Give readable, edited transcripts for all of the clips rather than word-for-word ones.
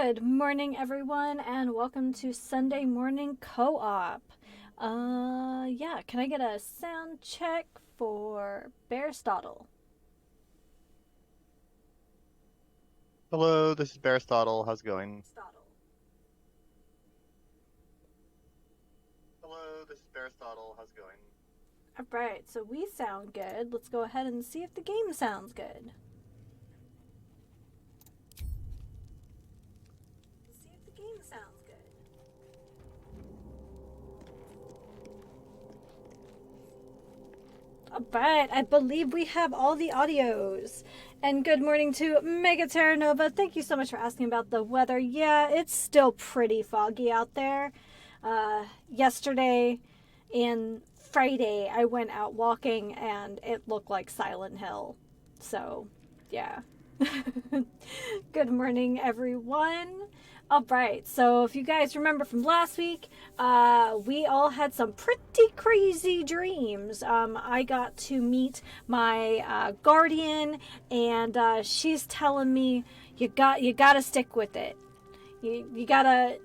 Good morning, everyone, and welcome to Sunday Morning Co-op. Yeah, can I get a sound check for Bearistotle? Hello, this is Bearistotle. How's it going? Hello, this is Bearistotle. How's it going? Alright, so we sound good. Let's go ahead and see if the game sounds good. See if the game sounds good. Alright, I believe we have all the audios. And good morning to Mega Terra Nova. Thank you so much for asking about the weather. Yeah, it's still pretty foggy out there. Yesterday and Friday, I went out walking and it looked like Silent Hill. So, yeah. Good morning, everyone. All right, so if you guys remember from last week, we all had some pretty crazy dreams. I got to meet my guardian, and she's telling me you gotta stick with it. You gotta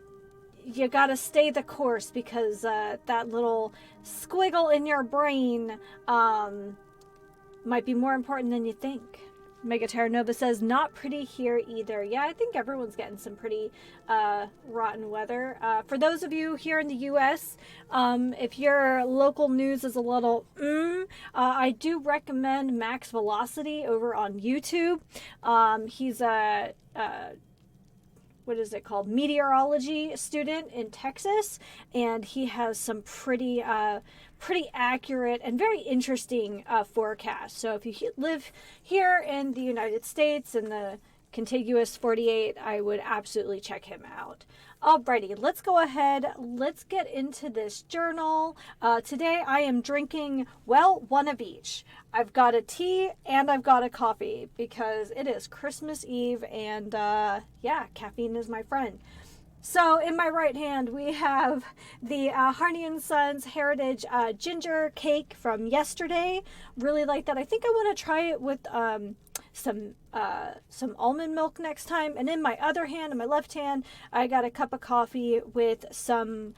stay the course because that little squiggle in your brain might be more important than you think. Megaterra Nova says, not pretty here either. Yeah, I think everyone's getting some pretty rotten weather. For those of you here in the U.S., if your local news is a little I do recommend Max Velocity over on YouTube. He's a what is it called, meteorology student in Texas, and he has some pretty accurate and very interesting forecasts. So if you live here in the United States in the contiguous 48, I would absolutely check him out. Alrighty, let's go ahead. Let's get into this journal. Today I am drinking, well, one of each. I've got a tea and I've got a coffee because it is Christmas Eve and yeah, caffeine is my friend. So in my right hand, we have the Harney and Sons Heritage Ginger Cake from yesterday. Really like that. I think I want to try it with some almond milk next time. And in my other hand, in my left hand, I got a cup of coffee with some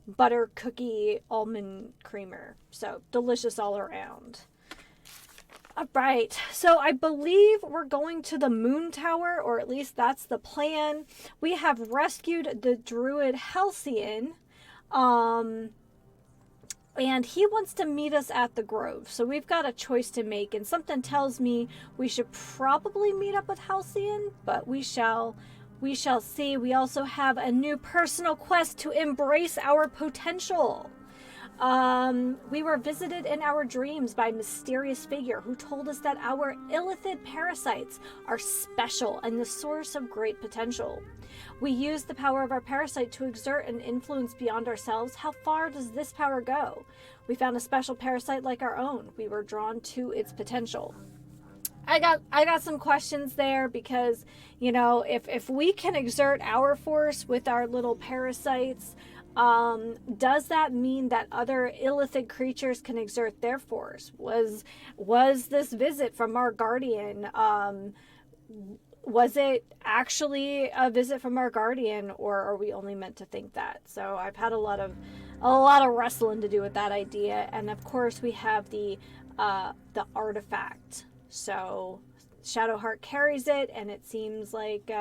butter cookie almond creamer. So delicious all around. All right, so I believe we're going to the moon tower, or at least that's the plan. We have rescued the druid Halcyon, and he wants to meet us at the grove. So we've got a choice to make, and something tells me we should probably meet up with Halcyon, but we shall see. We also have a new personal quest to embrace our potential. We were visited in our dreams by a mysterious figure who told us that our illithid parasites are special and the source of great potential. We use the power of our parasite to exert an influence beyond ourselves. How far does this power go? We found a special parasite like our own. We were drawn to its potential. I got some questions there because, you know, if we can exert our force with our little parasites, does that mean that other illithid creatures can exert their force? Was this visit from our guardian, was it actually a visit from our guardian, or are we only meant to think that? So I've had a lot of wrestling to do with that idea, and of course we have the artifact. So Shadowheart carries it, and it seems like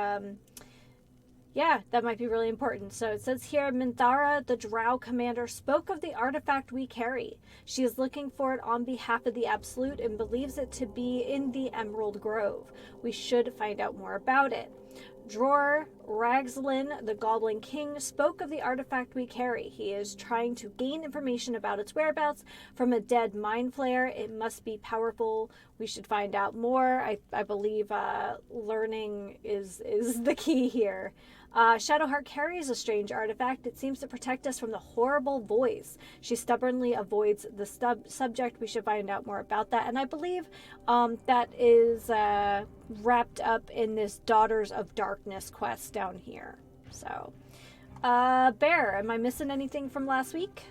yeah, that might be really important. So it says here, Minthara, the Drow commander, spoke of the artifact we carry. She is looking for it on behalf of the Absolute and believes it to be in the Emerald Grove. We should find out more about it. Dror Ragzlin, the Goblin King, spoke of the artifact we carry. He is trying to gain information about its whereabouts from a dead mind flare. It must be powerful. We should find out more. I believe learning is the key here. Shadowheart carries a strange artifact. It seems to protect us from the horrible voice. She stubbornly avoids the subject. We should find out more about that. And I believe that is wrapped up in this Daughters of Darkness quest down here. So, Bear, am I missing anything from last week?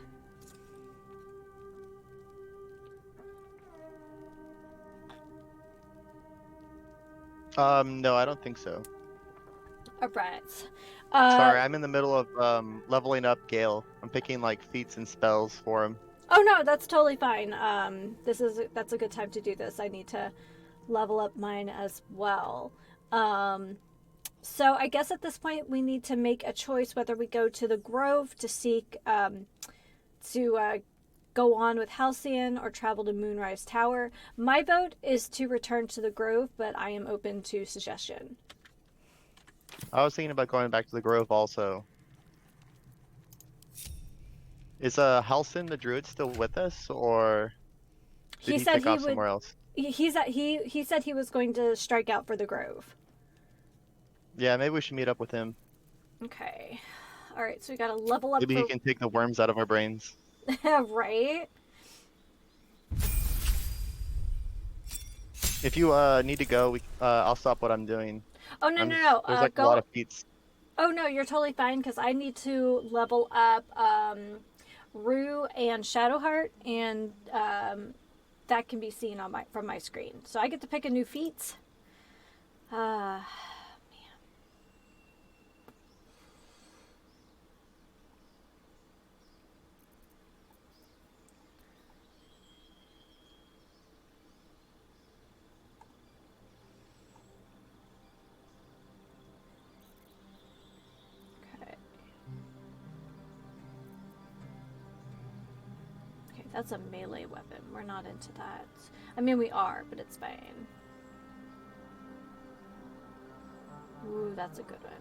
No, I don't think so. Alright. Sorry, I'm in the middle of leveling up Gale. I'm picking like feats and spells for him. Oh no, that's totally fine. That's a good time to do this. I need to level up mine as well. So I guess at this point we need to make a choice whether we go to the Grove to seek to go on with Halcyon or travel to Moonrise Tower. My vote is to return to the Grove, but I am open to suggestion. I was thinking about going back to the Grove also. Is Halcyon the Druid still with us, or did He he said take he off would. somewhere else? He said he was going to strike out for the Grove. Yeah, maybe we should meet up with him. Okay. All right, so we got to level up Maybe he for can take the worms out of our brains. right. If you need to go, I'll stop what I'm doing. Oh no no no! There's like a lot Go. of feats. Oh no, you're totally fine because I need to level up Rue and Shadowheart, and that can be seen on my from my screen. So I get to pick a new feat. Man. Okay. Okay, that's a melee weapon. We're not into that. I mean, we are, but it's fine. Ooh, that's a good one.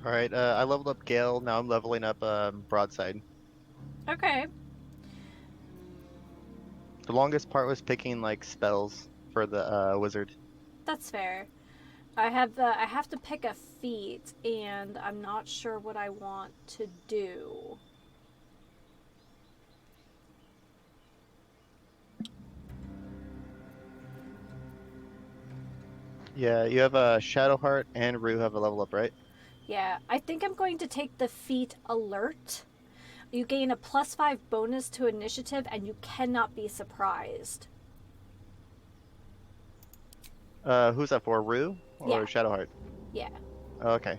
All right, I leveled up Gale. Now I'm leveling up Broadside. Okay. The longest part was picking like spells for the wizard. That's fair. I have to pick a feat, and I'm not sure what I want to do. Yeah, you have a Shadowheart and Rue have a level up, right? Yeah, I think I'm going to take the feat Alert. You gain a +5 bonus to initiative, and you cannot be surprised. Who's that for? Rue or Yeah, Shadowheart? yeah. Okay.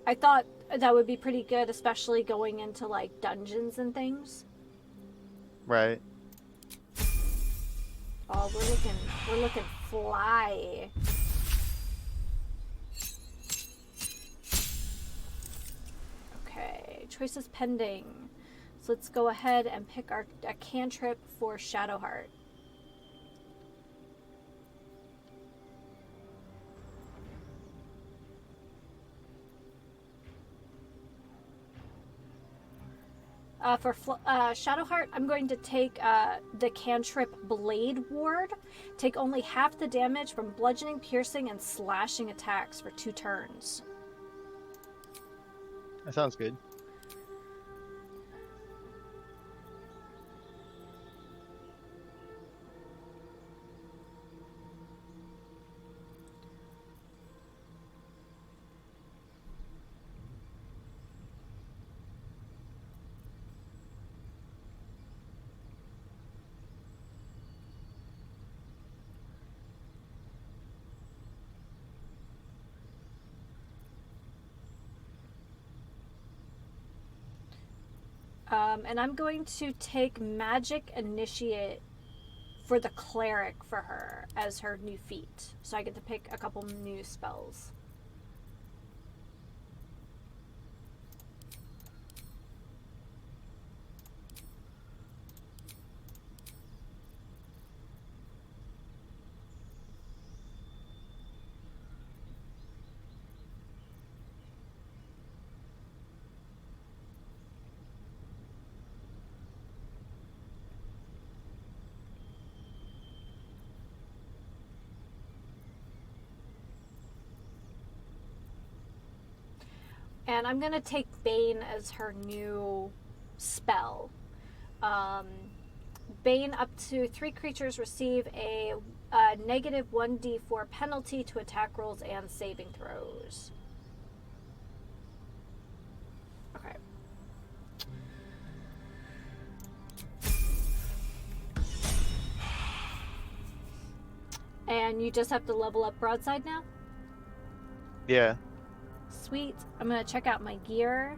I thought that would be pretty good, especially going into like dungeons and things. Right. Oh, we're looking fly. Okay, choices pending. So let's go ahead and pick a cantrip for Shadowheart. For Shadowheart, I'm going to take the cantrip Blade Ward. Take only half the damage from bludgeoning, piercing, and slashing attacks for 2 turns. That sounds good. And I'm going to take Magic Initiate for the Cleric for her as her new feat. So I get to pick a couple new spells. And I'm going to take Bane as her new spell. Bane, up to 3 creatures receive a negative 1d4 penalty to attack rolls and saving throws. Okay. And you just have to level up broadside now? Yeah. Sweet. I'm gonna check out my gear.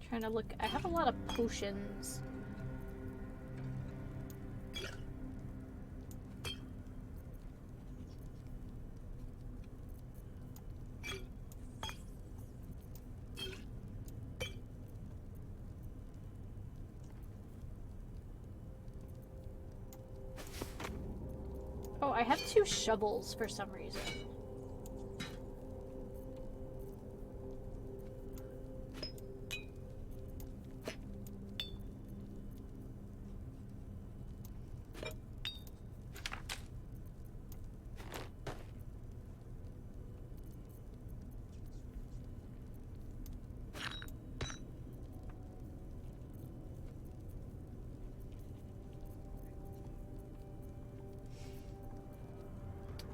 Trying to look. I have a lot of potions. Oh, I have 2 shovels for some reason.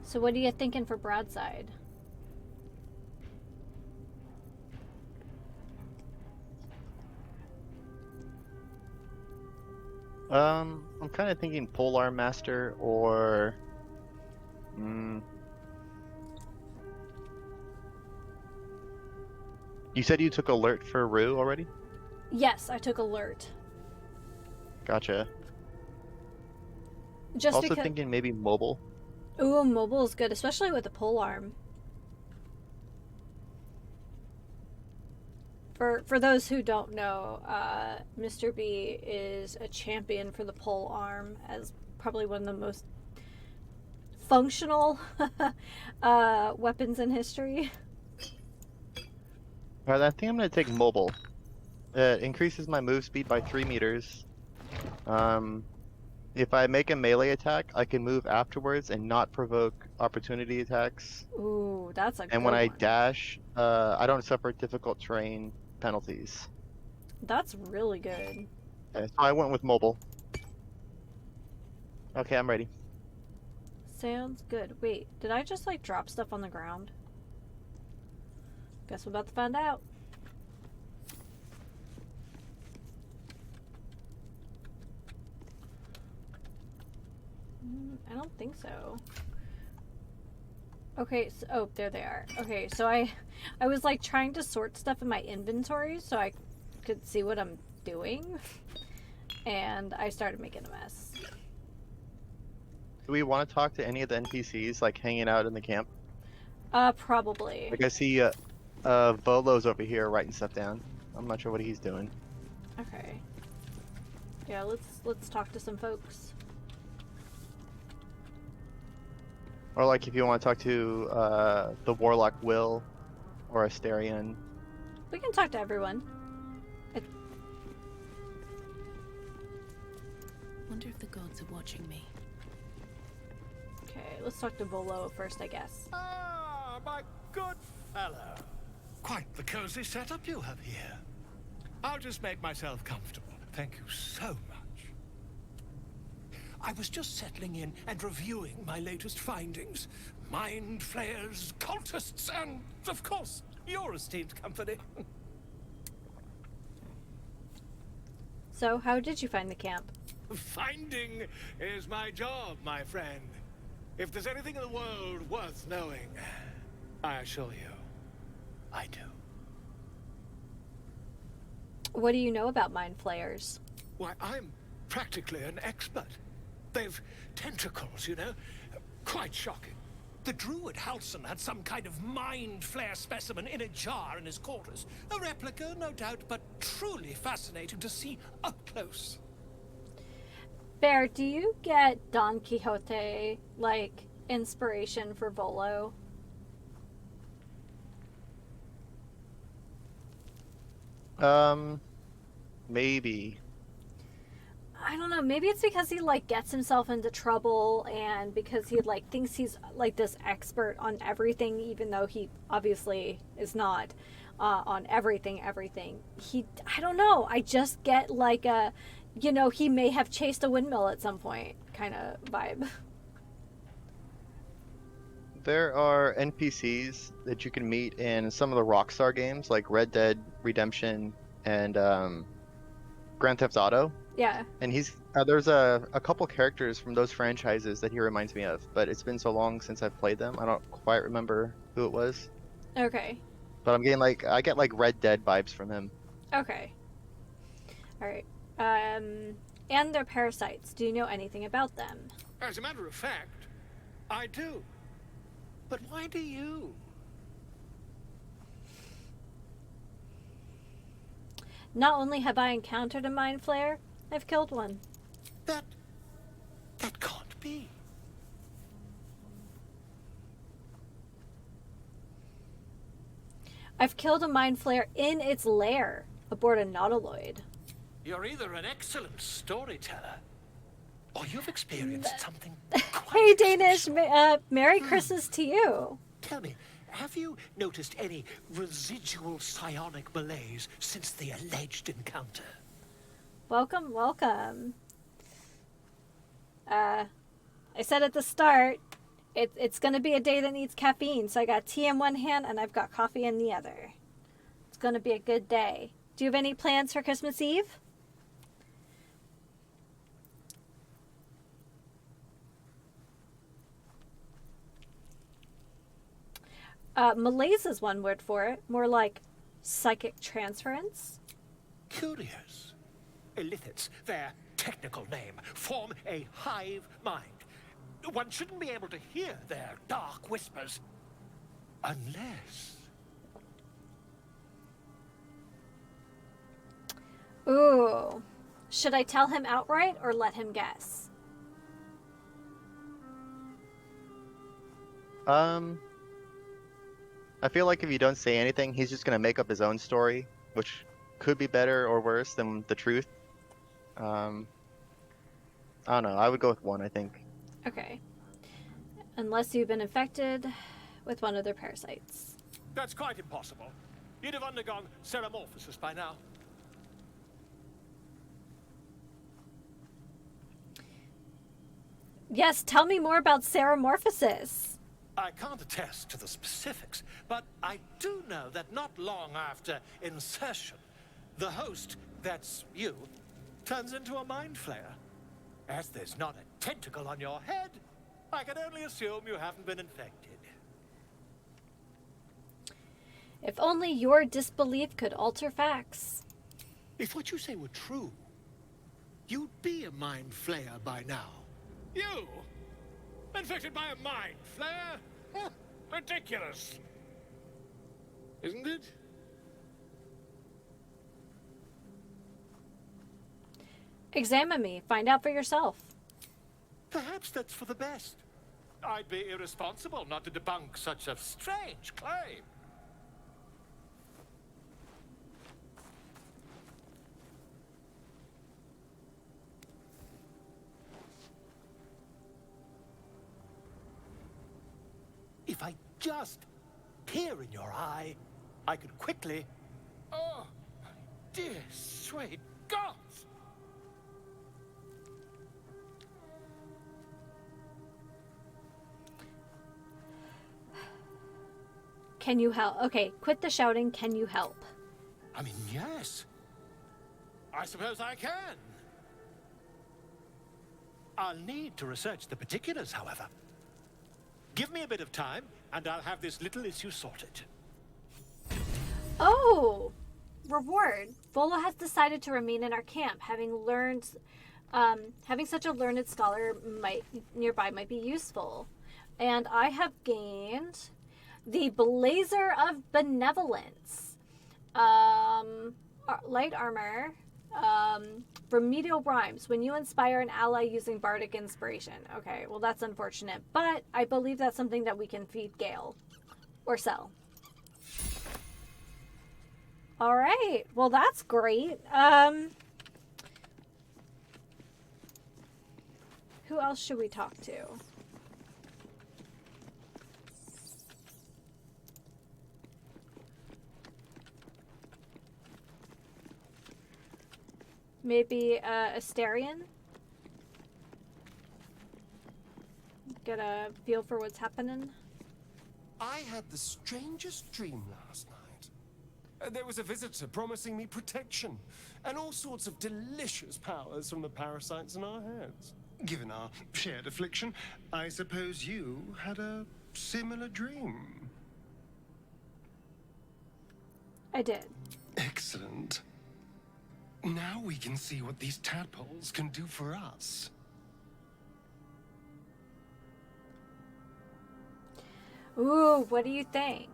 So what are you thinking for broadside? I'm kind of thinking Polearm Master or... You said you took alert for Rue already? Yes, I took alert. Gotcha. Just Also because... thinking maybe mobile. Ooh, mobile is good, especially with the polearm. For those who don't know, Mr. B is a champion for the polearm as probably one of the most functional weapons in history. Alright, I think I'm going to take mobile. It increases my move speed by 3 meters. If I make a melee attack, I can move afterwards and not provoke opportunity attacks. Ooh, that's a good And one. when I dash, I don't suffer difficult terrain penalties. That's really good. Okay, so I went with mobile. Okay, I'm ready. Sounds good. Wait, did I just like drop stuff on the ground? Guess we're about to find out. I don't think so. Okay, so, oh, there they are. Okay, so I was like trying to sort stuff in my inventory so I could see what I'm doing, and I started making a mess. Do we want to talk to any of the NPCs, like hanging out in the camp? Probably. Like I see Volo's over here writing stuff down. I'm not sure what he's doing. Okay. Yeah, let's talk to some folks. Or like if you want to talk to the Warlock Will or Asterion. We can talk to everyone. Wonder if the gods are watching me. Okay, let's talk to Volo first, I guess. Ah, my good fellow. Quite the cozy setup you have here. I'll just make myself comfortable. Thank you so much. I was just settling in and reviewing my latest findings. Mind flayers, cultists, and, of course, your esteemed company. So, how did you find the camp? Finding is my job, my friend. If there's anything in the world worth knowing, I assure you, I do. What do you know about mind flayers? Why, I'm practically an expert. They've tentacles, you know? Quite shocking. The druid Halson had some kind of mind flare specimen in a jar in his quarters. A replica, no doubt, but truly fascinating to see up close. Bear, do you get Don Quixote, like, inspiration for Volo? Maybe. I don't know. Maybe it's because he, like, gets himself into trouble and because he, like, thinks he's, like, this expert on everything, even though he obviously is not on everything. I don't know. I just get, like, a, you know, he may have chased a windmill at some point kind of vibe. There are NPCs that you can meet in some of the Rockstar games, like Red Dead Redemption and Grand Theft Auto. Yeah. And there's a couple characters from those franchises that he reminds me of, but it's been so long since I've played them, I don't quite remember who it was. Okay. But I get like Red Dead vibes from him. Okay. All right. And they're parasites. Do you know anything about them? As a matter of fact, I do. But why do you? Not only have I encountered a mind flare, I've killed one. That can't be. I've killed a mind flare in its lair aboard a nautiloid. You're either an excellent storyteller, or you've experienced something Hey, quite Danish, exceptional. Merry Christmas to you. Tell me, have you noticed any residual psionic malaise since the alleged encounter? Welcome, welcome. I said at the start, it's going to be a day that needs caffeine, so I got tea in one hand and I've got coffee in the other. It's going to be a good day. Do you have any plans for Christmas Eve? Malaise is one word for it. More like psychic transference. Curious. Illithids, their technical name, form a hive mind. One shouldn't be able to hear their dark whispers unless... Ooh. Should I tell him outright or let him guess? I feel like if you don't say anything, he's just gonna make up his own story, which could be better or worse than the truth. I don't know. I would go with one, I think. Okay. Unless you've been infected with one of their parasites. That's quite impossible. You'd have undergone ceramorphosis by now. Yes, tell me more about ceramorphosis. I can't attest to the specifics, but I do know that not long after insertion, the host, that's you, turns into a mind flayer. As there's not a tentacle on your head, I can only assume you haven't been infected. If only your disbelief could alter facts. If what you say were true, you'd be a mind flayer by now. You? Infected by a mind flare? Huh, ridiculous. Isn't it? Examine me. Find out for yourself. Perhaps that's for the best. I'd be irresponsible not to debunk such a strange claim. If I just peer in your eye, I could quickly... Oh, my dear sweet gods! Can you help? Okay, quit the shouting. Can you help? I mean, yes. I suppose I can. I'll need to research the particulars, however. Give me a bit of time, and I'll have this little issue sorted. Oh! Reward. Volo has decided to remain in our camp, having such a learned scholar nearby might be useful. And I have gained the Blazer of Benevolence. Light armor. Remedial rhymes. When you inspire an ally using bardic inspiration. Okay, well that's unfortunate. But I believe that's something that we can feed Gale. Or sell. Alright, well that's great. Who else should we talk to? Maybe Asterion? Get a feel for what's happening. I had the strangest dream last night. There was a visitor promising me protection and all sorts of delicious powers from the parasites in our heads. Given our shared affliction, I suppose you had a similar dream. I did. Excellent. Now we can see what these tadpoles can do for us. Ooh, what do you think?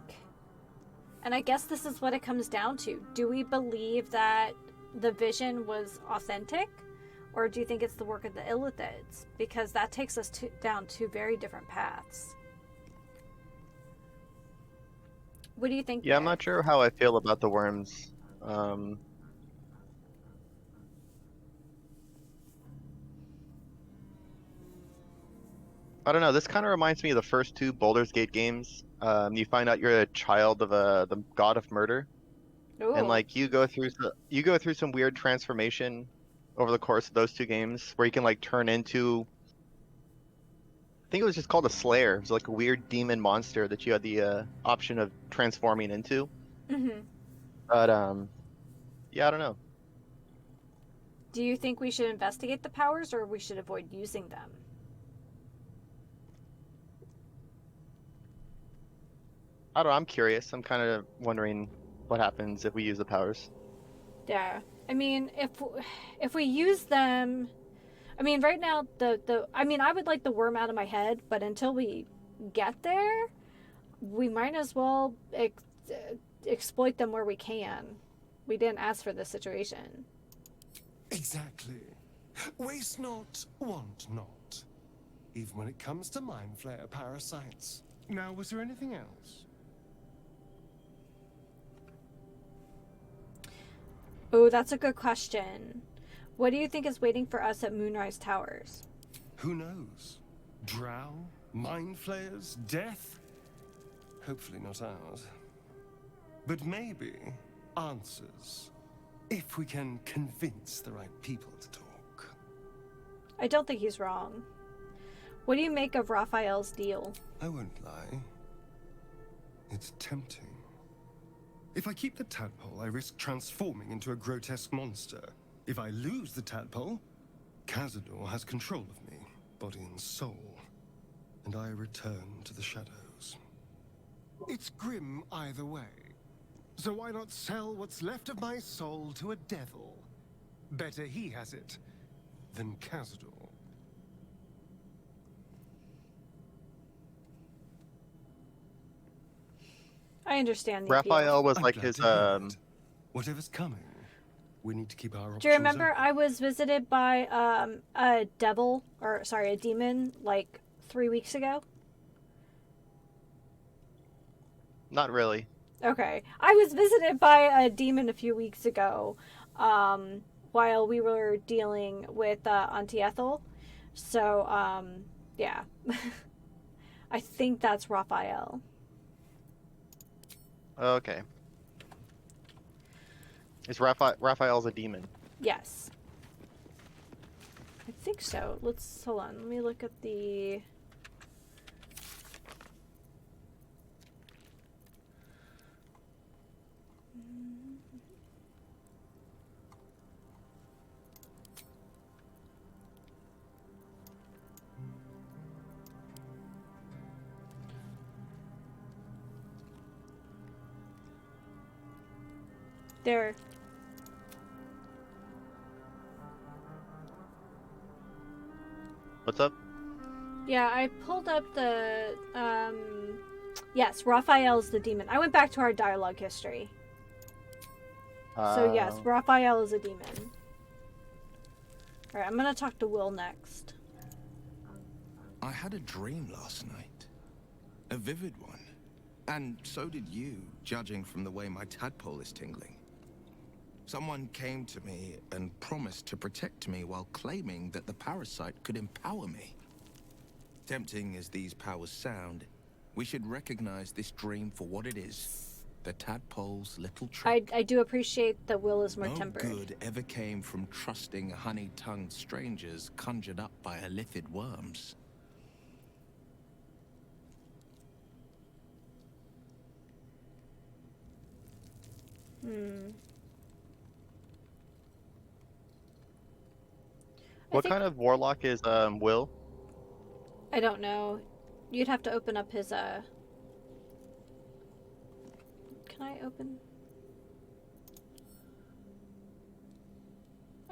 And I guess this is what it comes down to. Do we believe that the vision was authentic? Or do you think it's the work of the Illithids? Because that takes us down two very different paths. What do you think? Yeah, I'm not sure how I feel about the worms. I don't know. This kind of reminds me of the first two Baldur's Gate games. You find out you're a child of the god of murder, Ooh. and like you go through some weird transformation over the course of those two games, where you can like turn into. I think it was just called a Slayer. It was like a weird demon monster that you had the option of transforming into. Mm-hmm. But yeah, I don't know. Do you think we should investigate the powers, or we should avoid using them? I don't know. I'm curious. I'm kind of wondering what happens if we use the powers. Yeah. I mean, if we use them, I mean, right now I would like the worm out of my head, but until we get there, we might as well exploit them where we can. We didn't ask for this situation. Exactly. Waste not, want not. Even when it comes to mind flayer parasites. Now, was there anything else? Oh, that's a good question. What do you think is waiting for us at Moonrise Towers? Who knows? Drow? Mind flayers? Death? Hopefully not ours. But maybe answers. If we can convince the right people to talk. I don't think he's wrong. What do you make of Raphael's deal? I won't lie. It's tempting. If I keep the tadpole, I risk transforming into a grotesque monster. If I lose the tadpole, Cazador has control of me, body and soul, and I return to the shadows. It's grim either way. So why not sell what's left of my soul to a devil? Better he has it than Cazador. I understand the appeal. Raphael was I'm like glad his to hear it. Whatever's coming, we need to keep our options Do you remember open. I was visited by a demon like 3 weeks ago? Not really. Okay. I was visited by a demon a few weeks ago while we were dealing with Auntie Ethel. So, yeah. I think that's Raphael. Okay. Is Raphael's a demon? Yes. I think so. Hold on. Let me look at the... There. What's up? Yeah, I pulled up the, yes, Raphael's the demon. I went back to our dialogue history. So yes, Raphael is a demon. Alright, I'm gonna talk to Will next. I had a dream last night. A vivid one. And so did you, judging from the way my tadpole is tingling. Someone came to me and promised to protect me while claiming that the parasite could empower me. Tempting as these powers sound, we should recognize this dream for what it is. The tadpole's little trick. I do appreciate that Will is more No tempered. good ever came from trusting honey-tongued strangers conjured up by illithid worms. What kind of warlock is Will? I don't know. You'd have to open up his, Can I open?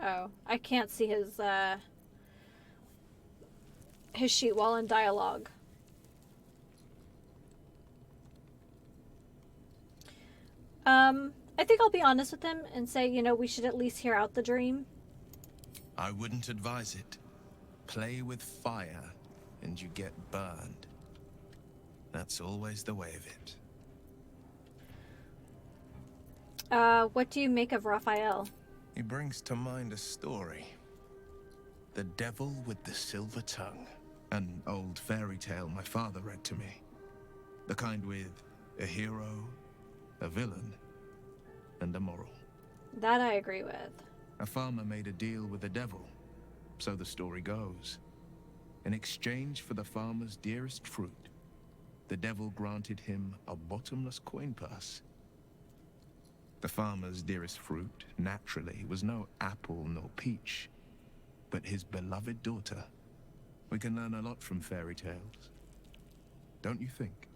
Oh, I can't see his sheet while in dialogue. I think I'll be honest with him and say, you know, we should at least hear out the dream. I wouldn't advise it. Play with fire, and you get burned. That's always the way of it. What do you make of Raphael? He brings to mind a story. The Devil with the Silver Tongue. An old fairy tale my father read to me. The kind with a hero, a villain, and a moral. That I agree with. A farmer made a deal with the devil, so the story goes. In exchange for the farmer's dearest fruit, the devil granted him a bottomless coin purse. The farmer's dearest fruit, naturally, was no apple nor peach, but his beloved daughter. We can learn a lot from fairy tales, don't you think?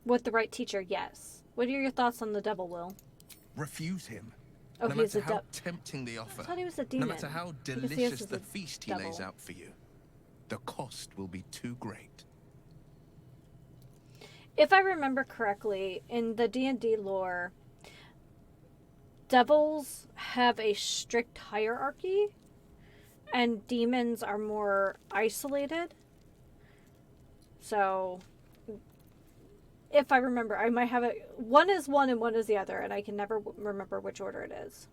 With the right teacher, yes. What are your thoughts on the devil, Will? Refuse him. Oh, No he's matter a how tempting the offer, I thought he was a demon. no matter how Because he delicious is the a feast he devil. lays out for you, the cost will be too great. If I remember correctly, in the D&D lore, devils have a strict hierarchy, and demons are more isolated. So, if I remember, I might have it. One is one and one is the other, and I can never remember which order it is.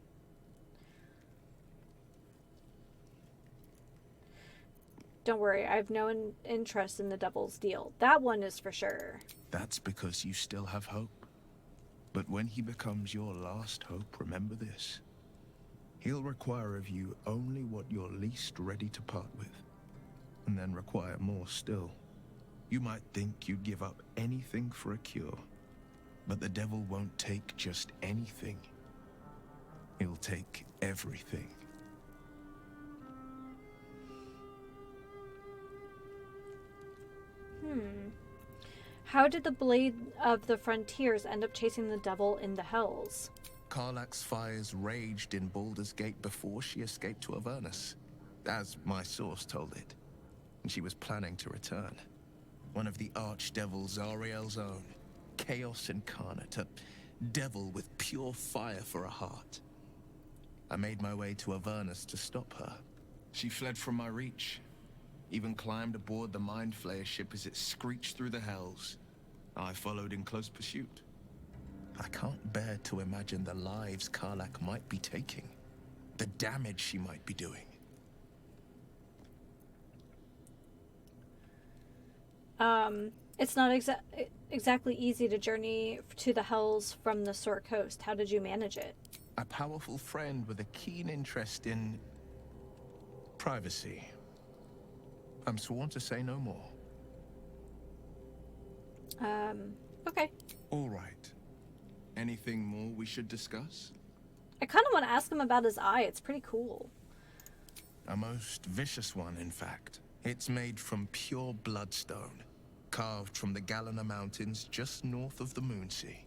Don't worry, I have no interest in the devil's deal. That one is for sure. That's because you still have hope. But when he becomes your last hope, remember this. He'll require of you only what you're least ready to part with, and then require more still. You might think you'd give up anything for a cure, but the devil won't take just anything. He'll take everything. How did the Blade of the Frontiers end up chasing the devil in the Hells? Karlach's fires raged in Baldur's Gate before she escaped to Avernus, as my source told it, and she was planning to return. One of the archdevils Zariel's own, chaos incarnate, a devil with pure fire for a heart. I made my way to Avernus to stop her. She fled from my reach, even climbed aboard the Mind Flayer ship as it screeched through the hells. I followed in close pursuit. I can't bear to imagine the lives Karlach might be taking, the damage she might be doing. It's not exactly easy to journey to the Hells from the Sword Coast. How did you manage it? A powerful friend with a keen interest in privacy. I'm sworn to say no more. Okay. All right. Anything more we should discuss? I kind of want to ask him about his eye. It's pretty cool. A most vicious one, in fact. It's made from pure bloodstone, carved from the Galena Mountains just north of the Moonsea.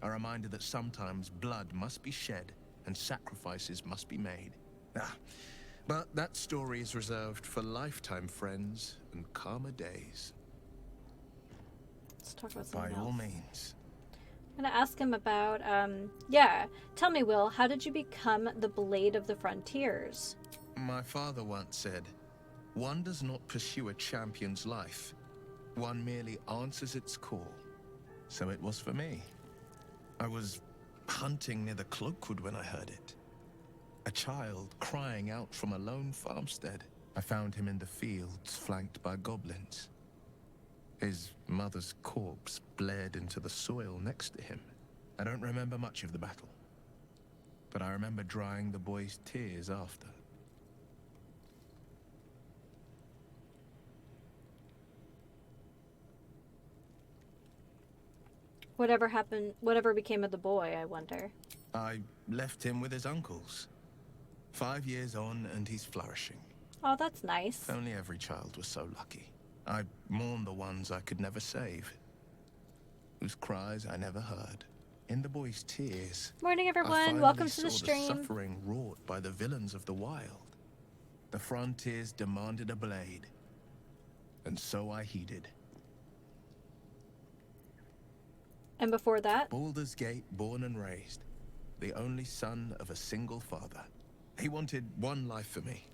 A reminder that sometimes blood must be shed and sacrifices must be made. But that story is reserved for lifetime friends and calmer days. Let's talk about By something all else. means. I'm gonna ask him about, yeah. Tell me, Will, how did you become the Blade of the Frontiers? My father once said, one does not pursue a champion's life. One merely answers its call. So it was for me. I was hunting near the Cloakwood when I heard it. A child crying out from a lone farmstead. I found him in the fields, flanked by goblins. His mother's corpse bled into the soil next to him. I don't remember much of the battle, but I remember drying the boy's tears after. Whatever happened, whatever became of the boy, I wonder. I left him with his uncles. 5 years on, and he's flourishing. Oh, that's nice. If only every child was so lucky. I mourn the ones I could never save, whose cries I never heard. In the boy's tears, Morning, I everyone. finally Welcome to saw the stream. suffering wrought by the villains of the wild. The frontiers demanded a blade, and so I heeded. And before that? Baldur's Gate, born and raised, the only son of a single father. He wanted one life for me.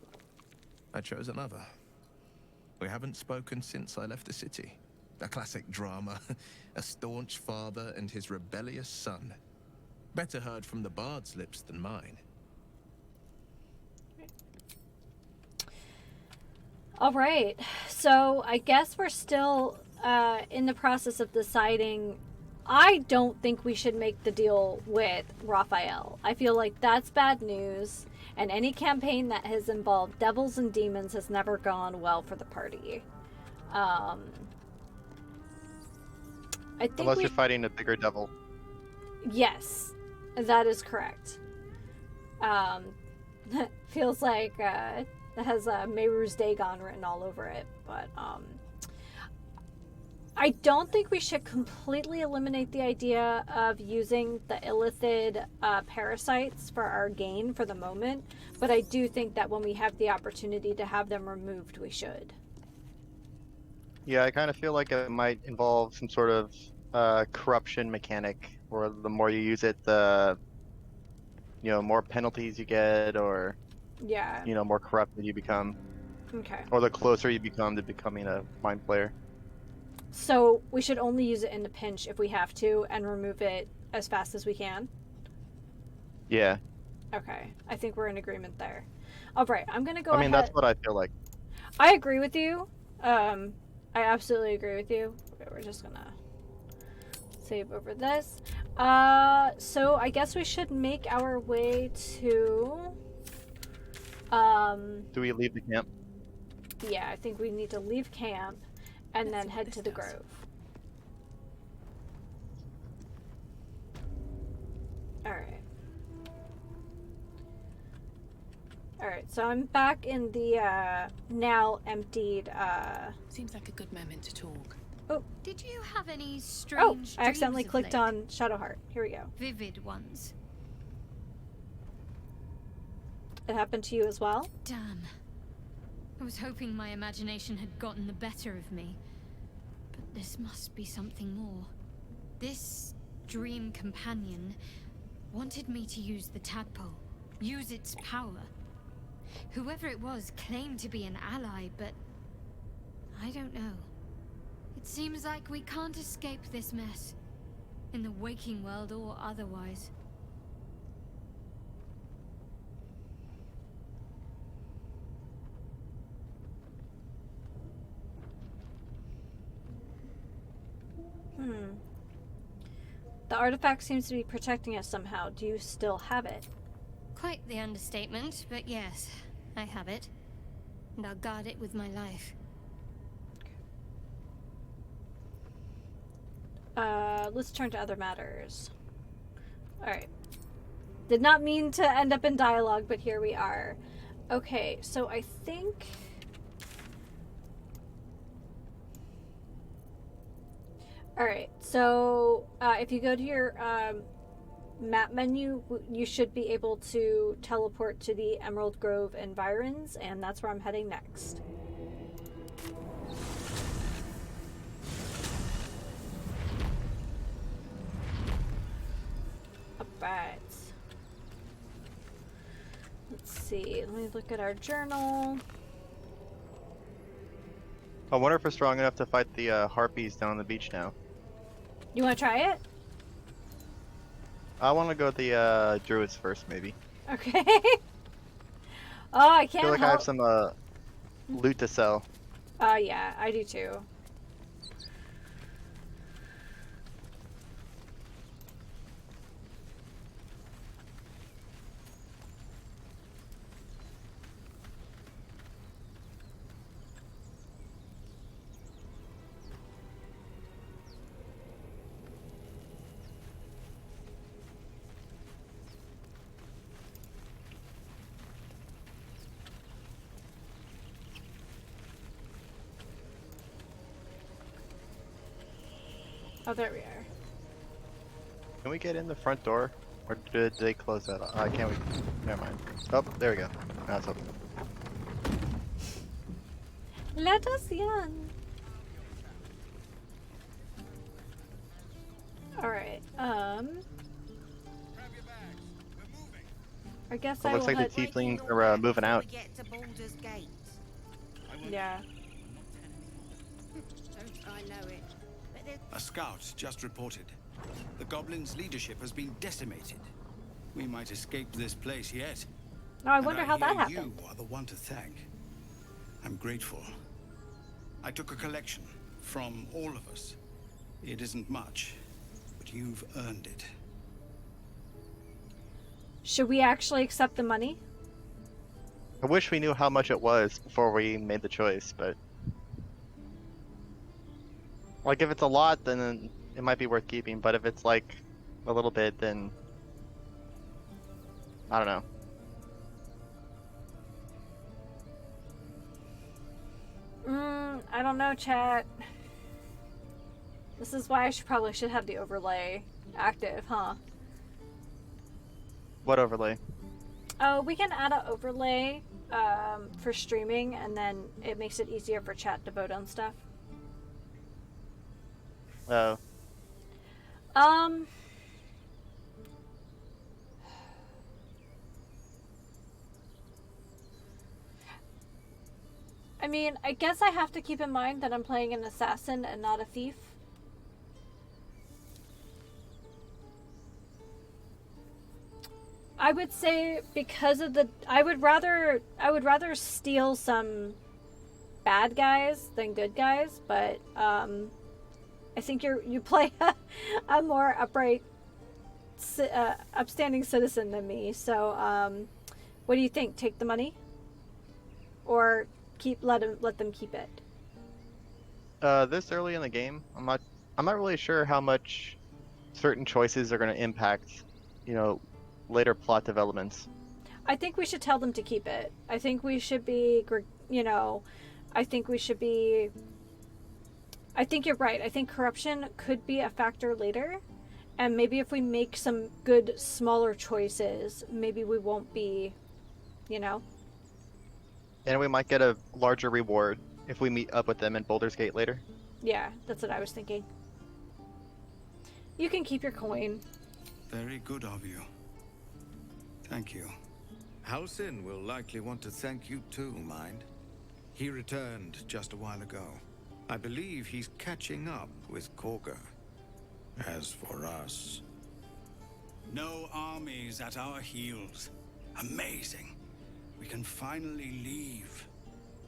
I chose another. We haven't spoken since I left the city. A classic drama. A staunch father and his rebellious son. Better heard from the bard's lips than mine. All right. So I guess we're still in the process of deciding. I don't think we should make the deal with Raphael. I feel like that's bad news, and any campaign that has involved devils and demons has never gone well for the party. I think Unless you're fighting a bigger devil. Yes, that is correct. Feels like it has Mehru's Dagon written all over it, but I don't think we should completely eliminate the idea of using the illithid parasites for our gain for the moment, but I do think that when we have the opportunity to have them removed, we should. Yeah, I kind of feel like it might involve some sort of corruption mechanic, or the more you use it, the more penalties you get, or Yeah. more corrupted you become, Okay. or the closer you become to becoming a mind player. So we should only use it in the pinch if we have to, and remove it as fast as we can. Yeah. Okay, I think we're in agreement there. All right, I'm gonna go I mean, ahead. that's what I feel like. I agree with you. I absolutely agree with you. Okay, we're just gonna save over this. So I guess we should make our way to. Do we leave the camp? Yeah, I think we need to leave camp, and Let's then see what head this to the does. grove. All right. Alright, so I'm back in the now emptied Seems like a good moment to talk. Did you have any Oh, strange I accidentally dreams of clicked late? on Shadowheart. Here we go. Vivid ones. It happened to you as well? Damn. I was hoping my imagination had gotten the better of me. But this must be something more. This dream companion wanted me to use the tadpole. Use its power. Whoever it was claimed to be an ally, but I don't know. It seems like we can't escape this mess. In the waking world or otherwise. The artifact seems to be protecting us somehow. Do you still have it? Quite the understatement, but yes, I have it. And I'll guard it with my life. Let's turn to other matters. Alright. Did not mean to end up in dialogue, but here we are. Okay, so I think... Alright, so if you go to your map menu, you should be able to teleport to the Emerald Grove environs, and that's where I'm heading next. Alright. Let's see, let me look at our journal. I wonder if we're strong enough to fight the harpies down on the beach now. You want to try it? I want to go with the druids first, maybe. Okay. Oh, I I can't feel like I help. have some loot to sell. Yeah, I do too. Oh, there we are. Can we get in the front door? Or did they close that? Can't we? Never mind. Oh, there we go. Now it's open. Let us in. Alright, I guess It I looks will like the head... tieflings are moving out. Get to Baldur's Gate. Yeah. Don't I know it? But there's A scout just reported. The goblins' leadership has been decimated. We might escape this place yet. Oh, I And wonder how that hear happened. You are the one to thank. I'm grateful. I took a collection from all of us. It isn't much, but you've earned it. Should we actually accept the money? I wish we knew how much it was before we made the choice, but... Like, if it's a lot, then it might be worth keeping, but if it's, like, a little bit, then... I don't know. I don't know, chat. This is why I probably should have the overlay active, huh? What overlay? Oh, we can add an overlay for streaming, and then it makes it easier for chat to vote on stuff. Oh. I mean, I guess I have to keep in mind that I'm playing an assassin and not a thief. I would say because of the I would rather steal some bad guys than good guys, but I think you play a more upright upstanding citizen than me. So what do you think? Take the money? Or let them keep it? This early in the game, I'm not really sure how much certain choices are going to impact, later plot developments. I think we should tell them to keep it. I think we should be, I think you're right. I think corruption could be a factor later. And maybe if we make some good, smaller choices, maybe we won't be, And we might get a larger reward if we meet up with them in Baldur's Gate later. Yeah, that's what I was thinking. You can keep your coin. Very good of you. Thank you. Halsin will likely want to thank you too, mind. He returned just a while ago. I believe he's catching up with Korga. As for us... No armies at our heels. Amazing. We can finally leave.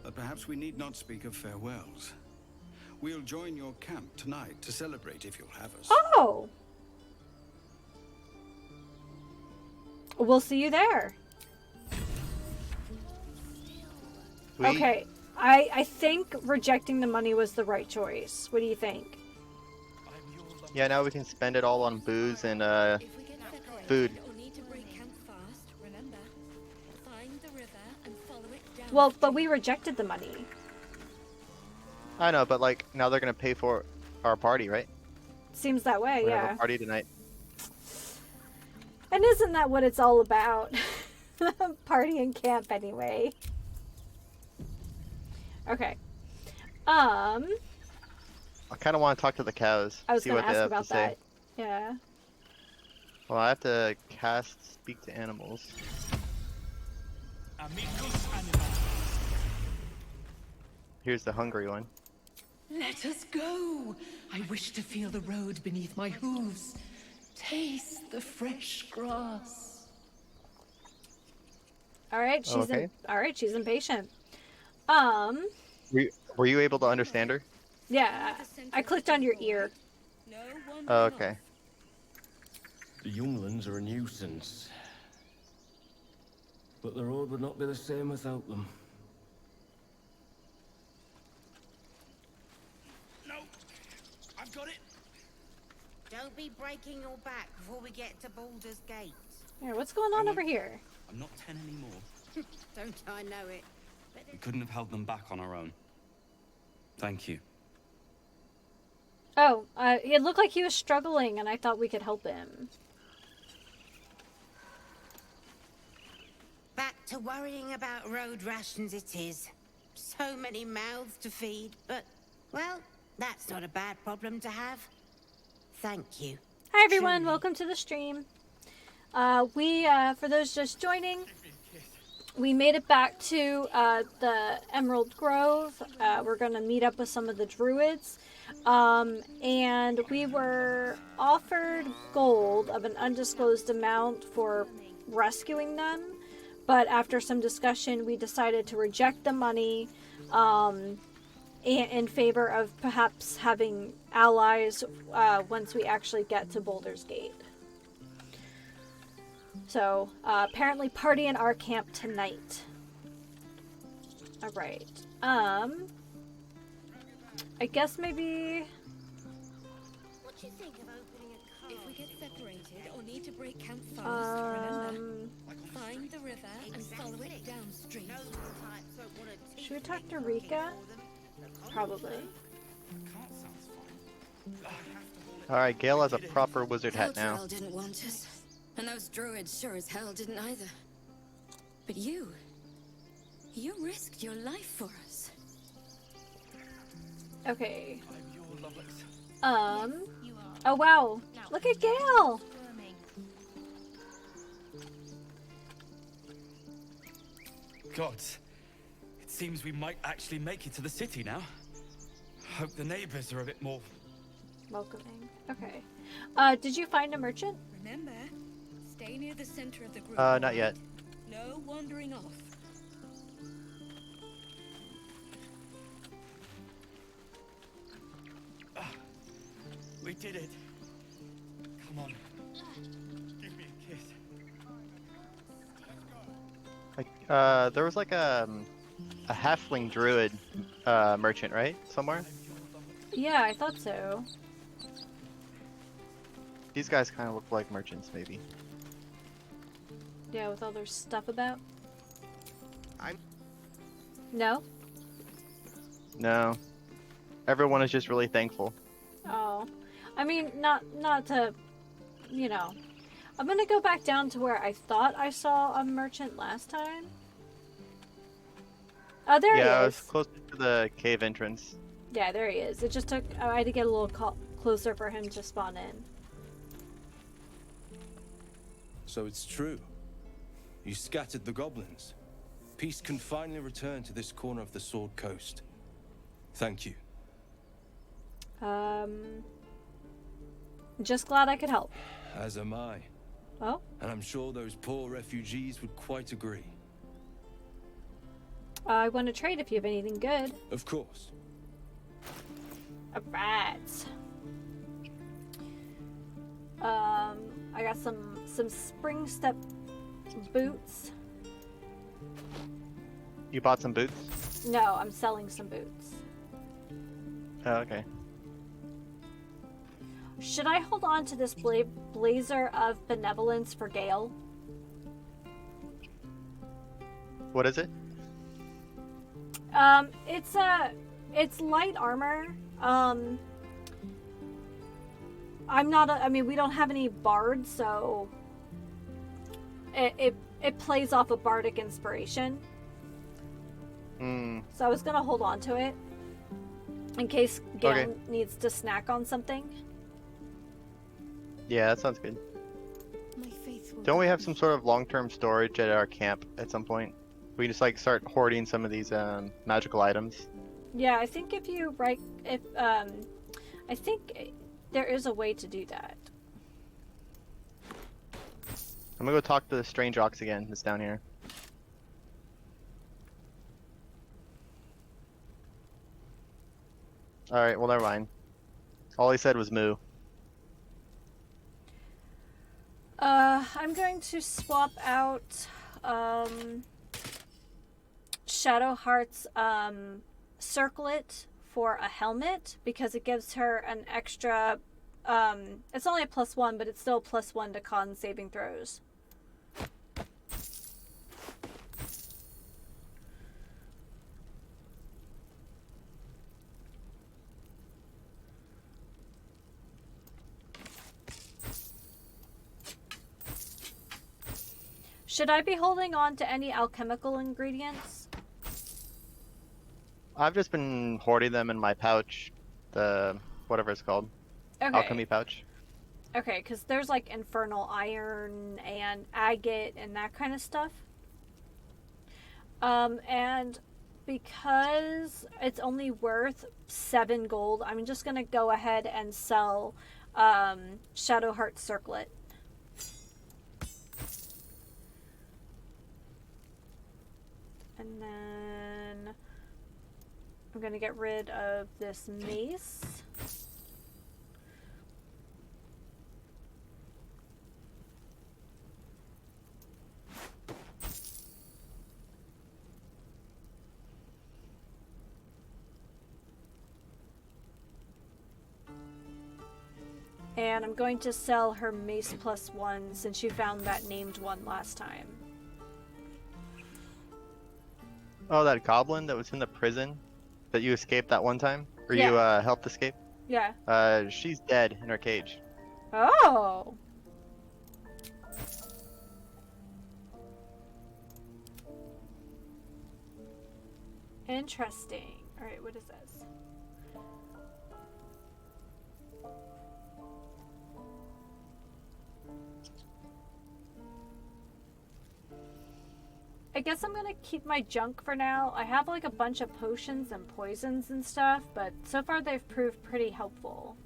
But perhaps we need not speak of farewells. We'll join your camp tonight to celebrate if you'll have us. Oh! We'll see you there. Sweet. Okay, I think rejecting the money was the right choice. What do you think? Yeah, now we can spend it all on booze and food. Well, but we rejected the money. I know, but now they're gonna pay for our party, right? Seems that way, We have yeah. a party tonight. And isn't that what it's all about? Party and camp, anyway. Okay. I kind of want to talk to the cows. I was See going what to they ask have to about say. that. Yeah. Well, I have to cast Speak to Animals. Here's the hungry one. Let us go. I wish to feel the road beneath my hooves. Taste the fresh grass. All right, she's Okay. all right, she's impatient. Were you able to understand her? Yeah. I clicked on your ear. Oh, okay. The younglings are a nuisance. But the road would not be the same without them. No, I've got it. Don't be breaking your back before we get to Baldur's Gate. Yeah, what's going on over here? I'm not 10 anymore. Don't I know it? We couldn't have held them back on our own. Thank you. Oh, it looked like he was struggling, and I thought we could help him. Back to worrying about road rations it is. So many mouths to feed, but, well, that's not a bad problem to have. Thank you. Hi everyone, welcome to the stream. For those just joining, we made it back to the Emerald Grove. We're going to meet up with some of the druids. And we were offered gold of an undisclosed amount for rescuing them. But after some discussion, we decided to reject the money in favor of perhaps having allies once we actually get to Baldur's Gate. So, apparently party in our camp tonight. Alright. I guess maybe... What do you think of opening a car? If we get separated or need to break camp fast, remember, find the river and follow it downstream. Should we talk to Rika? Probably. Alright, Gale has a proper wizard hat now. Baldur didn't want us, and those druids sure as hell didn't either. But you risked your life for us. Okay. Oh wow. Look at Gale! Gods, it seems we might actually make it to the city now. Hope the neighbors are a bit more welcoming. Okay. Did you find a merchant? Remember, stay near the center of the group. Not yet. No wandering off. We did it. Come on. Give me a kiss. Like, there was like a halfling druid merchant, right? Somewhere? Yeah, I thought so. These guys kind of look like merchants, maybe. Yeah, with all their stuff about. I'm... No? No. Everyone is just really thankful. Oh. I mean, not to, you know. I'm gonna go back down to where I thought I saw a merchant last time. Oh, there he is. Yeah, I was close to the cave entrance. Yeah, there he is. It just took... I had to get a little closer for him to spawn in. So it's true. You scattered the goblins. Peace can finally return to this corner of the Sword Coast. Thank you. Just glad I could help. As am I. Oh? And I'm sure those poor refugees would quite agree. I want to trade if you have anything good. Of course. Alright. I got some spring step boots. You bought some boots? No, I'm selling some boots. Oh, okay. Should I hold on to this blazer of benevolence for Gale? What is it? It's light armor. I'm not I mean, we don't have any bards, so it plays off a bardic inspiration. So I was gonna hold on to it in case Gale needs to snack on something. Yeah, that sounds good. My faith will Don't we have some sort of long-term storage at our camp at some point? We can just like start hoarding some of these magical items. Yeah, I think if you I think there is a way to do that. I'm gonna go talk to the strange ox again that's down here. Alright, well never mind. All he said was moo. I'm going to swap out Shadowheart's circlet for a helmet because it gives her an extra it's only a +1, but it's still a +1 to con saving throws. Should I be holding on to any alchemical ingredients? I've just been hoarding them in my pouch. The whatever it's called. Okay. Alchemy pouch. Okay, because there's like infernal iron and agate and that kind of stuff. And because it's only worth 7 gold, I'm just gonna go ahead and sell Shadowheart Circlet. And then I'm gonna get rid of this mace. And I'm going to sell her mace +1 since you found that named one last time. Oh, that goblin that was in the prison that you escaped that one time? Or Yeah. you helped escape? Yeah. She's dead in her cage. Oh! Interesting. Alright, what is this? I guess I'm gonna keep my junk for now. I have like a bunch of potions and poisons and stuff, but so far they've proved pretty helpful.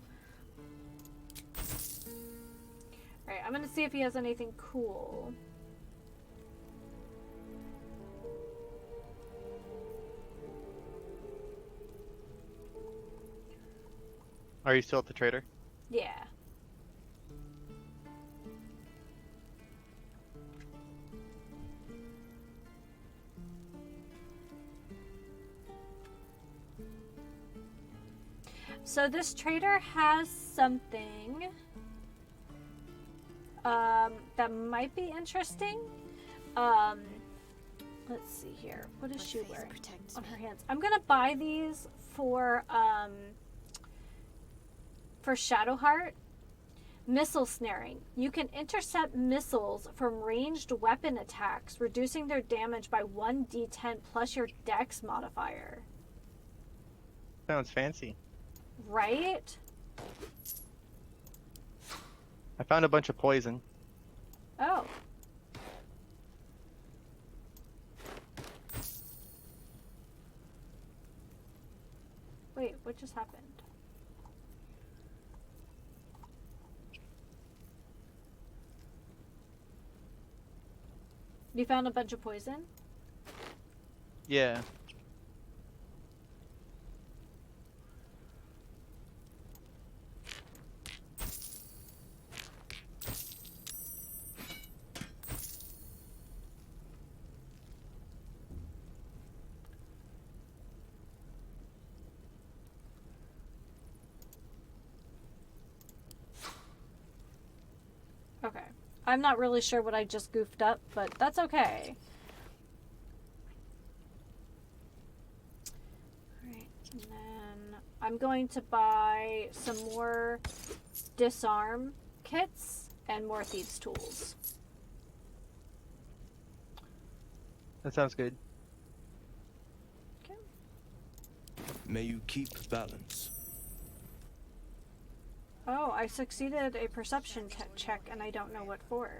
Alright, I'm gonna see if he has anything cool. Are you still at the trader? Yeah. So this trader has something that might be interesting. Let's see here. What is she wearing on her hands? I'm gonna buy these for Shadowheart. Missile snaring. You can intercept missiles from ranged weapon attacks, reducing their damage by 1d10 plus your dex modifier. Sounds fancy. Right? I found a bunch of poison. Oh. Wait, what just happened? You found a bunch of poison? Yeah. Okay. I'm not really sure what I just goofed up, but that's okay. Alright, and then I'm going to buy some more disarm kits and more thieves' tools. That sounds good. Okay. May you keep balance. Oh, I succeeded a perception check and I don't know what for.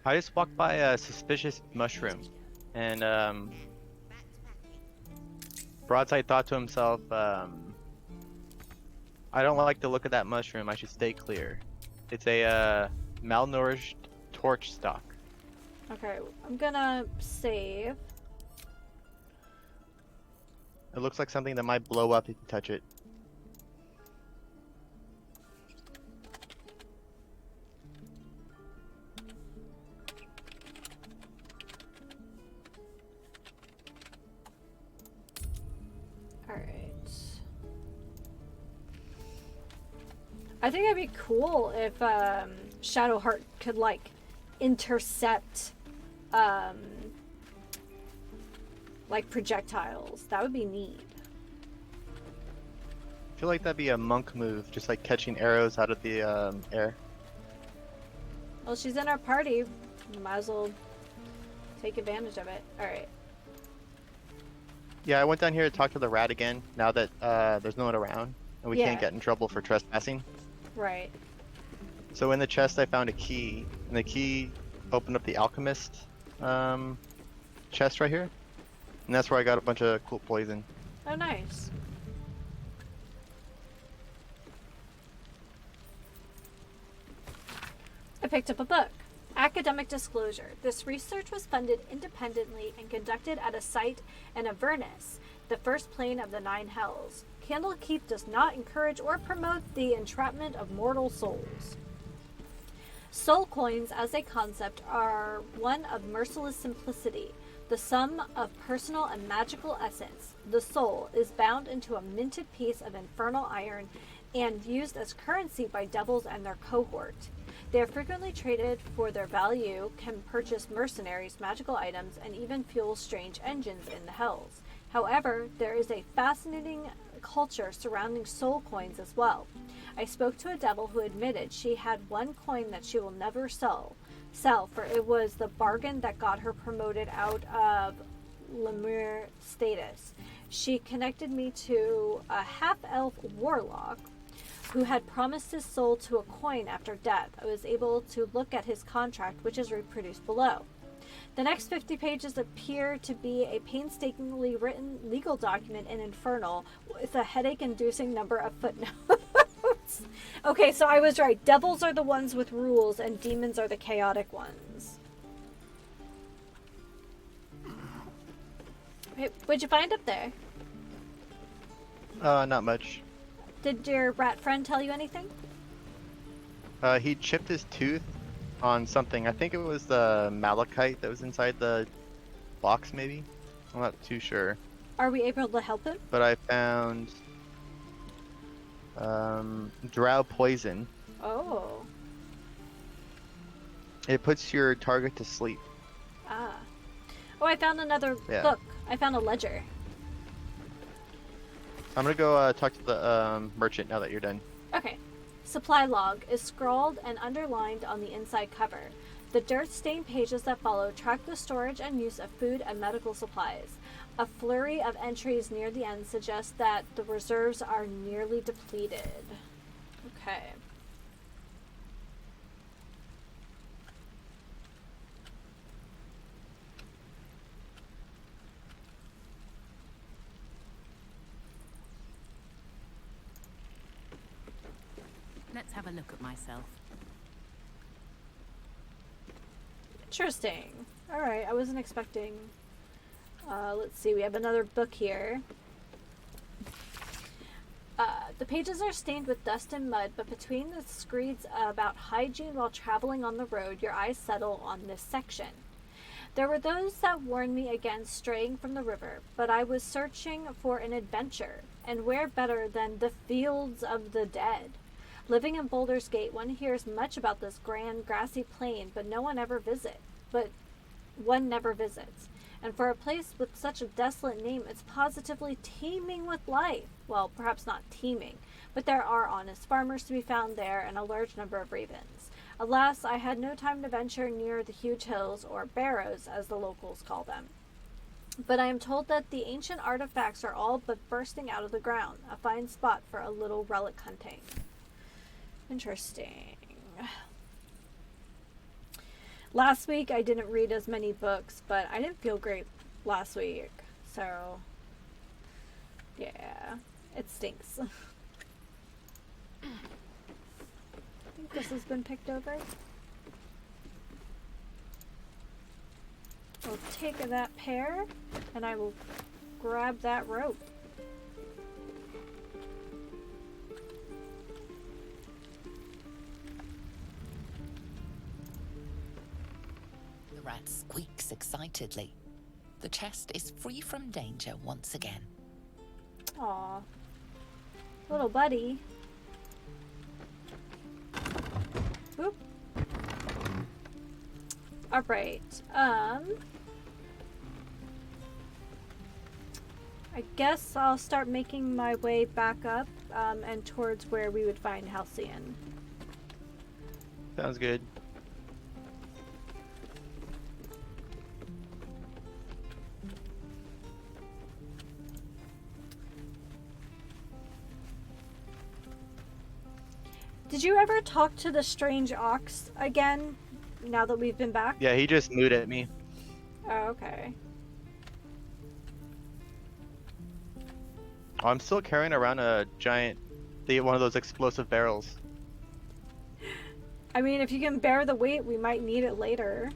I just walked by a suspicious mushroom, and Broadside thought to himself, I don't like the look of that mushroom. I should stay clear. It's a malnourished torch stalk. Okay, I'm gonna save. It looks like something that might blow up if you touch it. Alright. I think it'd be cool if Shadowheart could like intercept like projectiles. That would be neat. I feel like that'd be a monk move, just like catching arrows out of the air. Well, she's in our party. Might as well take advantage of it. Alright. Yeah, I went down here to talk to the rat again, now that there's no one around, and we Yeah. can't get in trouble for trespassing. Right. So in the chest I found a key, and the key opened up the alchemist chest right here. And that's where I got a bunch of cool poison. Oh, nice. I picked up a book. Academic Disclosure. This research was funded independently and conducted at a site in Avernus, the first plane of the Nine Hells. Candlekeep does not encourage or promote the entrapment of mortal souls. Soul coins as a concept are one of merciless simplicity, the sum of personal and magical essence. The soul is bound into a minted piece of infernal iron and used as currency by devils and their cohort. They are frequently traded for their value, can purchase mercenaries, magical items, and even fuel strange engines in the hells. However, there is a fascinating culture surrounding soul coins as well. I spoke to a devil who admitted she had one coin that she will never sell, for it was the bargain that got her promoted out of Lemur status. She connected me to a half-elf warlock who had promised his soul to a coin after death. I was able to look at his contract, which is reproduced below. The next 50 pages appear to be a painstakingly written legal document in Infernal with a headache-inducing number of footnotes. Okay, so I was right. Devils are the ones with rules and demons are the chaotic ones. Okay, what'd you find up there? Not much. Did your rat friend tell you anything? He chipped his tooth on something. I think it was the malachite that was inside the box, maybe? I'm not too sure. Are we able to help him? But I found drow poison. Oh. It puts your target to sleep. Ah. Oh, I found another book. I found a ledger. I'm gonna go talk to the merchant now that you're done. Okay. Supply log is scrawled and underlined on the inside cover. The dirt-stained pages that follow track the storage and use of food and medical supplies. A flurry of entries near the end suggests that the reserves are nearly depleted. Okay. Let's have a look at myself. Interesting. Alright, I wasn't expecting... let's see, we have another book here. The pages are stained with dust and mud, but between the screeds about hygiene while traveling on the road, your eyes settle on this section. There were those that warned me against straying from the river, but I was searching for an adventure, and where better than the fields of the dead? Living in Baldur's Gate, one hears much about this grand grassy plain, but one never visits. And for a place with such a desolate name, it's positively teeming with life. Well, perhaps not teeming, but there are honest farmers to be found there and a large number of ravens. Alas, I had no time to venture near the huge hills, or barrows as the locals call them. But I am told that the ancient artifacts are all but bursting out of the ground, a fine spot for a little relic hunting. Interesting. Last week I didn't read as many books, but I didn't feel great last week, so yeah, it stinks. I think this has been picked over. I'll take that pear, and I will grab that rope. The rat squeaks excitedly. The chest is free from danger once again. Aw. Little buddy. Oop. Alright. I guess I'll start making my way back up and towards where we would find Halcyon. Sounds good. Did you ever talk to the strange ox again, now that we've been back? Yeah, he just mooed at me. Oh, okay. Oh, I'm still carrying around a giant, one of those explosive barrels. I mean, if you can bear the weight, we might need it later.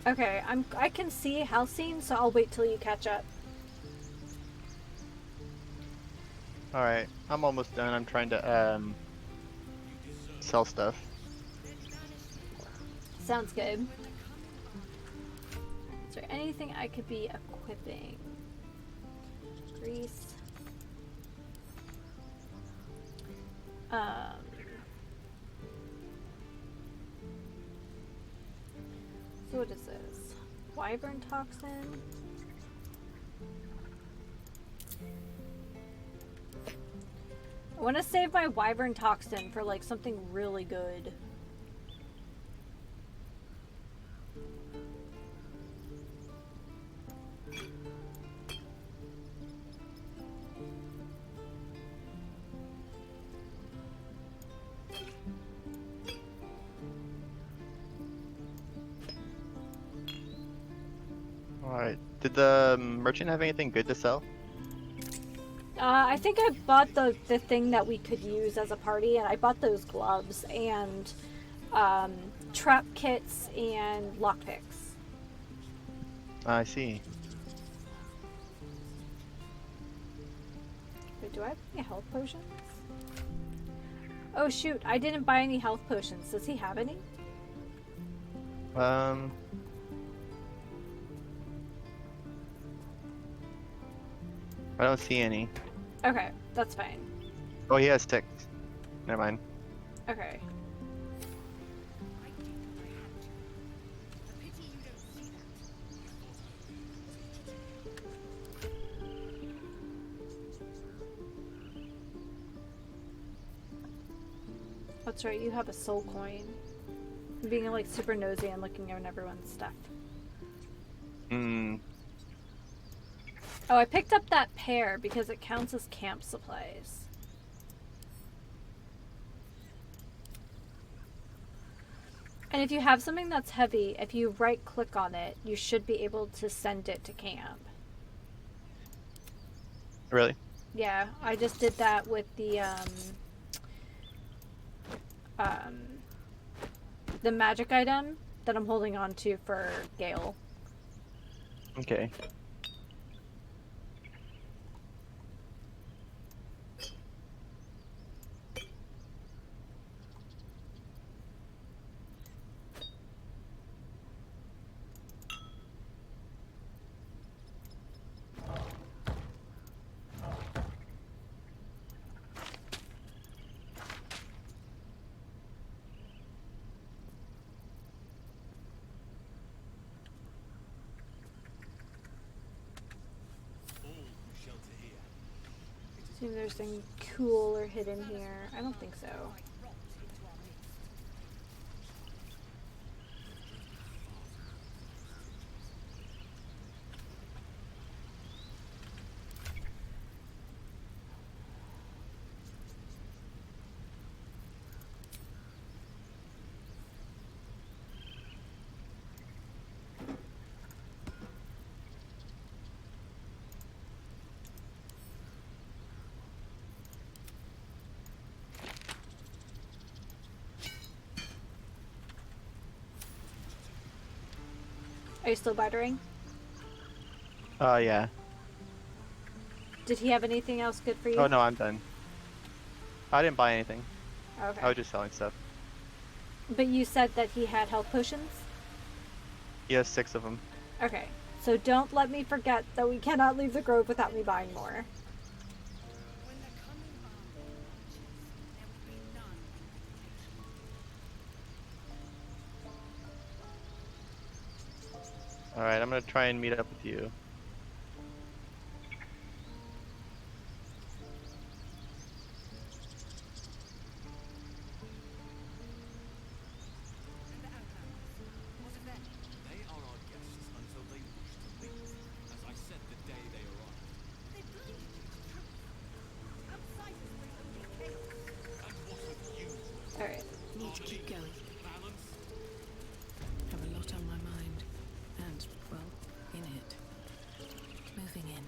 Okay, I can see Halcyon, so I'll wait till you catch up. Alright, I'm almost done. I'm trying to sell stuff. Sounds good. Is there anything I could be equipping? Grease. So what is this? Wyvern toxin? I want to save my wyvern toxin for like something really good. Alright, did the merchant have anything good to sell? I think I bought the thing that we could use as a party, and I bought those gloves and trap kits and lockpicks. I see. Wait, do I have any health potions? Oh shoot, I didn't buy any health potions. Does he have any? I don't see any. Okay, that's fine. Oh, he has ticks. Never mind. Okay. That's right, you have a soul coin. I'm being like super nosy and looking at everyone's stuff. Oh, I picked up that pear because it counts as camp supplies. And if you have something that's heavy, if you right click on it, you should be able to send it to camp. Really? Yeah, I just did that with the magic item. that I'm holding on to for Gale. Okay. See if there's anything cool or hidden here. I don't think so. Are you still bartering? Yeah. Did he have anything else good for you? Oh no, I'm done. I didn't buy anything. Okay. I was just selling stuff. But you said that he had health potions? He has 6 of them. Okay. So don't let me forget that we cannot leave the grove without me buying more. Alright, I'm gonna try and meet up with you. They are our guests until they wish to leave, as I said the day they arrived. And what of you? Alright. Need to keep going. Balance? Have a lot on my mind. And, well, in it. Moving in.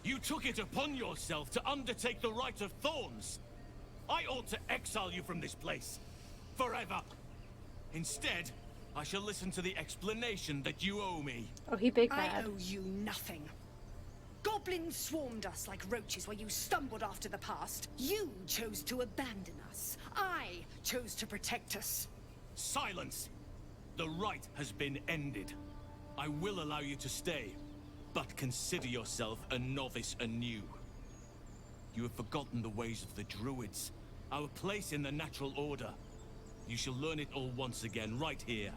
You took it upon yourself to undertake the Rite of Thorns. I ought to exile you from this place. Forever. Instead, I shall listen to the explanation that you owe me. Oh, he big I mad. owe you nothing. Goblins swarmed us like roaches while you stumbled after the past. You chose to abandon us. I chose to protect us. Silence! The rite has been ended. I will allow you to stay, but consider yourself a novice anew. You have forgotten the ways of the druids, our place in the natural order. You shall learn it all once again, right here.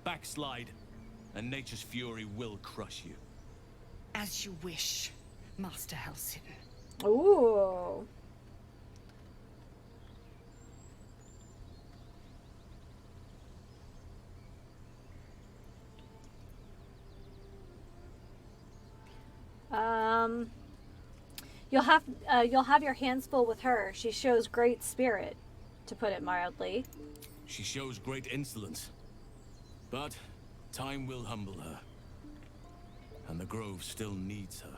Backslide, and nature's fury will crush you. As you wish, Master Halsin. Ooh. You'll have your hands full with her. She shows great spirit, to put it mildly. She shows great insolence, but time will humble her. And the grove still needs her.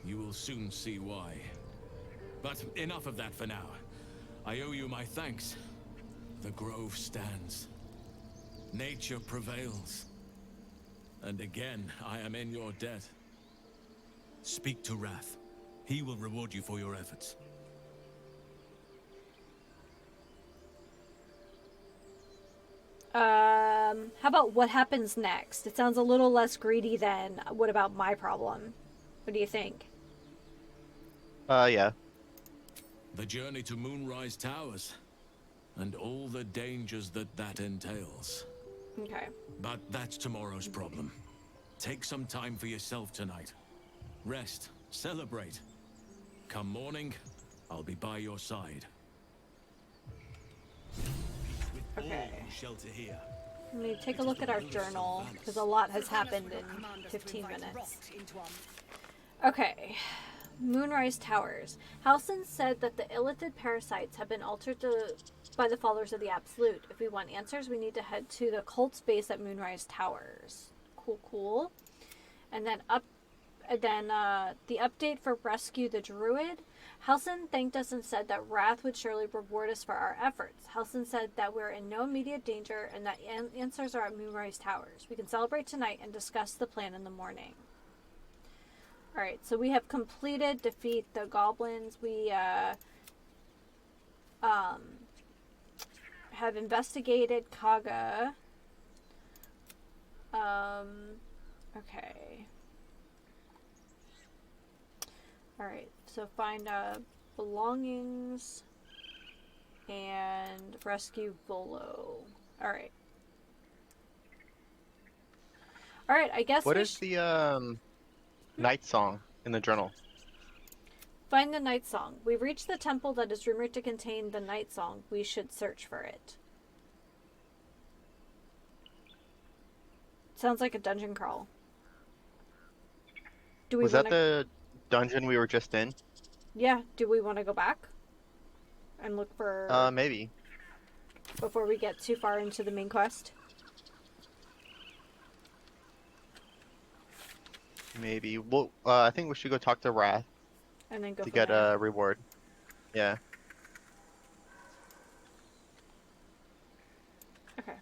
You will soon see why. But enough of that for now. I owe you my thanks. The grove stands. Nature prevails. And again, I am in your debt. Speak to Wrath. He will reward you for your efforts. How about what happens next? It sounds a little less greedy than what about my problem? What do you think? Yeah. The journey to Moonrise Towers, and all the dangers that entails. Okay. But that's tomorrow's problem. Take some time for yourself tonight. Rest, celebrate. Come morning, I'll be by your side. Okay. All who shelter here. Let me take a look at our journal, because a lot has happened in 15 minutes. Okay. Moonrise Towers. Halsin said that the illithid parasites have been altered by the followers of the Absolute. If we want answers, we need to head to the cult's base at Moonrise Towers. Cool, cool. And then up And then the update for Rescue the Druid. Halsin thanked us and said that Wrath would surely reward us for our efforts. Halsin said that we're in no immediate danger and that answers are at Moonrise Towers. We can celebrate tonight and discuss the plan in the morning. Alright, so we have completed defeat the goblins. We have investigated Kaga. Okay. Alright, so find belongings and rescue Volo. Alright. Alright, I guess What is the night song in the journal? Find the night song. We've reached the temple that is rumored to contain the night song. We should search for it. Sounds like a dungeon crawl. Do we Was that the dungeon we were just in? Yeah, do we want to go back and look for maybe. Before we get too far into the main quest? Maybe. Well, I think we should go talk to Wrath And then go to from get there. a reward. Yeah. Okay.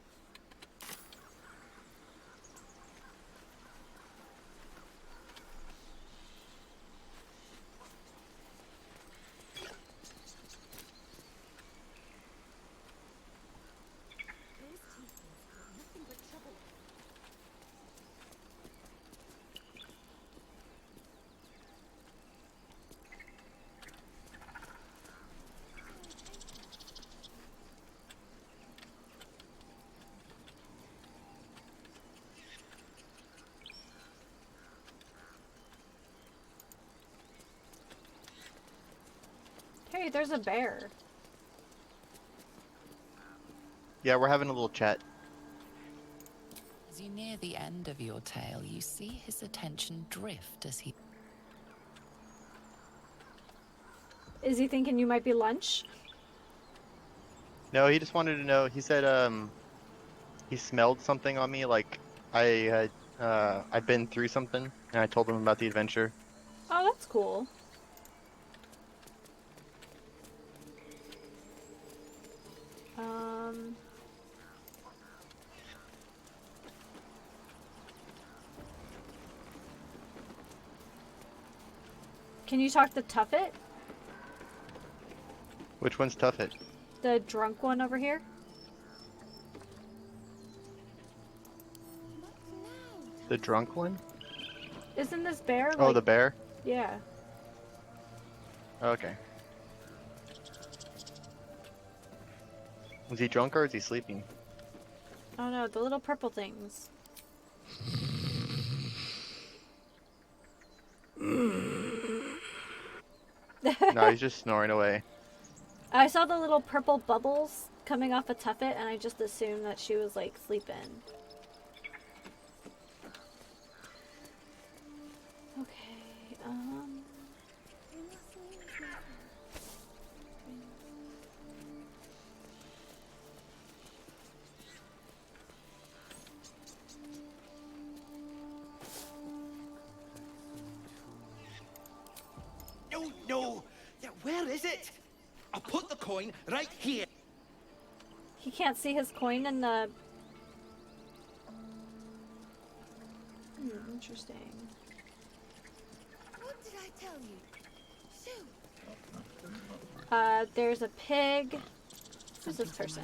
Hey, there's a bear. Yeah, we're having a little chat. As you near the end of your tale, you see his attention drift as he... Is he thinking you might be lunch? No, he just wanted to know. He said he smelled something on me, like I had I'd been through something, and I told him about the adventure. Oh, that's cool. Can you talk to Tuffet? Which one's Tuffet? The drunk one over here? The drunk one? Isn't this bear Oh, like... the bear? Yeah. Okay. Is he drunk or is he sleeping? Oh no, the little purple things. No, he's just snoring away. I saw the little purple bubbles coming off of Tuffet and I just assumed that she was like sleeping. Okay, No, no! Yeah, where is it? I'll put the coin right here. he can't see his coin in the... interesting. What did I tell you? Shoot! There's a pig. Who's this person?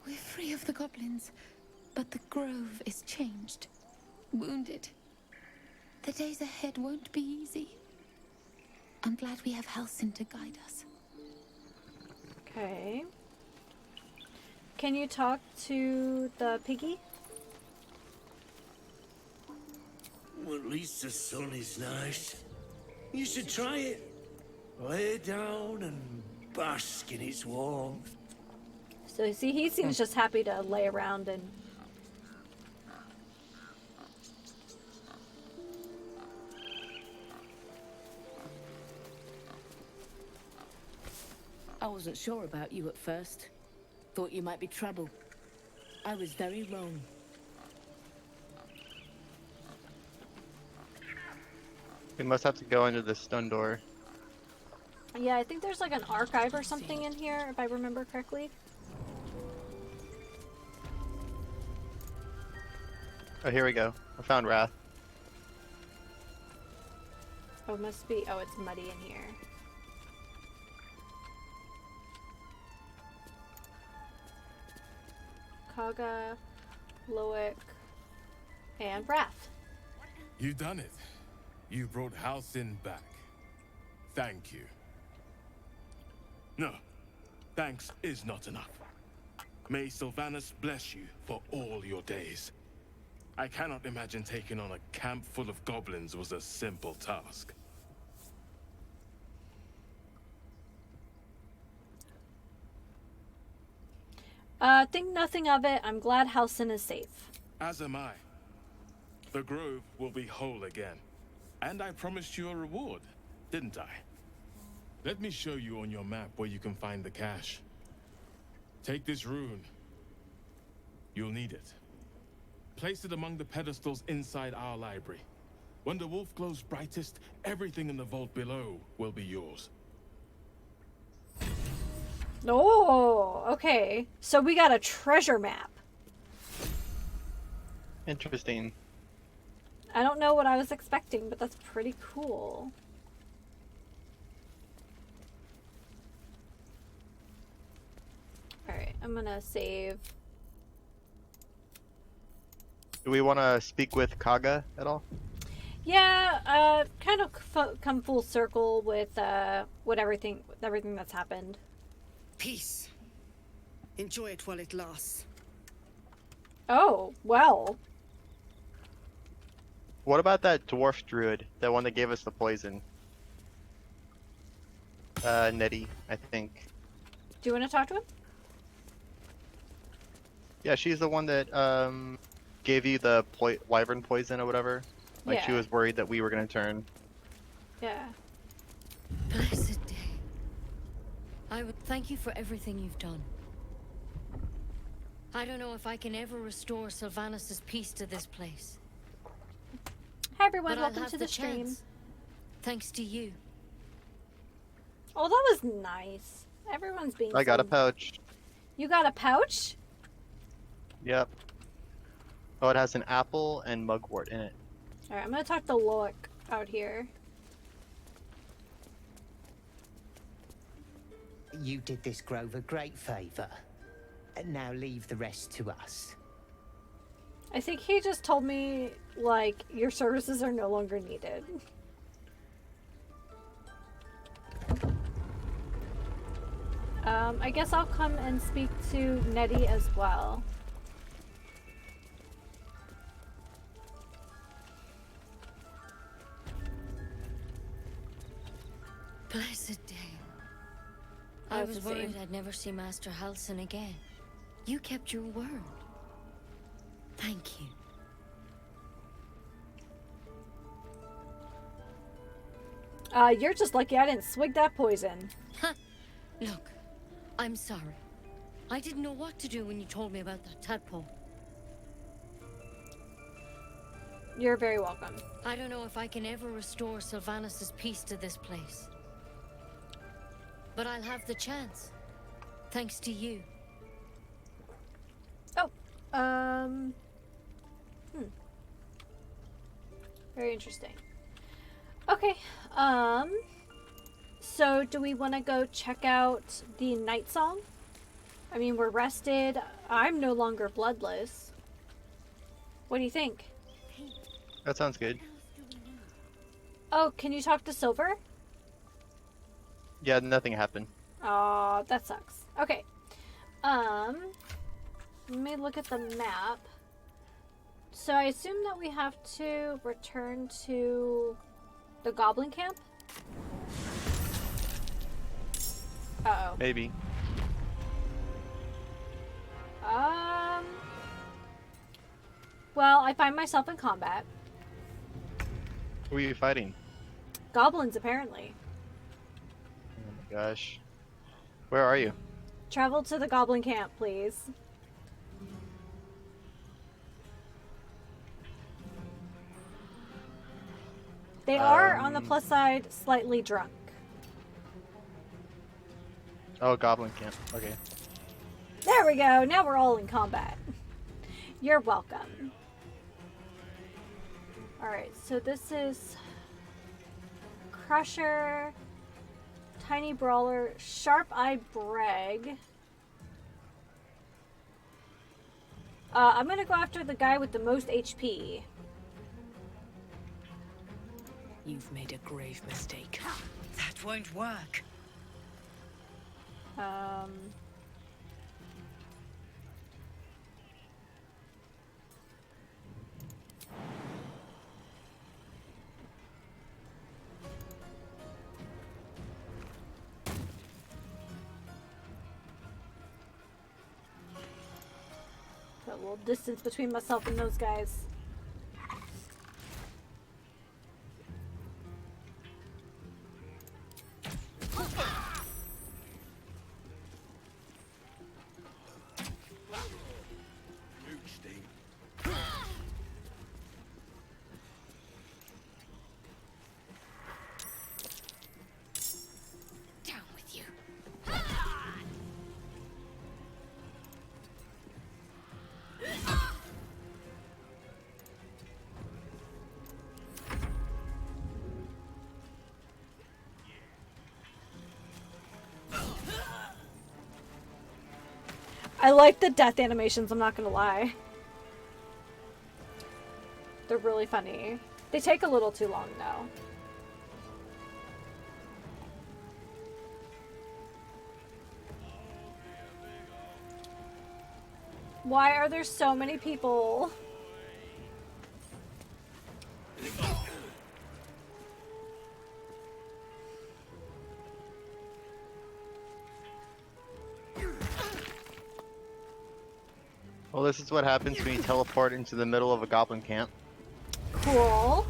We're free of the goblins, but the grove is changed. Wounded. The days ahead won't be easy. I'm glad we have Halsin to guide us. Okay. Can you talk to the piggy? Well, at least the sun is nice. You should try it. Lay down and bask in its warmth. So see, he seems just happy to lay around and... I wasn't sure about you at first. Thought you might be trouble. I was very wrong. We must have to go into the stone door. Yeah, I think there's like an archive or something in here, if I remember correctly. Oh, here we go. I found Wrath. Oh, it must be. Oh, it's muddy in here. Kaga, Loic, and Wrath. You done it. You brought Halcyon back. Thank you. No, thanks is not enough. May Sylvanas bless you for all your days. I cannot imagine taking on a camp full of goblins was a simple task. Think nothing of it. I'm glad Halcyon is safe. As am I. The grove will be whole again. And I promised you a reward, didn't I? Let me show you on your map where you can find the cache. Take this rune. You'll need it. Place it among the pedestals inside our library. When the wolf glows brightest, everything in the vault below will be yours. Oh, okay. So we got a treasure map. Interesting. I don't know what I was expecting, but that's pretty cool. Alright, I'm gonna save. Do we want to speak with Kaga at all? Yeah, kind of come full circle with everything that's happened. Peace. Enjoy it while it lasts. Oh, well. What about that dwarf druid? That one that gave us the poison? Nettie, I think. Do you want to talk to him? Yeah, she's the one that gave you the wyvern poison or whatever. Like, she Yeah. was worried that we were gonna turn. Yeah. Blessed day. I would thank you for everything you've done. I don't know if I can ever restore Sylvanas' peace to this place. Hi everyone, But I'll welcome have to the stream. chance, thanks to you. Oh, that was nice. Everyone's being I got so- a pouch. You got a pouch? Yep. Oh, it has an apple and mugwort in it. Alright, I'm gonna talk to Loic out here. You did this grove a great favor. Now leave the rest to us. I think he just told me, like, your services are no longer needed. I guess I'll come and speak to Nettie as well. Blessed day. I I was was the worried same. I'd never see Master Halcyon again. You kept your word. Thank you. You're just lucky I didn't swig that poison. Ha! Look, I'm sorry. I didn't know what to do when you told me about that tadpole. You're very welcome. I don't know if I can ever restore Sylvanas' peace to this place. But I'll have the chance. Thanks to you. Very interesting. Okay, so do we want to go check out the night song? I mean, we're rested. I'm no longer bloodless. What do you think? That sounds good. Oh, can you talk to Silver? Yeah, nothing happened. Aw, that sucks. Okay. Let me look at the map. So I assume that we have to return to the goblin camp? Uh-oh. Maybe. Well, I find myself in combat. Who are you fighting? Goblins, apparently. Oh my gosh. Where are you? Travel to the goblin camp, please. They are, on the plus side, slightly drunk. Oh, goblin camp. Okay. There we go. Now we're all in combat. You're welcome. Alright, so this is Crusher, Tiny Brawler, Sharp Eye Brag. I'm gonna go after the guy with the most HP. You've made a grave mistake. That won't work. Put a little distance between myself and those guys. Down with you. I like the death animations, I'm not gonna lie. They're really funny. They take a little too long, though. Why are there so many people? Well, this is what happens when you teleport into the middle of a goblin camp. Cool.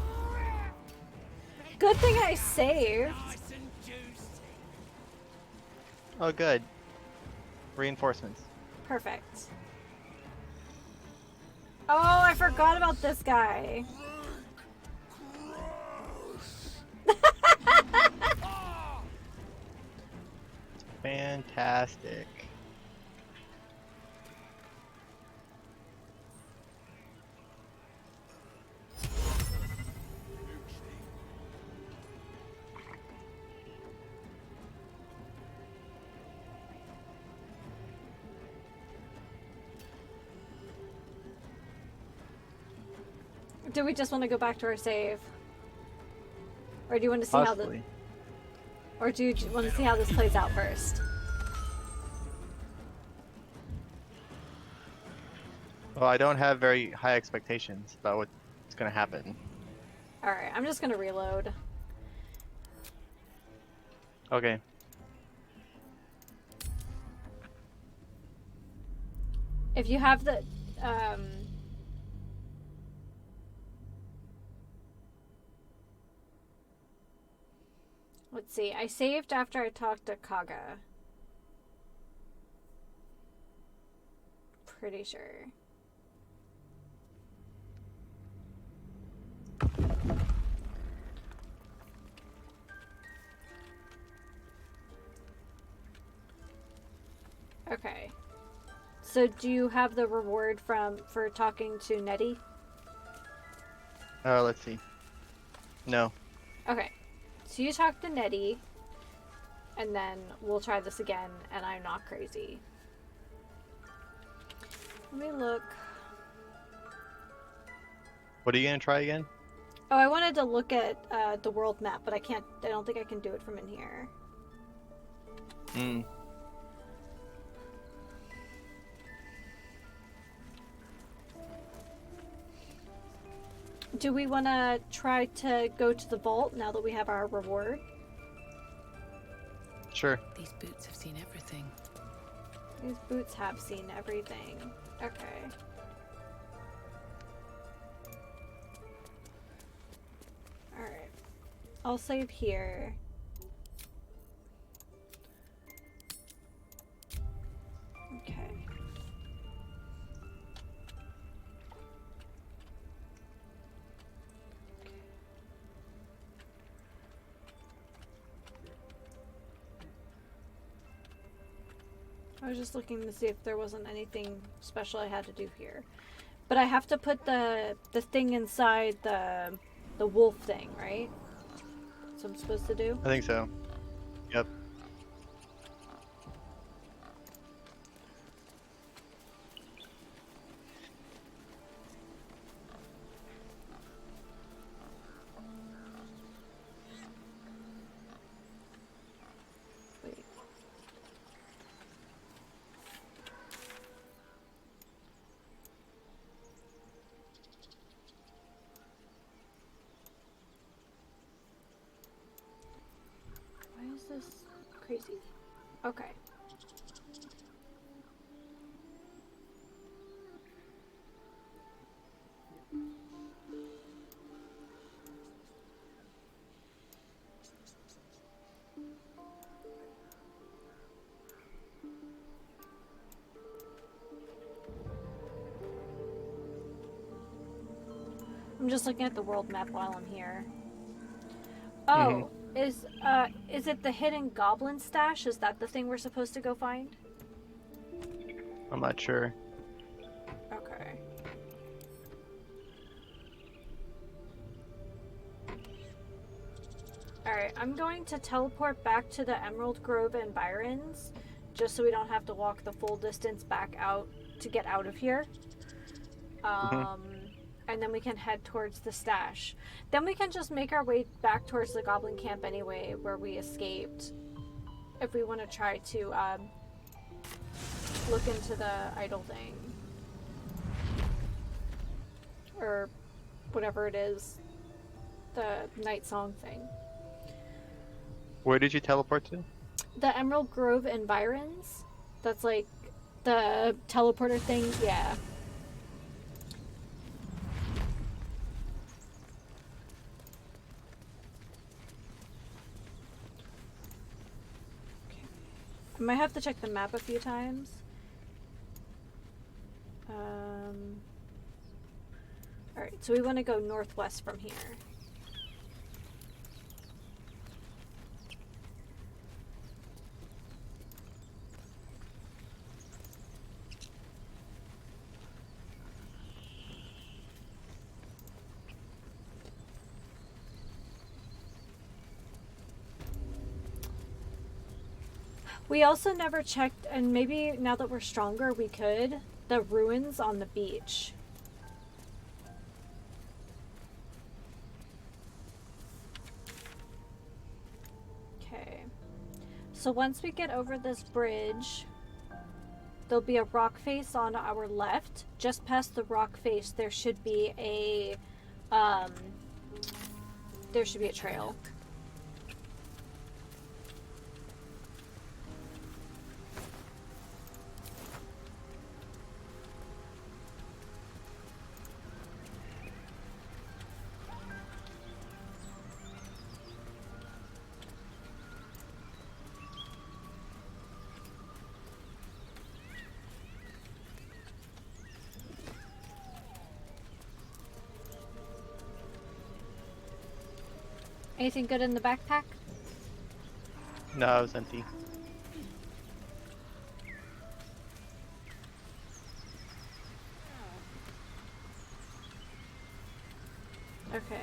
Good thing I saved. Oh, good. Reinforcements. Perfect. Oh, I forgot about this guy. Fantastic. Do we just want to go back to our save? Or do you want to see how the... Or do you want to see how this plays out first? Well, I don't have very high expectations about what's going to happen. Alright, I'm just going to reload. Okay. If you have the... Let's see. I saved after I talked to Kaga. Pretty sure. Okay. So do you have the reward for talking to Nettie? Let's see. No. Okay. So you talk to Nettie, and then we'll try this again, and I'm not crazy. Let me look. What are you going to try again? Oh, I wanted to look at the world map, but I don't think I can do it from in here. Hmm. Do we want to try to go to the vault now that we have our reward? Sure. These boots have seen everything. These boots have seen everything. Okay. Alright. I'll save here. Okay. I was just looking to see if there wasn't anything special I had to do here. But I have to put the thing inside the wolf thing, right? That's what I'm supposed to do? I think so. Yep. Wait. Why is this crazy? Okay. I'm just looking at the world map while I'm here. Oh, is it the hidden goblin stash? Is that the thing we're supposed to go find? I'm not sure. Okay. Alright, I'm going to teleport back to the Emerald Grove environs, just so we don't have to walk the full distance back out to get out of here. And then we can head towards the stash. Then we can just make our way back towards the goblin camp anyway, where we escaped. If we want to try to look into the idol thing. Or whatever it is. The night song thing. Where did you teleport to? The Emerald Grove environs. That's like the teleporter thing, yeah. I might have to check the map a few times. Alright, so we want to go northwest from here. We also never checked, and maybe now that we're stronger we could, the ruins on the beach. Okay. So once we get over this bridge, there'll be a rock face on our left. Just past the rock face there should be a trail. Anything good in the backpack? No, it was empty. Okay.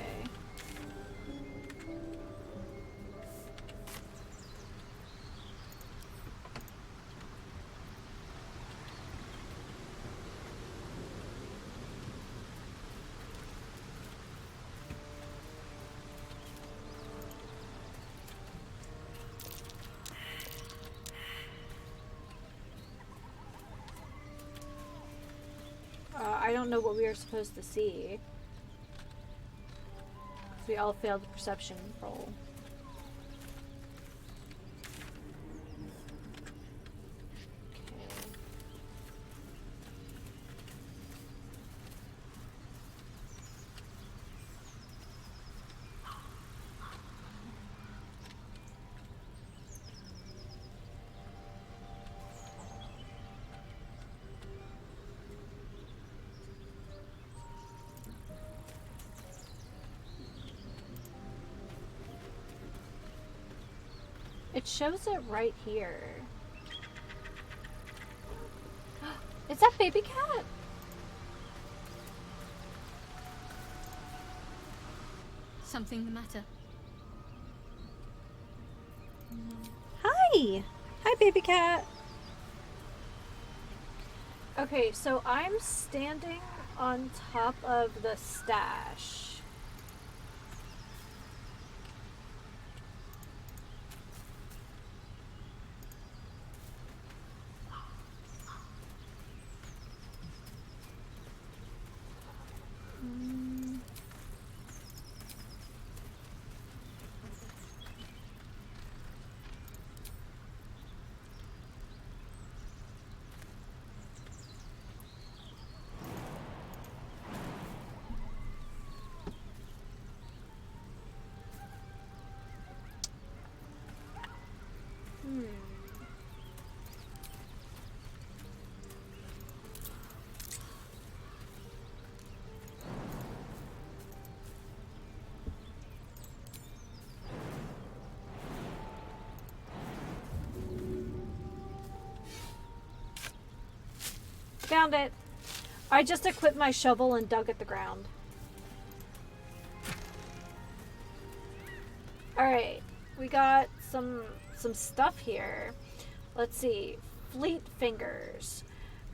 I don't know what we are supposed to see. We all failed the perception roll. It shows it right here. Is that baby cat? Something the matter? Hi! Hi, baby cat. Okay, so I'm standing on top of the stash. Found it. I just equipped my shovel and dug at the ground. Alright, we got some stuff here. Let's see. Fleet Fingers.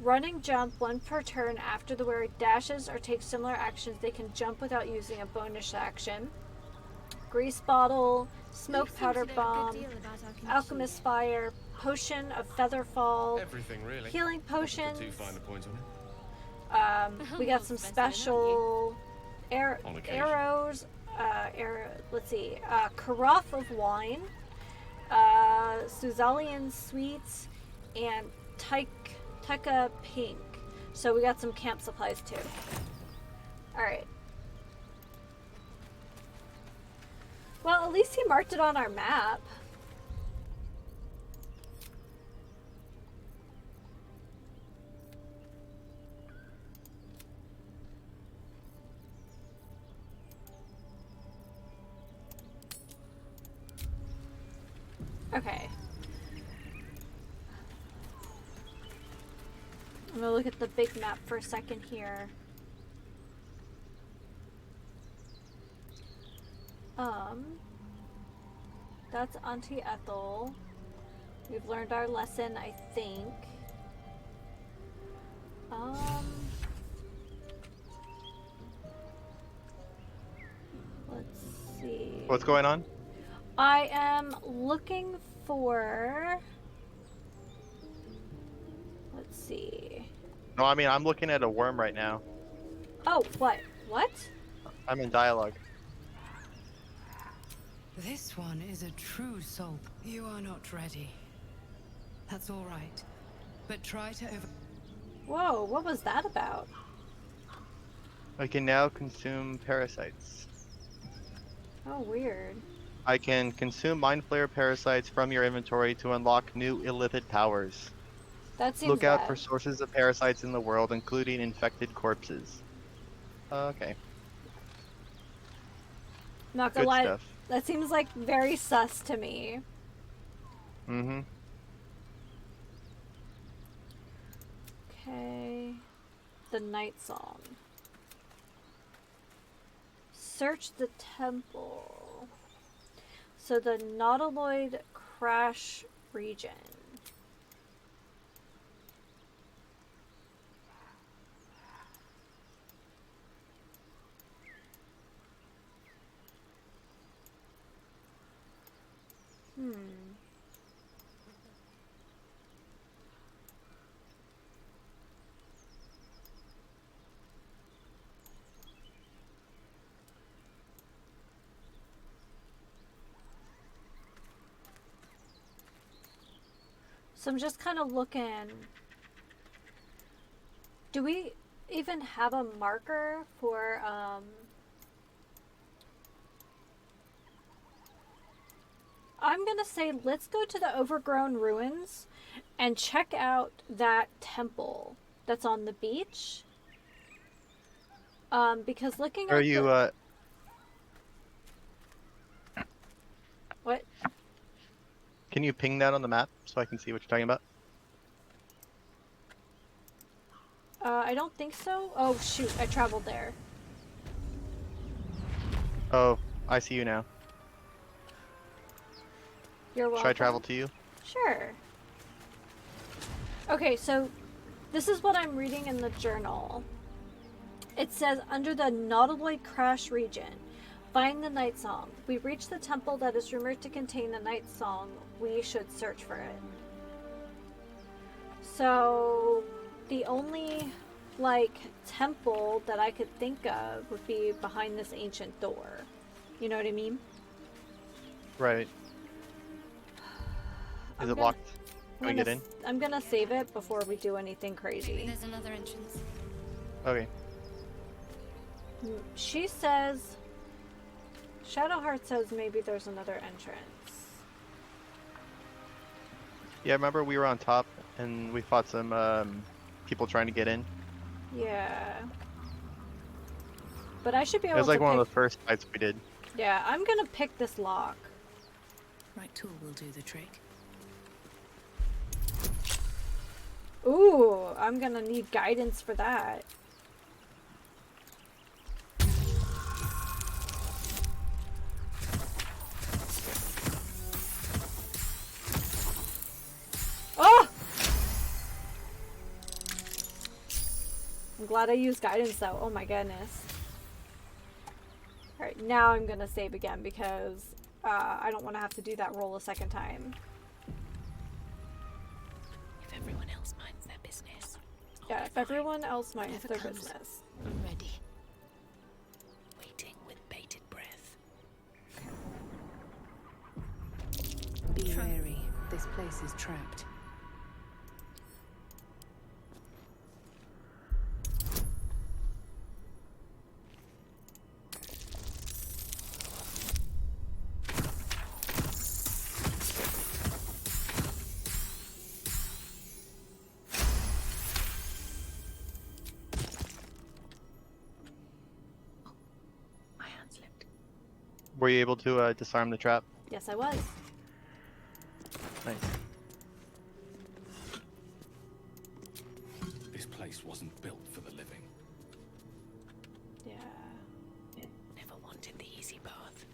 Running jump, one per turn after the wearer dashes or takes similar actions. They can jump without using a bonus action. Grease Bottle, Smoke Powder Bomb, Alchemist Fire, Potion of Featherfall, Everything, really. Healing Potions. Too fine a point on it. We got some special On occasion. arrows. Let's see. Carafe of Wine, Suzalian Sweets, and Tekka Pink. So we got some camp supplies too. Alright. Well, at least he marked it on our map. Okay. I'm gonna look at the big map for a second here. That's Auntie Ethel. We've learned our lesson, I think. Let's see. What's going on? I am looking for... Let's see. No, I mean, I'm looking at a worm right now. Oh, what? What? I'm in dialogue. This one is a true soul. You are not ready. That's all right. But try to over... Whoa, what was that about? I can now consume parasites. Oh, weird. I can consume Mind Flayer parasites from your inventory to unlock new illicit powers. That seems Look out bad. for sources of parasites in the world, including infected corpses. Okay. Not gonna Good lie, stuff. that seems like very sus to me. Mm-hmm. Okay. The Night Song. Search the temple. So the Nautiloid Crash region. So I'm just kind of looking. Do we even have a marker for, I'm gonna say let's go to the Overgrown Ruins and check out that temple that's on the beach. Because looking Are at you, What? Can you ping that on the map so I can see what you're talking about? I don't think so. Oh shoot, I traveled there. Oh, I see you now. You're welcome. Should I travel to you? Sure. Okay, so this is what I'm reading in the journal. It says, under the Nautiloid Crash region, find the Night Song. We reach the temple that is rumored to contain the Night Song. We should search for it. So, the only, like, temple that I could think of would be behind this ancient door. You know what I mean? Right. Is it locked? Can we get in? I'm gonna save it before we do anything crazy. Maybe there's another entrance. Okay. She says... Shadowheart says maybe there's another entrance. Yeah, remember we were on top and we fought some people trying to get in? Yeah. But I should be able to It was like one pick... of the first fights we did. Yeah, I'm gonna pick this lock. Right tool will do the trick. Ooh, I'm gonna need guidance for that. Oh! I'm glad I used guidance though. Oh my goodness. Alright, now I'm gonna save again because I don't want to have to do that roll a second time. If everyone else minds their business. Yeah, if everyone else minds Whatever their comes, business. I'm ready. Waiting with bated breath. Be wary. This place is trapped. Were you able to disarm the trap? Yes, I was. Nice. This place wasn't built for the living. Yeah. Never wanted the easy path.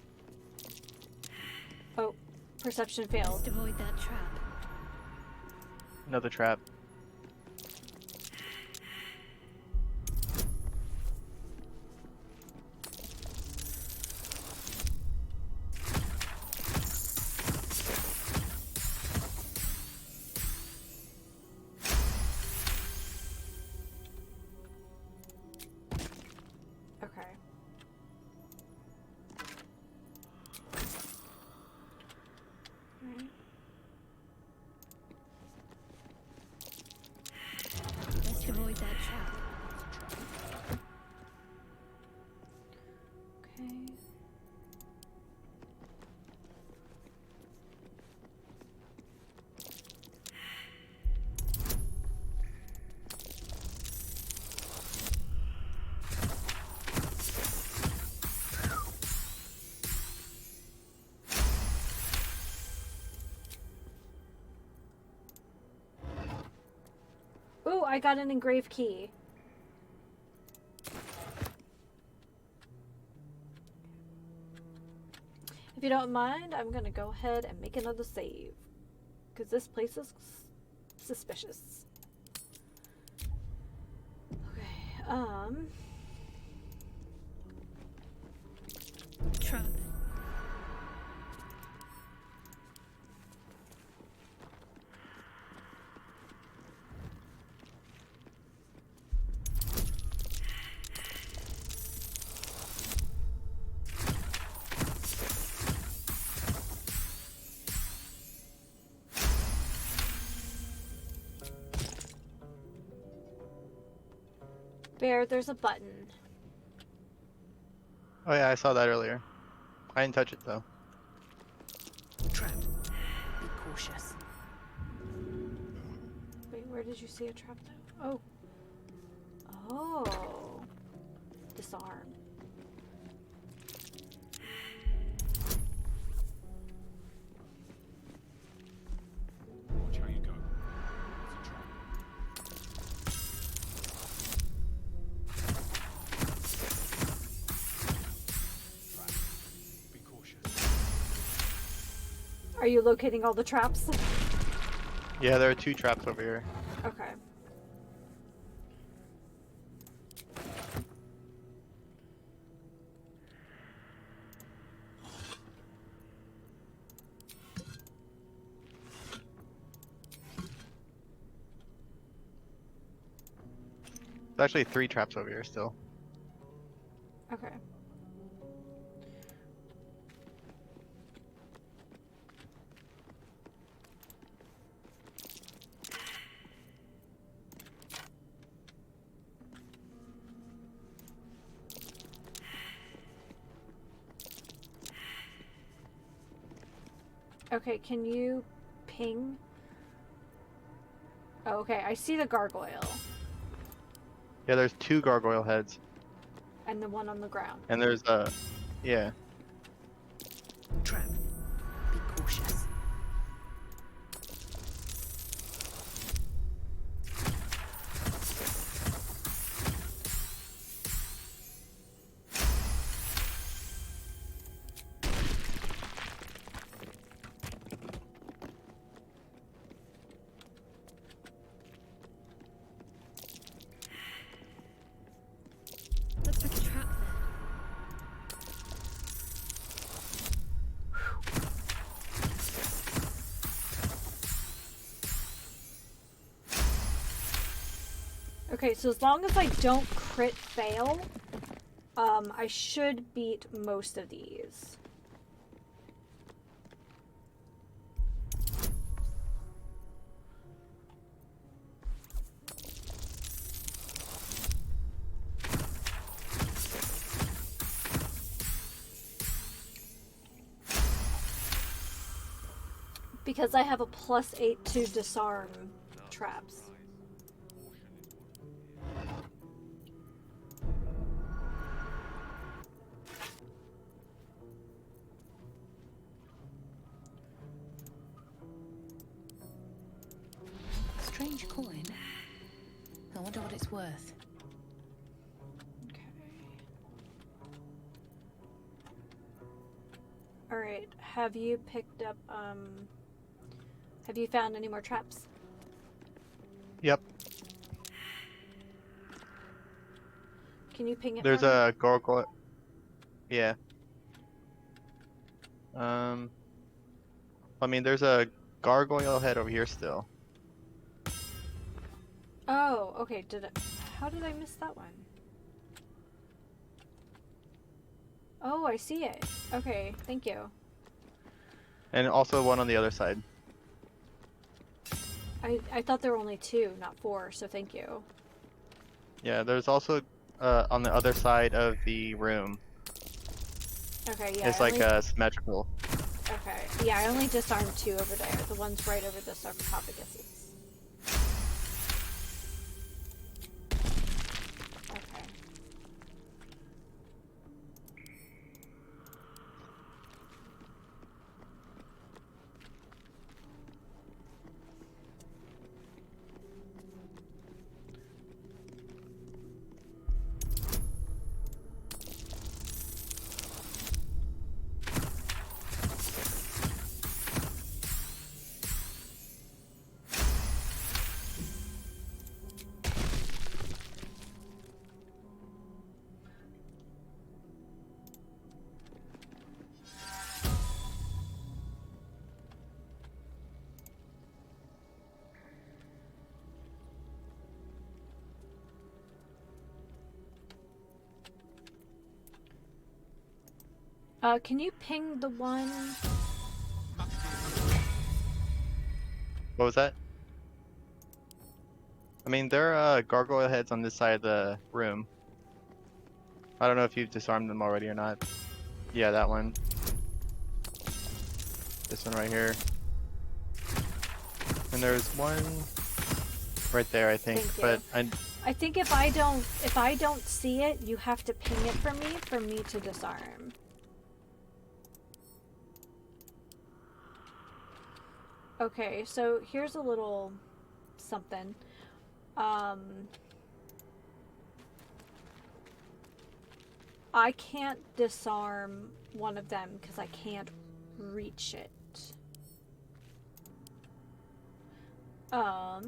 Oh, perception failed. Just avoid that trap. Another trap. Okay. Right. Just avoid that trap. Okay. Ooh, I got an engraved key. If you don't mind, I'm gonna go ahead and make another save. Because this place is suspicious. Okay, Trap. Bear, there's a button. Oh yeah, I saw that earlier. I didn't touch it though. Trapped. Be cautious. Wait, where did you see a trap though? Oh. Oh. Disarm. Watch how you go. It's a trap. Are you locating all the traps? Yeah, there are 2 traps over here. Okay. There's actually 3 traps over here still. Okay. Okay, can you ping? Oh, okay, I see the gargoyle. Yeah, there's 2 gargoyle heads. And the one on the ground. And there's a... yeah. Trap. Be cautious. Looks like a trap there. Okay, so as long as I don't crit fail, I should beat most of these. Because I have a +8 to disarm traps. Strange coin. I wonder what it's worth. Alright, have you picked up, have you found any more traps? Yep. Can you ping it There's for me? a gargoyle... yeah. I mean, there's a gargoyle head over here still. Oh, okay, how did I miss that one? Oh, I see it. Okay, thank you. And also one on the other side. I thought there were only 2, not 4, so thank you. Yeah, there's also on the other side of the room. Okay, yeah. It's like symmetrical. Okay, yeah, I only disarmed 2 over there. The ones right over the sarcophaguses. Okay. Can you ping the one? What was that? I mean, there are gargoyle heads on this side of the room. I don't know if you've disarmed them already or not. Yeah, that one. This one right here. And there's one right there, I think. But I think if I don't see it, you have to ping it for me to disarm. Okay, so here's a little something. I can't disarm one of them because I can't reach it. I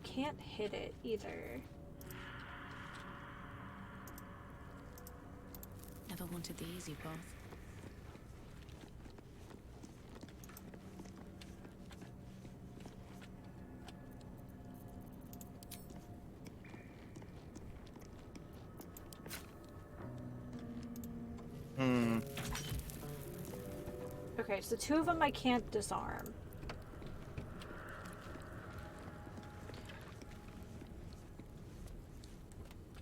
can't hit it either. Never wanted the easy path. Okay, so 2 of them I can't disarm.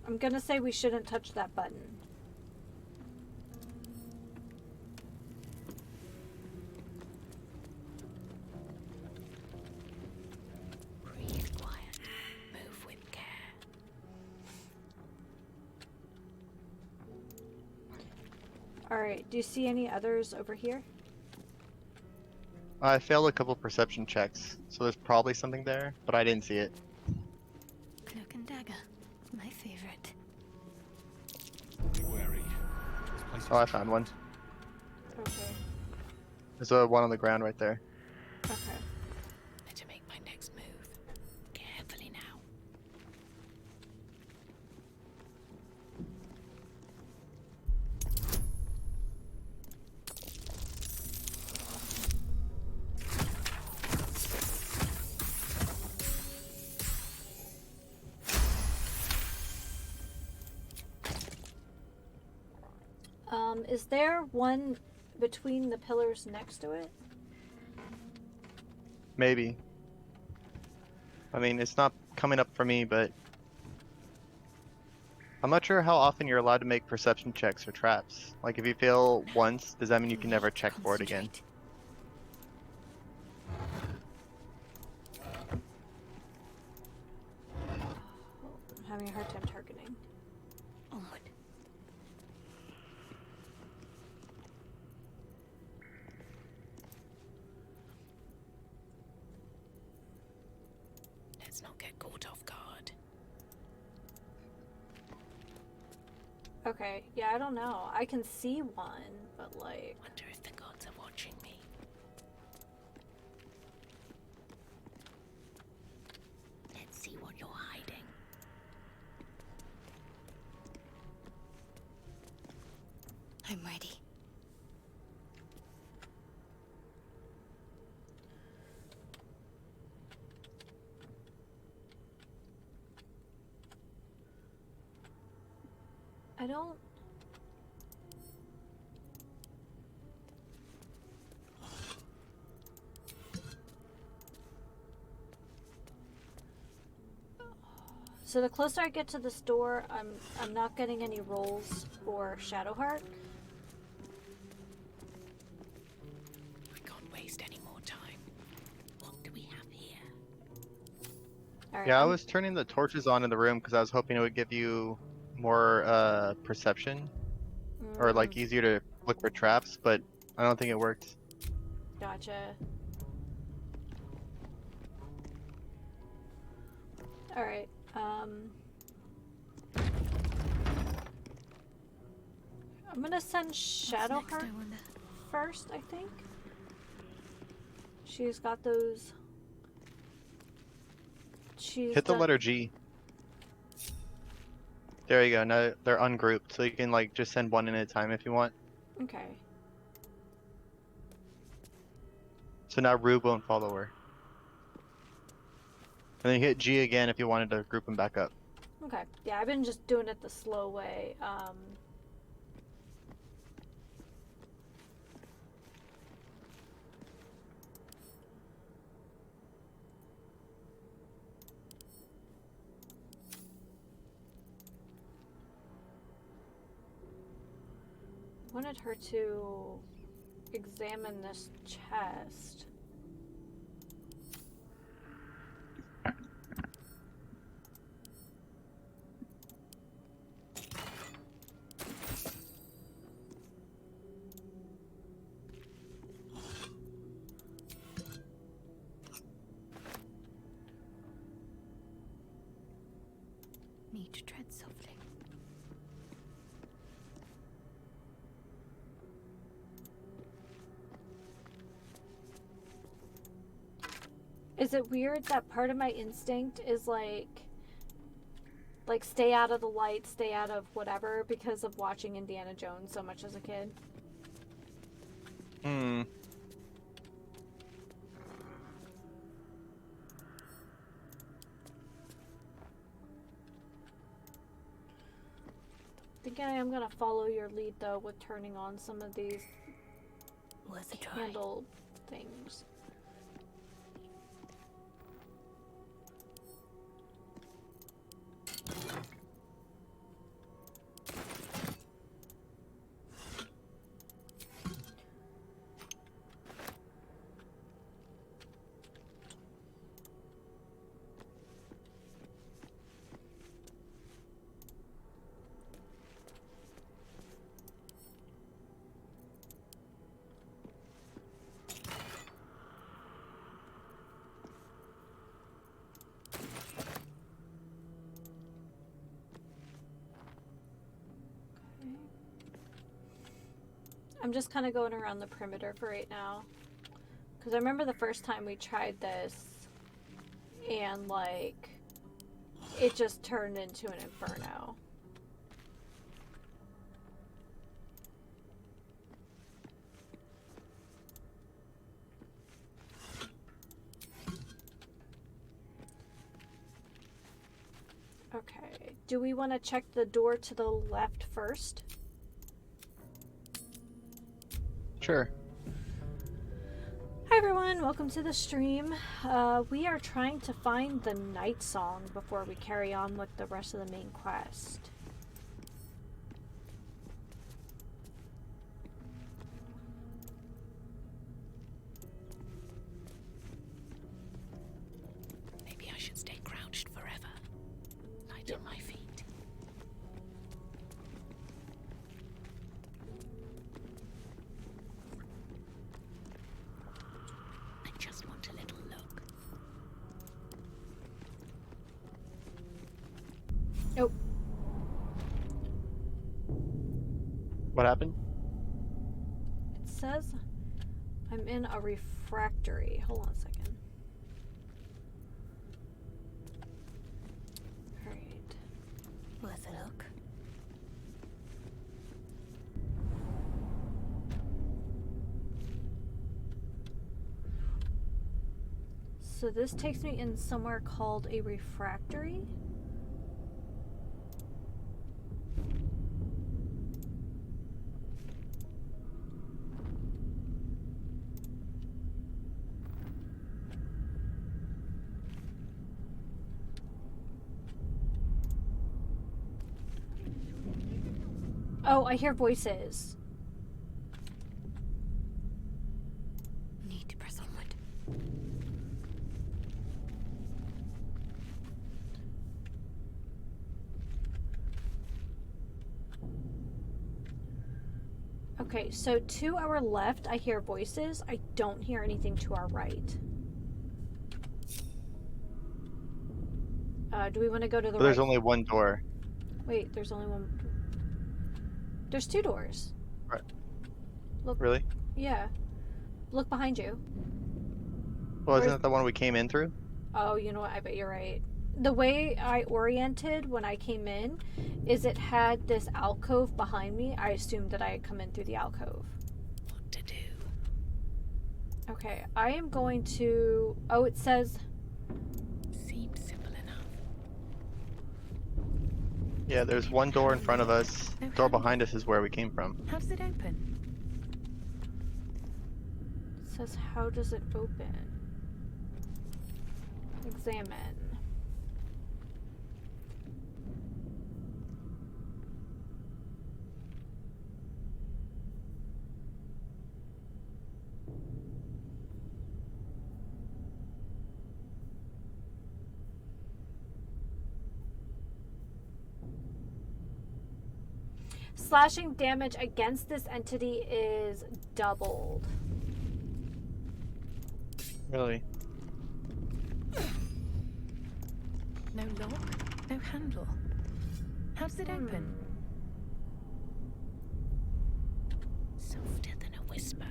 I'm gonna say we shouldn't touch that button. Breathe quiet. Move with care. Alright, do you see any others over here? I failed a couple perception checks, so there's probably something there, but I didn't see it. Cloak and dagger. My favorite. Be wary. This place is Oh, I found one. Okay. There's one on the ground right there. Okay. Better make my next move. Carefully now. Is there one between the pillars next to it? Maybe. I mean, it's not coming up for me, but I'm not sure how often you're allowed to make perception checks or traps. Like, if you fail once, does that mean you can never check for it again? I'm having a hard time targeting. Onward. Let's not get caught off guard. Okay, yeah, I don't know. I can see one, but like... Wonder if the gods are watching me. Let's see what you're hiding. I'm ready. I don't... So the closer I get to this door, I'm not getting any rolls for Shadowheart. I can't waste any more time. What do we have here? All right, Yeah, I was turning the torches on in the room because I was hoping it would give you more perception, or like easier to look for traps, but I don't think it worked. Gotcha. All right. I'm gonna send Shadowheart first, I think. She's got those. Hit the letter G. There you go. Now they're ungrouped, so you can like just send one in at a time if you want. Okay. So now Rube won't follow her. And then you hit G again if you wanted to group them back up. Okay. Yeah, I've been just doing it the slow way. Wanted her to examine this chest. Need to tread softly. Is it weird that part of my instinct is like stay out of the light, stay out of whatever, because of watching Indiana Jones so much as a kid? Hmm. I think I am gonna follow your lead though with turning on some of these candle things. I'm just kind of going around the perimeter for right now. Because I remember the first time we tried this, and, like, it just turned into an inferno. Okay, do we want to check the door to the left first? Sure. Hi everyone, welcome to the stream. We are trying to find the night song before we carry on with the rest of the main quest. Maybe I should stay crouched forever. Light on my feet. Just want a little look. Nope. What happened? It says I'm in a refractory. Hold on a second. Alright. Worth a look. So this takes me in somewhere called a refractory. Oh, I hear voices. Need to press onward. Okay, so to our left, I hear voices. I don't hear anything to our right. Do we want to go to the But there's right? only one door. Wait, there's only one. There's two doors. Right. Look. Really? Yeah. Look behind you. Well, isn't that the one we came in through? Oh, you know what? I bet you're right. The way I oriented when I came in is it had this alcove behind me. I assumed that I had come in through the alcove. What to do? Okay, I am going to... Oh, it says... Seems simple enough. Yeah, there's one door in front of us. Door behind us is where we came from. How does it open? It says, how does it open? Examine. Slashing damage against this entity is doubled. Really? No lock? No handle? How does it open? Softer than a whisper.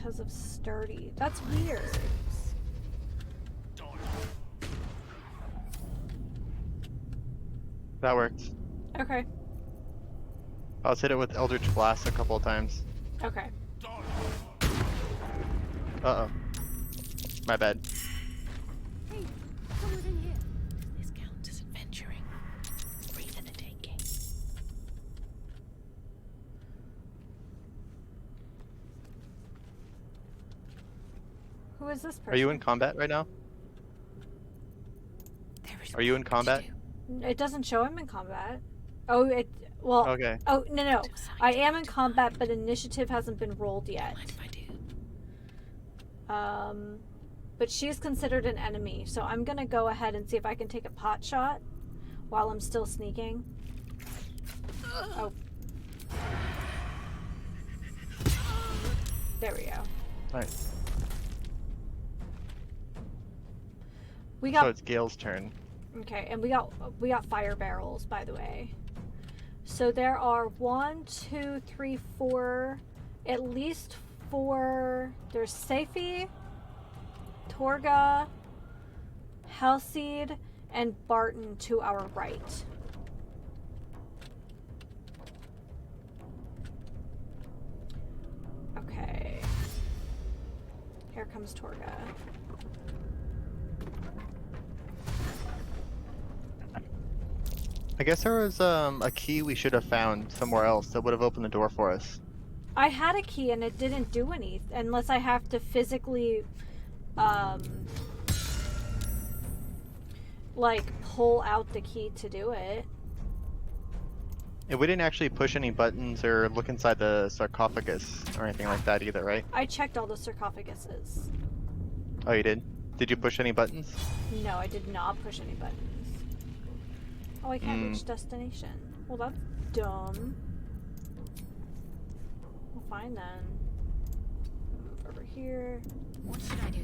because of sturdy. That's weird. That works. Okay. I was hit it with Eldritch Blast a couple of times. Okay. Uh-oh. My bad. Hey, someone's in here. This counts as adventuring. Breathe in the taking. Who is this person? Are you in combat right now? Are you in combat? It doesn't show him in combat. Oh, it. Well. Okay. Oh, no. I am in combat, but initiative hasn't been rolled yet. But she's considered an enemy, so I'm gonna go ahead and see if I can take a pot shot while I'm still sneaking. Oh. There we go. Nice. We got. So it's Gale's turn. Okay, and we got fire barrels, by the way. So there are 1, 2, 3, 4, at least 4. There's Safi, Torga, Halcyd, and Barton to our right. Okay. Here comes Torga. I guess there was a key we should have found somewhere else that would have opened the door for us. I had a key and it didn't do anything unless I have to physically like pull out the key to do it. And we didn't actually push any buttons or look inside the sarcophagus or anything like that either, right? I checked all the sarcophaguses. Oh, you did? Did you push any buttons? No, I did not push any buttons. Oh, I can't reach destination. Well, that's dumb. Well, fine then. Move over here. What should I do?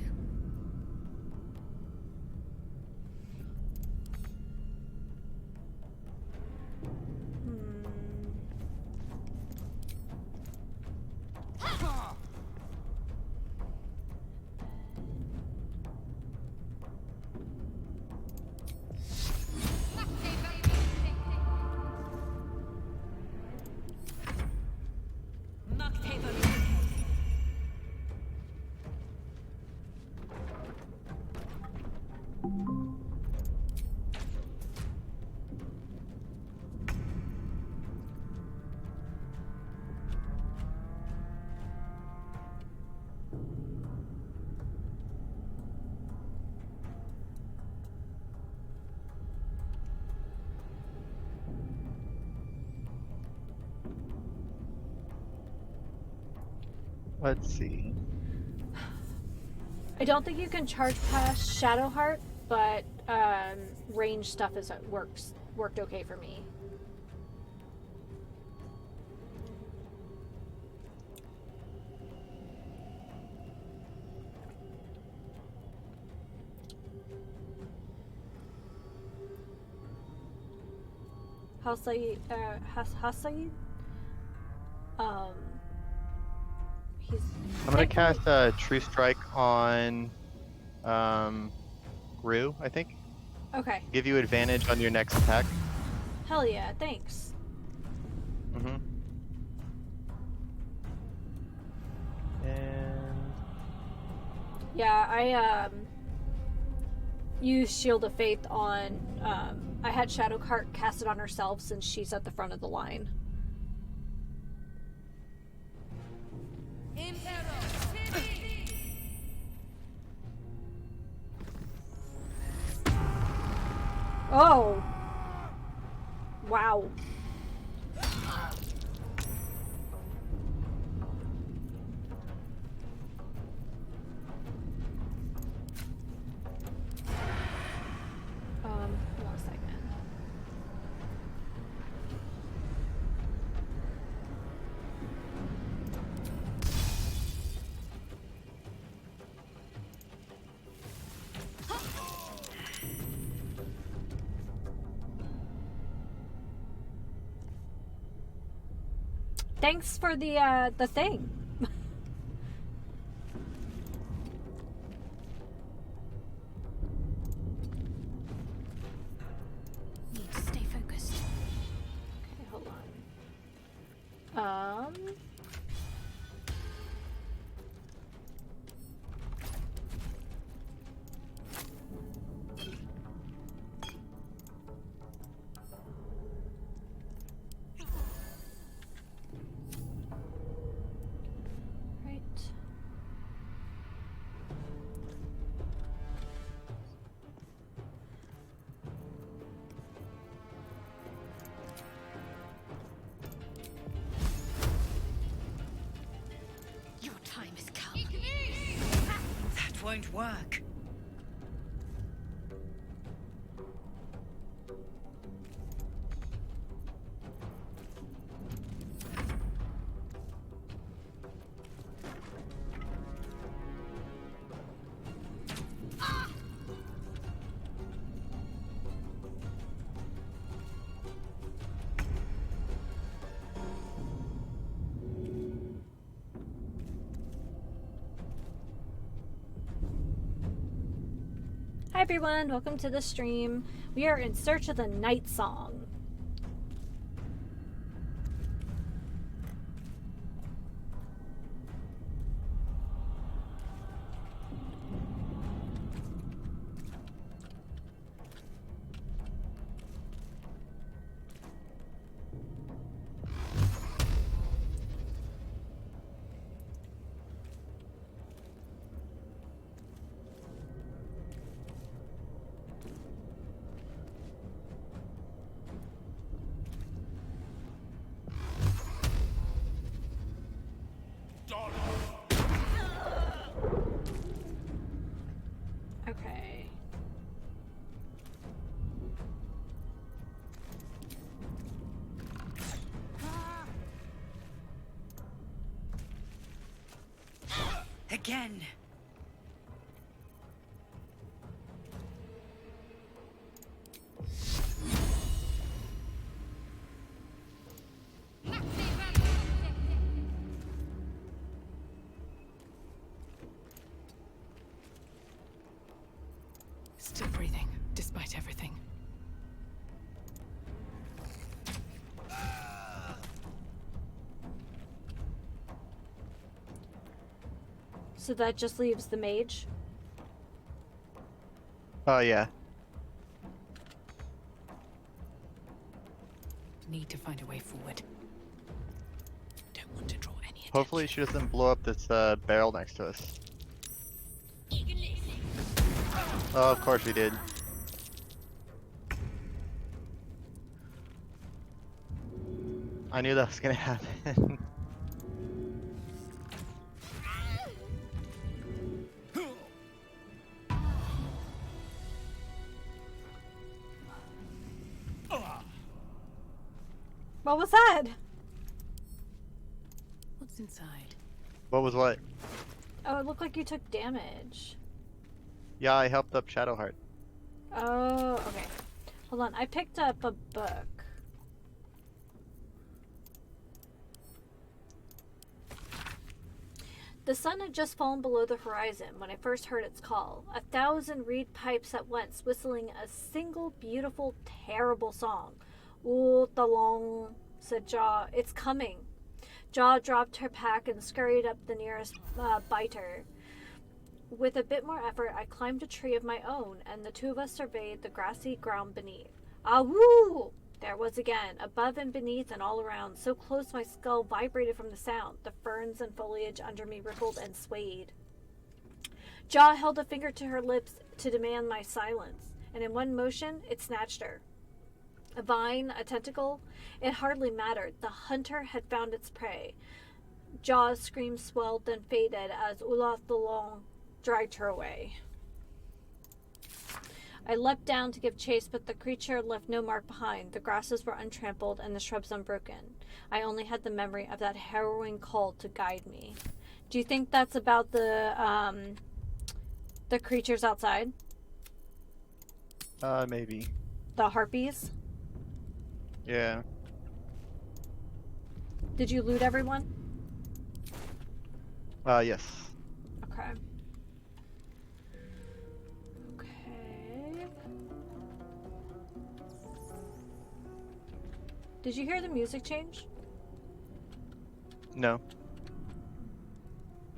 Let's see. I don't think you can charge past Shadowheart, but range stuff worked okay for me. Halcyd, he's. I'm gonna cast True Strike on Rue, I think. Okay. Give you advantage on your next attack. Hell yeah, thanks. Mm-hmm. And Yeah, I used Shield of Faith on I had Shadowheart cast it on herself since she's at the front of the line. Oh! Wow. One second. Thanks for the thing. Um... Right. Your time has come. That won't work. Hi everyone, welcome to the stream. We are in search of the Night Song. Okay. Again. Still breathing, despite everything. So that just leaves the mage? Oh, yeah. Need to find a way forward. Don't want to draw any attention. Hopefully she doesn't blow up this barrel next to us. Oh, of course we did. I knew that was gonna happen. What was that? What's inside? What was what? Oh, it looked like you took damage. Yeah, I helped up Shadowheart. Oh, okay. Hold on, I picked up a book. The sun had just fallen below the horizon when I first heard its call. 1,000 reed pipes at once, whistling a single beautiful, terrible song. Ooh, Talong, said Jaw. It's coming. Jaw dropped her pack and scurried up the nearest biter. With a bit more effort, I climbed a tree of my own, and the two of us surveyed the grassy ground beneath. Ah, woo! There it was again, above and beneath and all around, so close my skull vibrated from the sound. The ferns and foliage under me rippled and swayed. Jaw held a finger to her lips to demand my silence, and in one motion, it snatched her. A vine, a tentacle, it hardly mattered. The hunter had found its prey. Jaw's scream swelled and faded as Olaf the Long dragged her away. I leapt down to give chase, but the creature left no mark behind. The grasses were untrampled and the shrubs unbroken. I only had the memory of that harrowing call to guide me. Do you think that's about the creatures outside? Maybe. The harpies? Yeah. Did you loot everyone? Yes. Okay. Okay. Did you hear the music change? No.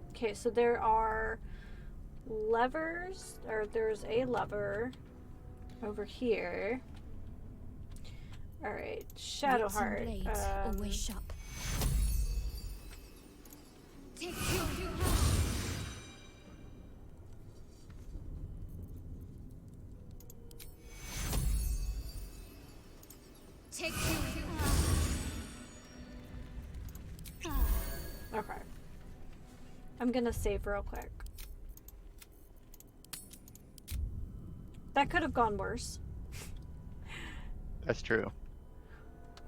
Okay, so there are levers, or there's a lever over here. Alright, Shadowheart. Blades always sharp. Take Okay. I'm gonna save real quick. That could have gone worse. That's true.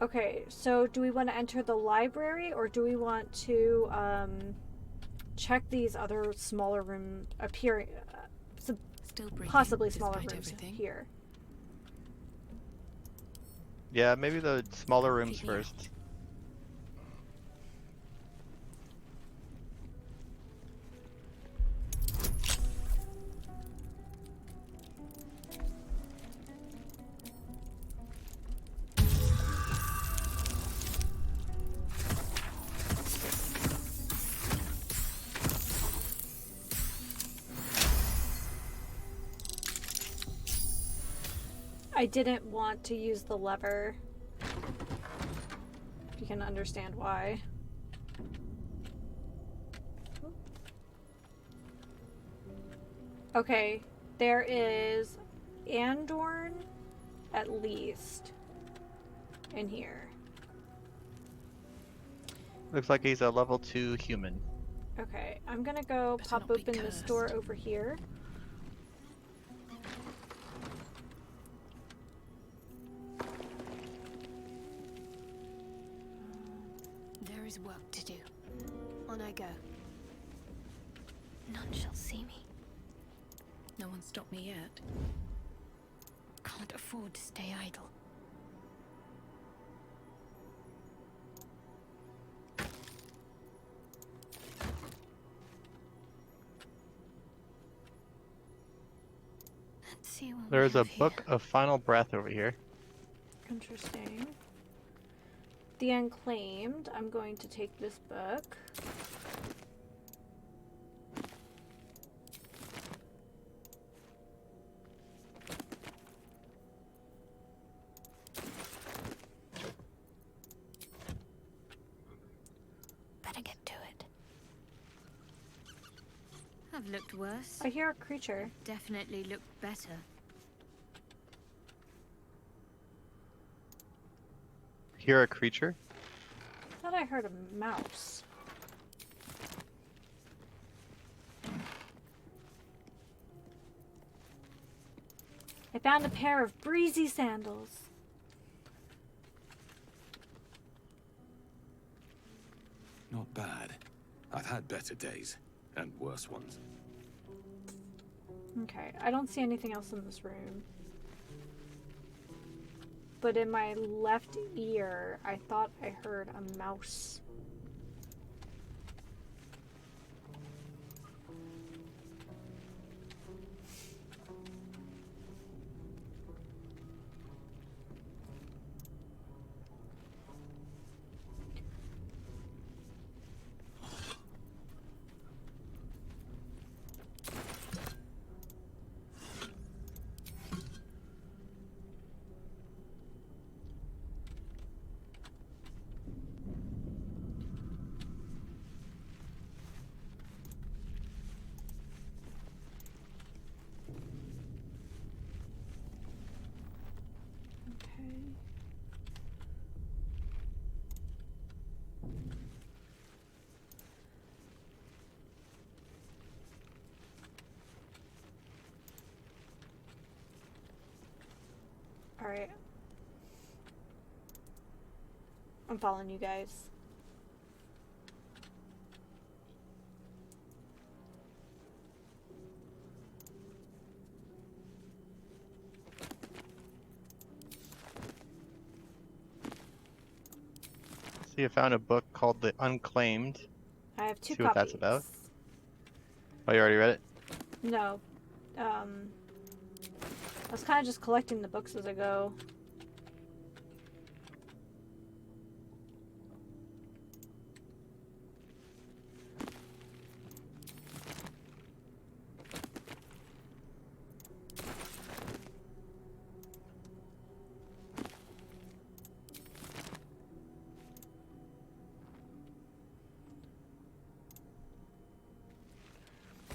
Okay, so do we want to enter the library, or do we want to check these other smaller rooms appearing, Still breathing, possibly smaller despite rooms everything. here? Yeah, maybe the smaller rooms Keep me first. I didn't want to use the lever. You can understand why. Okay, there is Andorn, at least, in here. Looks like he's a level 2 human. Okay, I'm gonna go pop open this door over here. There is work to do. On I go. None shall see me. No one stopped me yet. Can't afford to stay idle. Let's see what There's we a have book here. of Final Breath over here. Interesting. The Unclaimed. I'm going to take this book. Better get to it. I've looked worse. I hear a creature. Definitely looked better. Hear a creature? I thought I heard a mouse. I found a pair of breezy sandals. Not bad. I've had better days, and worse ones. Okay, I don't see anything else in this room. But in my left ear, I thought I heard a mouse. Alright. I'm following you guys. See, I found a book called The Unclaimed. I have two See what copies. that's about. Oh, you already read it? No. I was kind of just collecting the books as I go.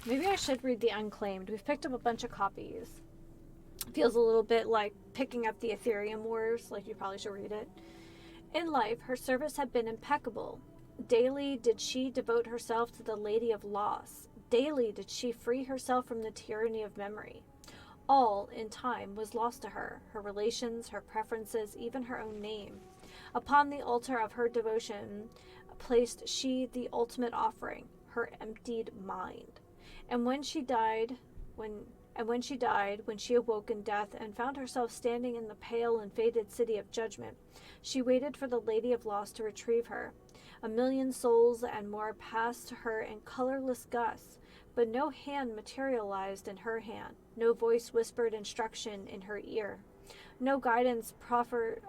Maybe I should read The Unclaimed. We've picked up a bunch of copies. Feels a little bit like picking up the Ethereum Wars, like you probably should read it. In life, her service had been impeccable. Daily did she devote herself to the Lady of Loss. Daily did she free herself from the tyranny of memory. All, in time, was lost to her, her relations, her preferences, even her own name. Upon the altar of her devotion placed she the ultimate offering, her emptied mind. And when she died, when she awoke in death and found herself standing in the pale and faded city of judgment, she waited for the Lady of Loss to retrieve her. 1,000,000 souls and more passed to her in colorless gusts, but no hand materialized in her hand, no voice whispered instruction in her ear. No guidance proffered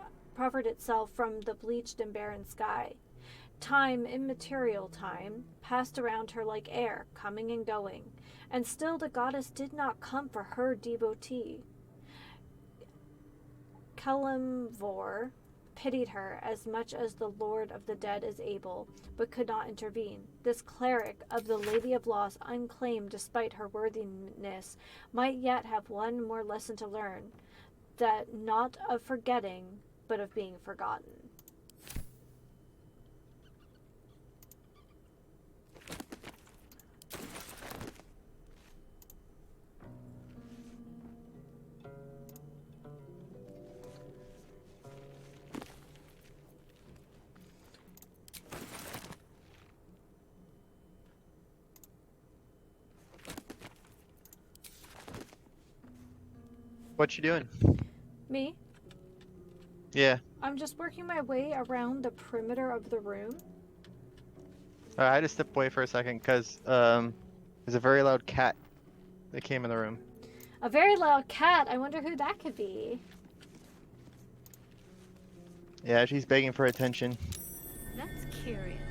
itself from the bleached and barren sky. Time, immaterial time, passed around her like air, coming and going, and still the goddess did not come for her devotee. Kalimvor pitied her as much as the Lord of the Dead is able, but could not intervene. This cleric of the Lady of Loss, unclaimed despite her worthiness, might yet have one more lesson to learn, that not of forgetting, but of being forgotten. What you doing? Me? Yeah. I'm just working my way around the perimeter of the room. I had to step away for a second because there's a very loud cat that came in the room. A very loud cat. I wonder who that could be. Yeah, she's begging for attention. That's curious.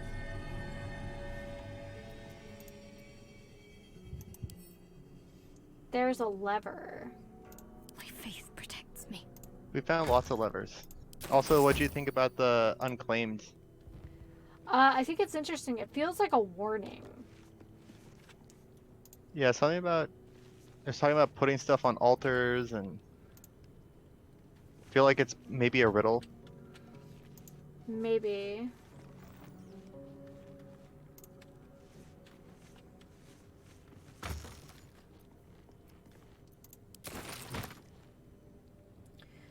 There's a lever. My faith protects me. We found lots of levers. Also, what do you think about the Unclaimed? I think it's interesting. It feels like a warning. Yeah, something about... They're talking about putting stuff on altars and... I feel like it's maybe a riddle. Maybe.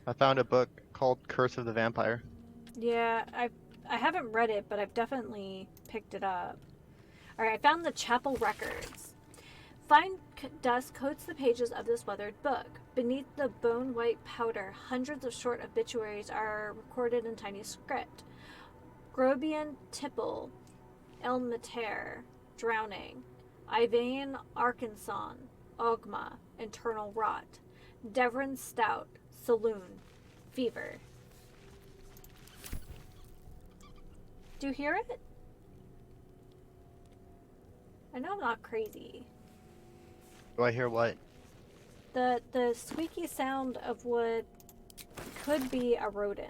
I found a book called Curse of the Vampire. Yeah, I haven't read it, but I've definitely picked it up. Alright, I found the chapel records. Fine dust coats the pages of this weathered book. Beneath the bone-white powder, hundreds of short obituaries are recorded in tiny script. Grobian Tipple, Elmater, drowning. Ivain Arkanson, Ogma, internal rot. Devon Stout, saloon, fever. Do you hear it? I know I'm not crazy. Do I hear what? The squeaky sound of what could be a rodent.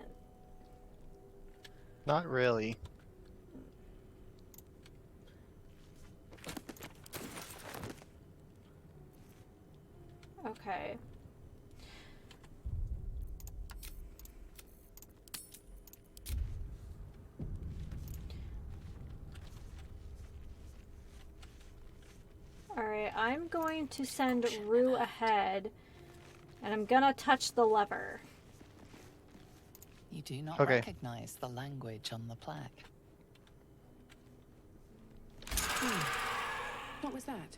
Not really. Okay. Alright, I'm going to send Rue ahead, and I'm gonna touch the lever. You do not Okay. recognize the language on the plaque. What was that?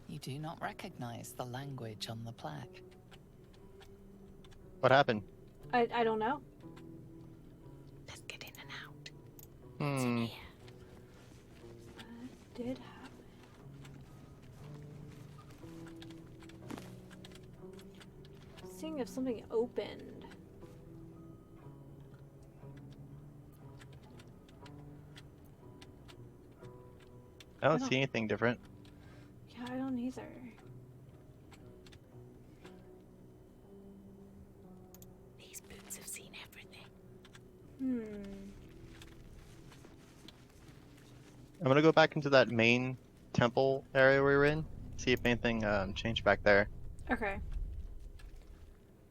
You do not recognize the language on the plaque. What happened? I don't know. Let's get in and out. Hmm. What did happen? Seeing if something opened. I don't see anything different. Yeah, I don't either. These boots have seen everything. I'm gonna go back into that main temple area we were in. See if anything changed back there Okay.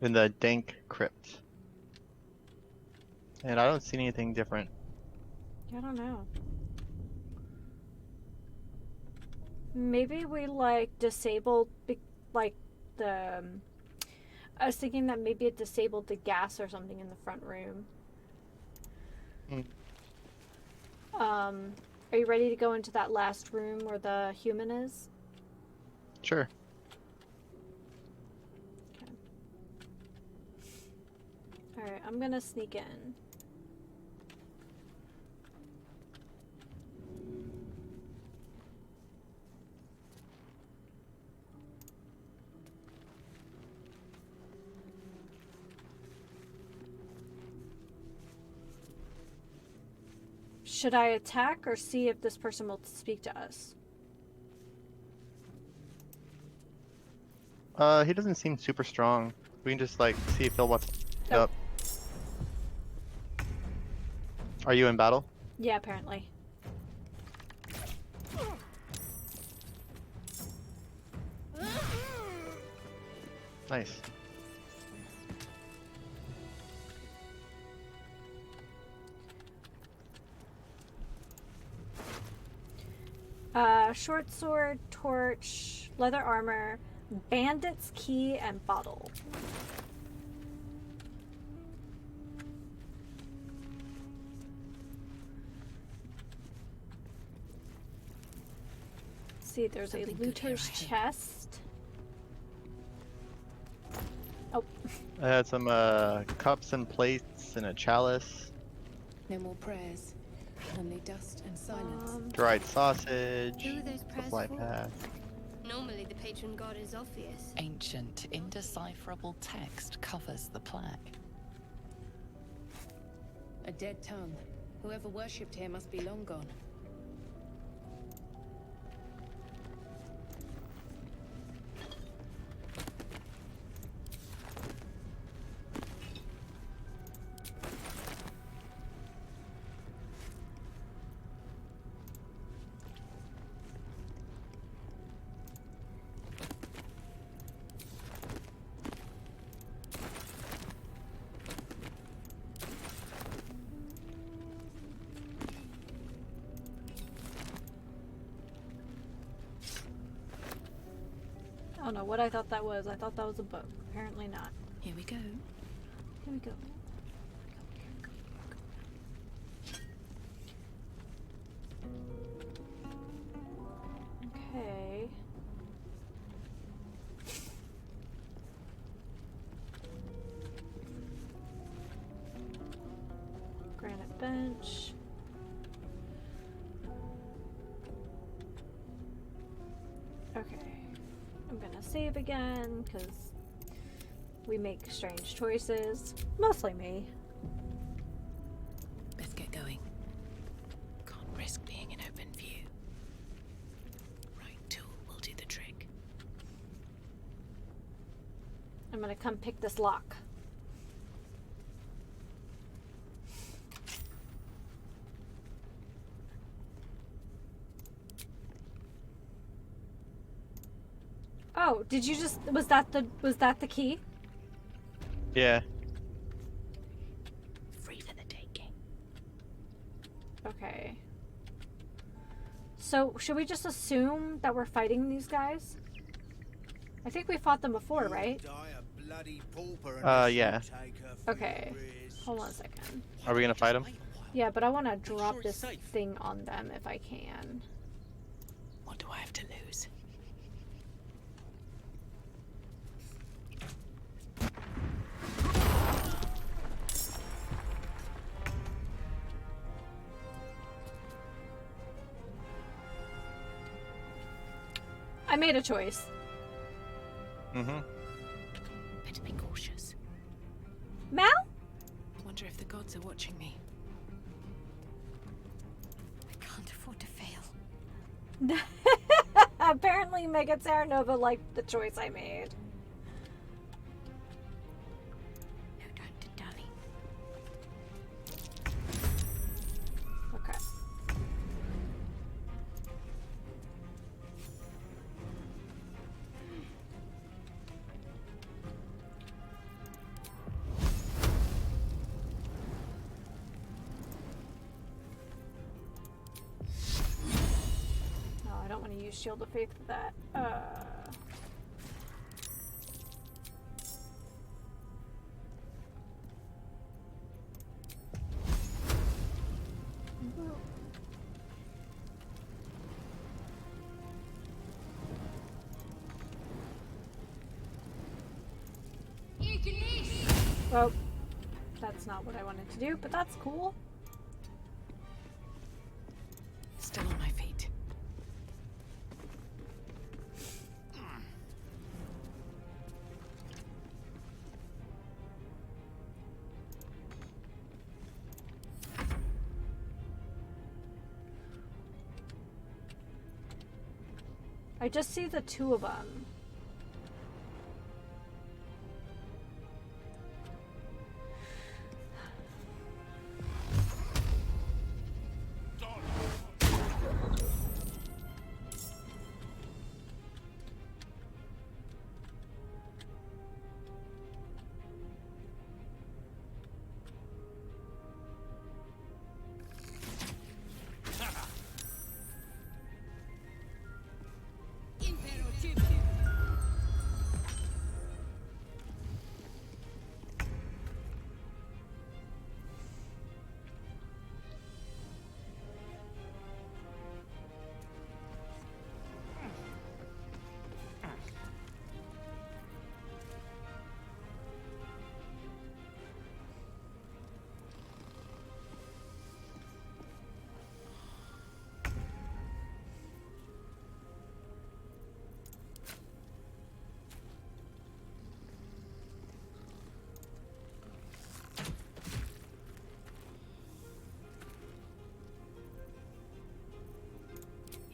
in the dank crypt. And I don't see anything different. I don't know. Maybe we like disabled like the. I was thinking that maybe it disabled the gas or something in the front room. Are you ready to go into that last room where the human is? Sure. Okay. Alright, I'm gonna sneak in. Should I attack or see if this person will speak to us? He doesn't seem super strong. We can just like see if he'll what's up. Are you in battle? Yeah, apparently. Nice. Short sword, torch, leather armor, bandit's key, and bottle. See, there's a looter's chest. Oh. I had some cups and plates and a chalice. No more prayers. Only dust and silence. Dried sausage. Who are those prayers Supply for? pack. Normally the patron god is obvious. Ancient, indecipherable text covers the plaque. A dead tongue. Whoever worshipped here must be long gone. I don't know what I thought that was. I thought that was a book. Apparently not. Here we go. Here we go. Okay. Granite bench. Okay. I'm gonna save again, because we make strange choices. Mostly me. Let's get going. Can't risk being in open view. Right tool will do the trick. I'm gonna come pick this lock. Oh, did you just, was that the key? Yeah. Free for the taking. Okay. So, should we just assume that we're fighting these guys? I think we fought them before, right? Yeah. Okay. Hold on a second. Are we gonna fight him? Yeah, but I want to drop this thing on them if I can. What do I have to lose? I made a choice. Mm-hmm. Better be cautious. Mal? Wonder if the gods are watching me. I can't afford to fail. Apparently Mega Terranova liked the choice I made. No time to dally. Okay. want to use Shield of Faith for that. Well, that's not what I wanted to do, but that's cool. Still on my feet. I just see the two of them.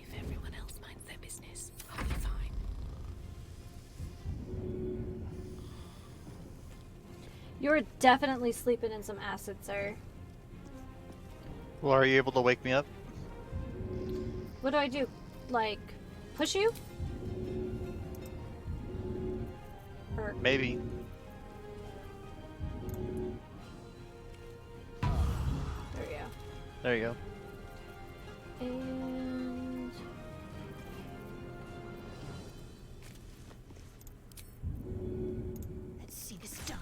If everyone else minds their business, I'll be fine. You're definitely sleeping in some acid, sir. Well, are you able to wake me up? What do I do? Like, push you? Or... Maybe. There we go. There you go. And... Let's see this done.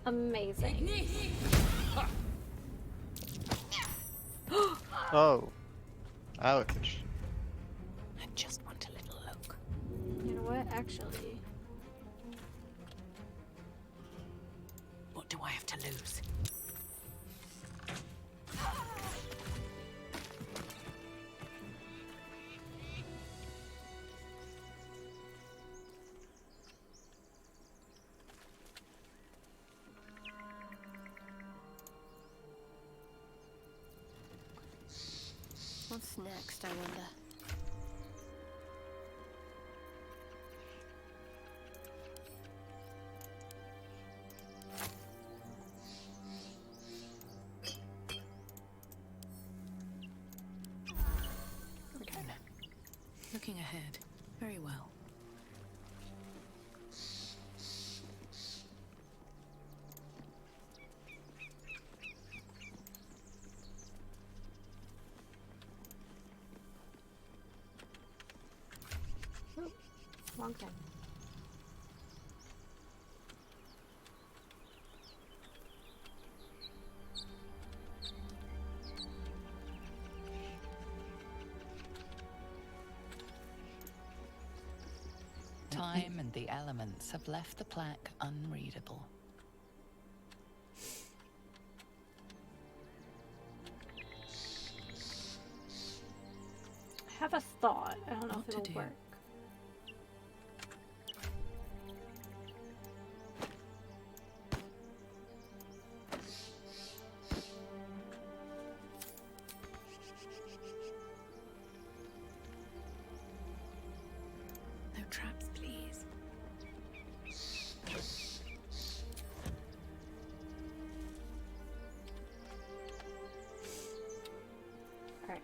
Amazing. Oh. Ouch. I just want a little look. You know what? Actually... What do I have to lose? What's next, I wonder? Looking ahead. Very well. Oh, wrong thing. Time and the elements have left the plaque unreadable. I have a thought. I don't know What if to it'll do? work.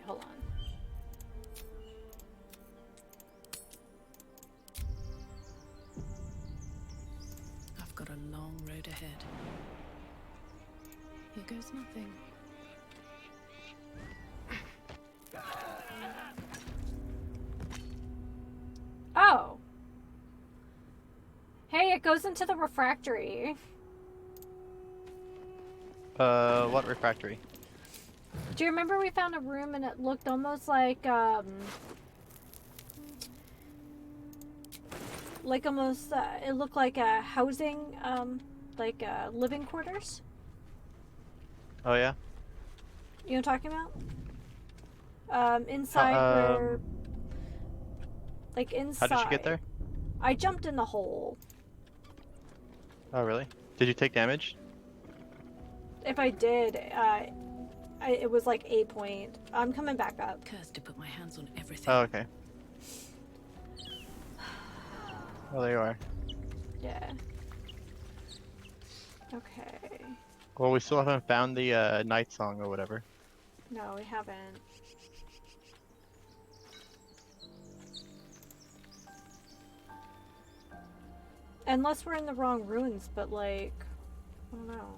hold on. I've got a long road ahead. Here goes nothing. Oh. Hey, it goes into the refractory. What refractory? Do you remember we found a room and it looked almost like almost, it looked like a housing, like living quarters? Oh, yeah? You know what I'm talking about? Inside where, like inside. How did you get there? I jumped in the hole. Oh, really? Did you take damage? If I did, it was like 8 point. I'm coming back up. Cursed to put my hands on everything. Oh, okay. Oh, there you are. Yeah. Okay. Well, we still haven't found the night song or whatever. No, we haven't. Unless we're in the wrong ruins, but like, I don't know.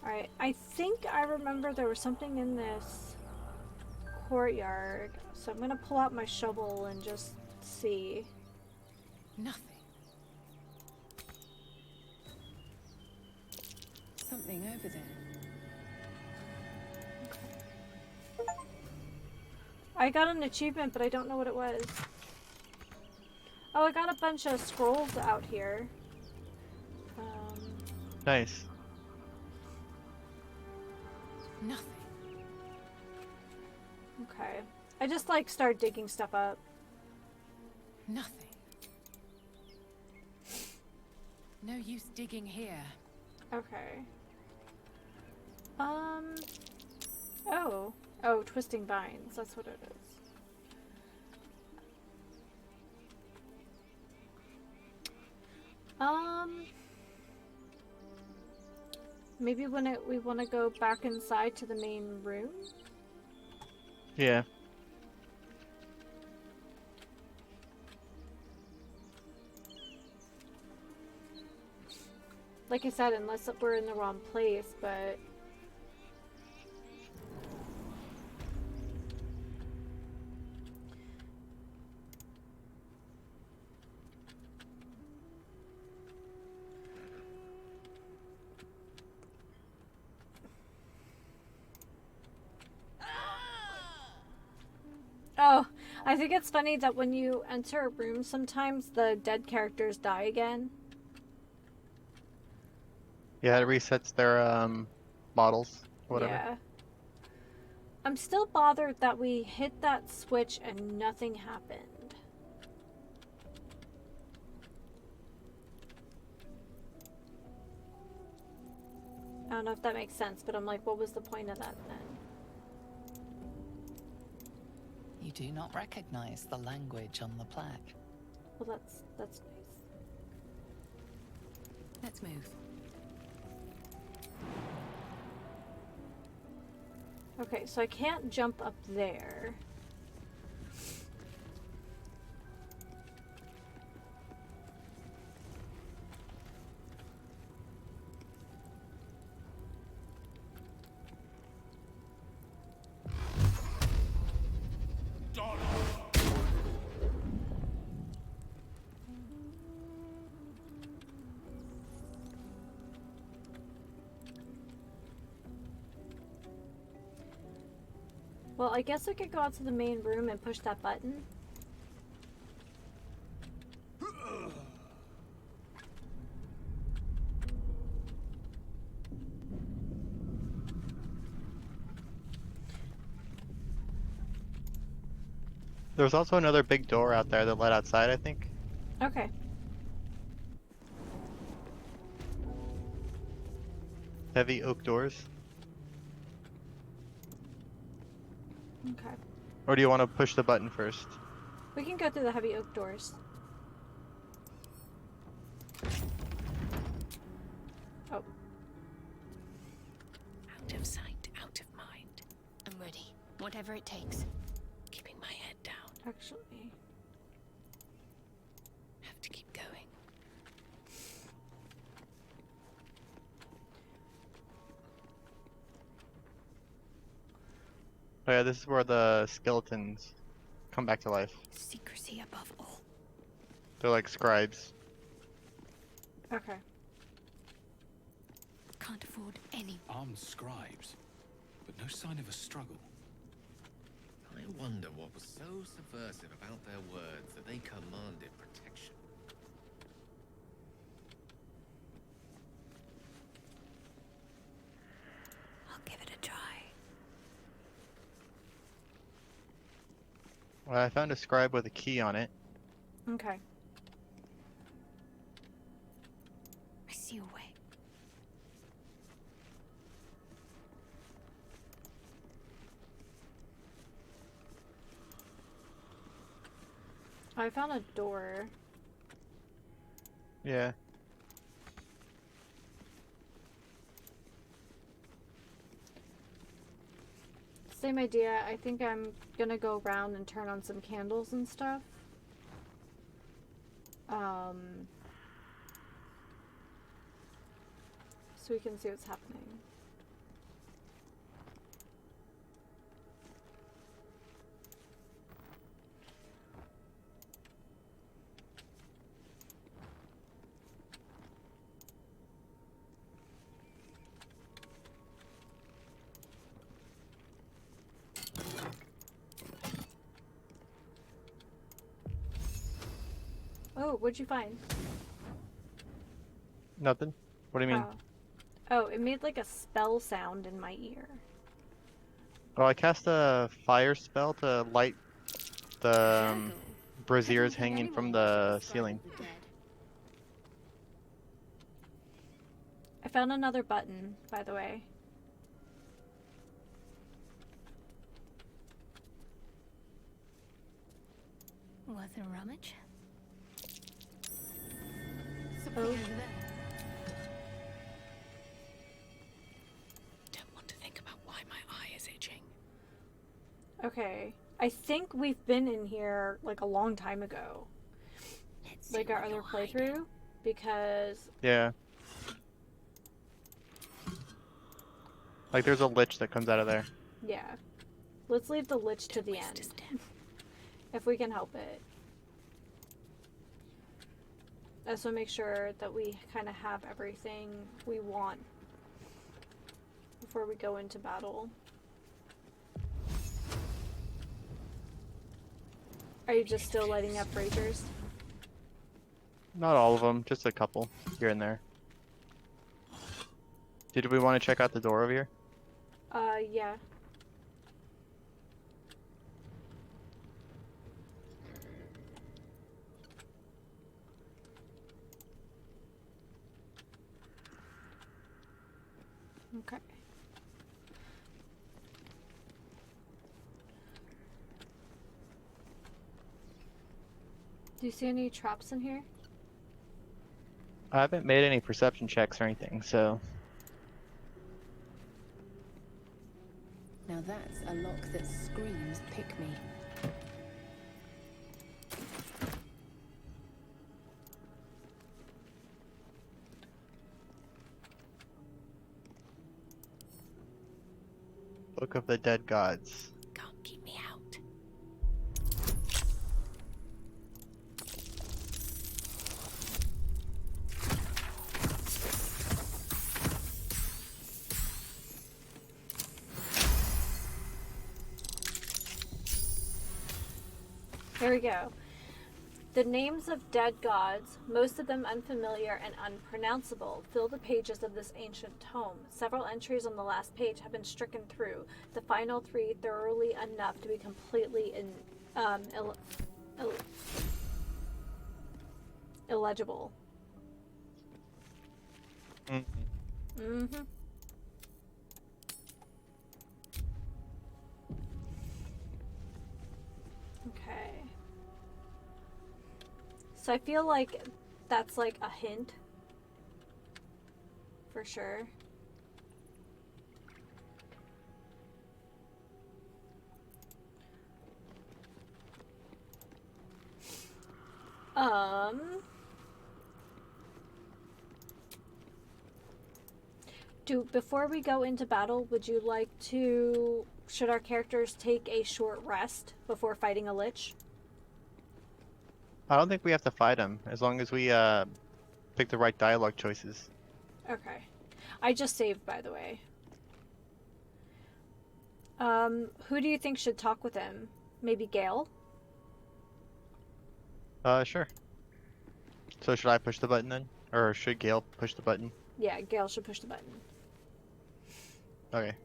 Alright, I think I remember there was something in this courtyard, so I'm gonna pull out my shovel and just see. Nothing. Something over there. I got an achievement, but I don't know what it was. Oh, I got a bunch of scrolls out here. Nice. Nothing. Okay. I just like start digging stuff up. Nothing. No use digging here. Okay. Oh. Oh, twisting vines. That's what it is. Maybe when we want to go back inside to the main room? Yeah. Like I said, unless we're in the wrong place, but... Oh, I think it's funny that when you enter a room, sometimes the dead characters die again. Yeah, it resets their models, whatever. Yeah. I'm still bothered that we hit that switch and nothing happened. I don't know if that makes sense, but I'm like, what was the point of that then? You do not recognize the language on the plaque. Well, that's nice. Let's move. Okay, so I can't jump up there. Well, I guess I could go out to the main room and push that button. There's also another big door out there that led outside, I think. Okay. Heavy oak doors. Okay. Or do you want to push the button first? We can go through the heavy oak doors. Oh. Out of sight, out of mind. I'm ready. Whatever it takes. Keeping my head down. Actually. Have to keep going. Oh yeah, this is where the skeletons come back to life. Secrecy above all. They're like scribes. Okay. Can't afford any. Armed scribes, but no sign of a struggle. I wonder what was so subversive about their words that they commanded protection. I'll give it a try. Well, I found a scribe with a key on it. Okay. I see a way. I found a door. Yeah. Same idea. I think I'm gonna go around and turn on some candles and stuff. So we can see what's happening. Oh, what'd you find? Nothing. What do you mean? Oh, it made like a spell sound in my ear. Oh, I cast a fire spell to light the braziers hanging from the ceiling. I found another button, by the way. Worth a rummage? Oh. Don't want to think about why my eye is itching. Okay. I think we've been in here like a long time ago. Like our other playthrough. Because... Yeah. Like there's a lich that comes out of there. Yeah. Let's leave the lich to the end. If we can help it. So make sure that we kind of have everything we want before we go into battle. Are you just still lighting up braziers? Not all of them, just a couple here and there. Did we want to check out the door over here? Yeah. Okay. Do you see any traps in here? I haven't made any perception checks or anything, so... Now that's a lock that screams pick me. Book of the Dead Gods. Can't keep me out. Here we go. The names of dead gods, most of them unfamiliar and unpronounceable, fill the pages of this ancient tome. Several entries on the last page have been stricken through, the final three thoroughly enough to be completely illegible. Mm-hmm. Okay. So I feel like that's like a hint. For sure. Before we go into battle, would you like to, should our characters take a short rest before fighting a lich? I don't think we have to fight him as long as we pick the right dialogue choices. Okay. I just saved, by the way. Who do you think should talk with him? Maybe Gale? Sure. So should I push the button then? Or should Gale push the button? Yeah, Gale should push the button. Okay.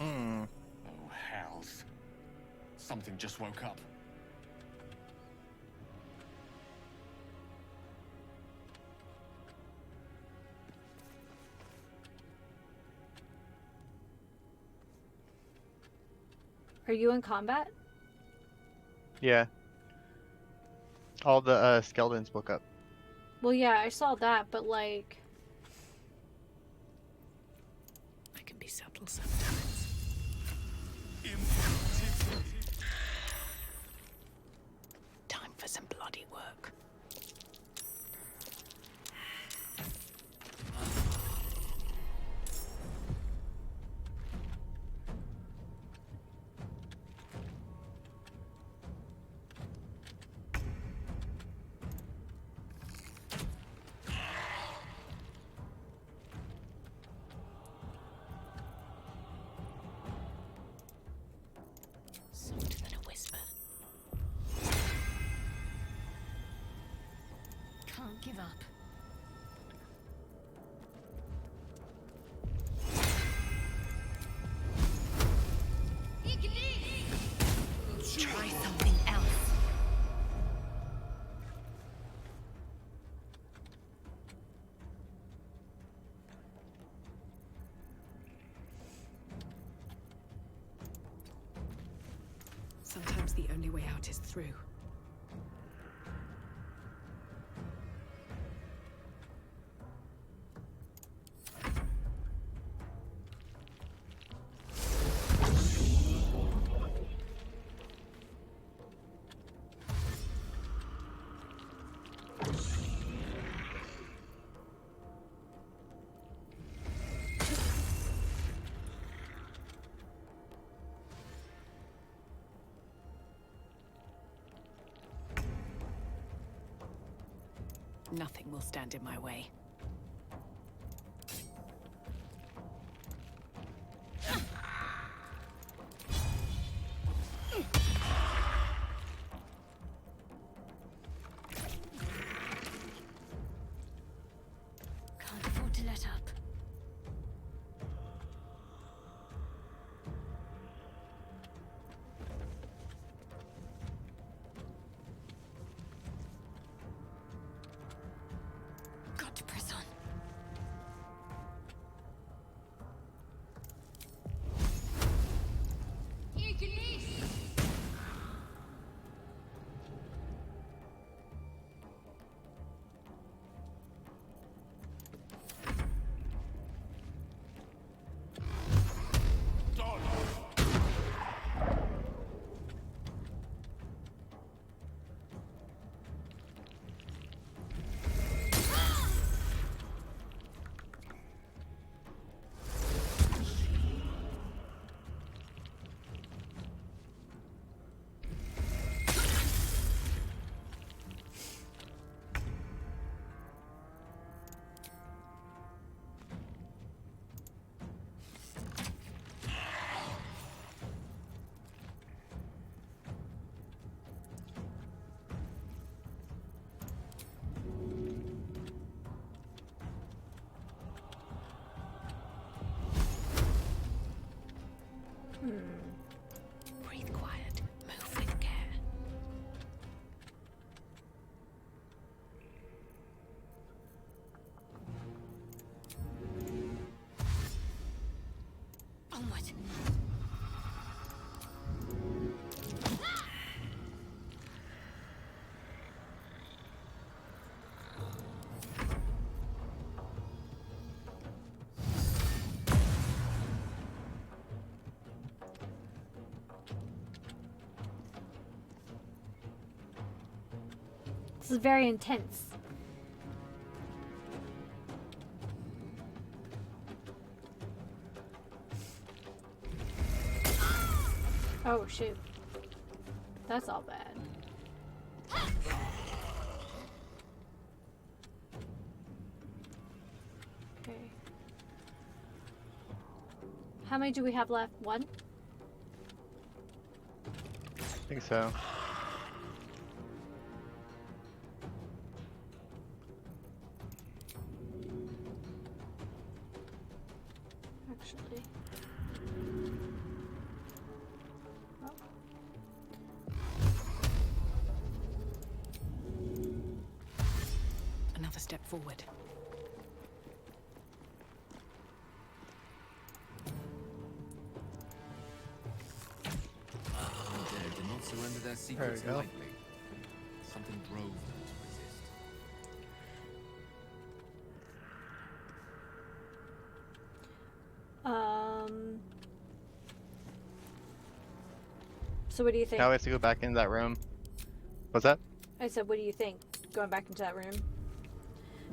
Oh, hells. Something just woke up. Are you in combat? Yeah. All the skeletons woke up. Well, yeah, I saw that, but like... I can be subtle sometimes. Time for some bloody work. Softer than a whisper. Can't give up. Try something else. Sometimes the only way out is through. Nothing will stand in my way. Can't afford to let up. Got to press is very intense. Oh shoot. That's all bad. Okay. How many do we have left? One? I think so. Actually. Oh. Another step forward. They did not surrender their secrets There we go. lightly. Something drove them to resist. So what do you think? Now we have to go back into that room. What's that? I said, what do you think? Going back into that room?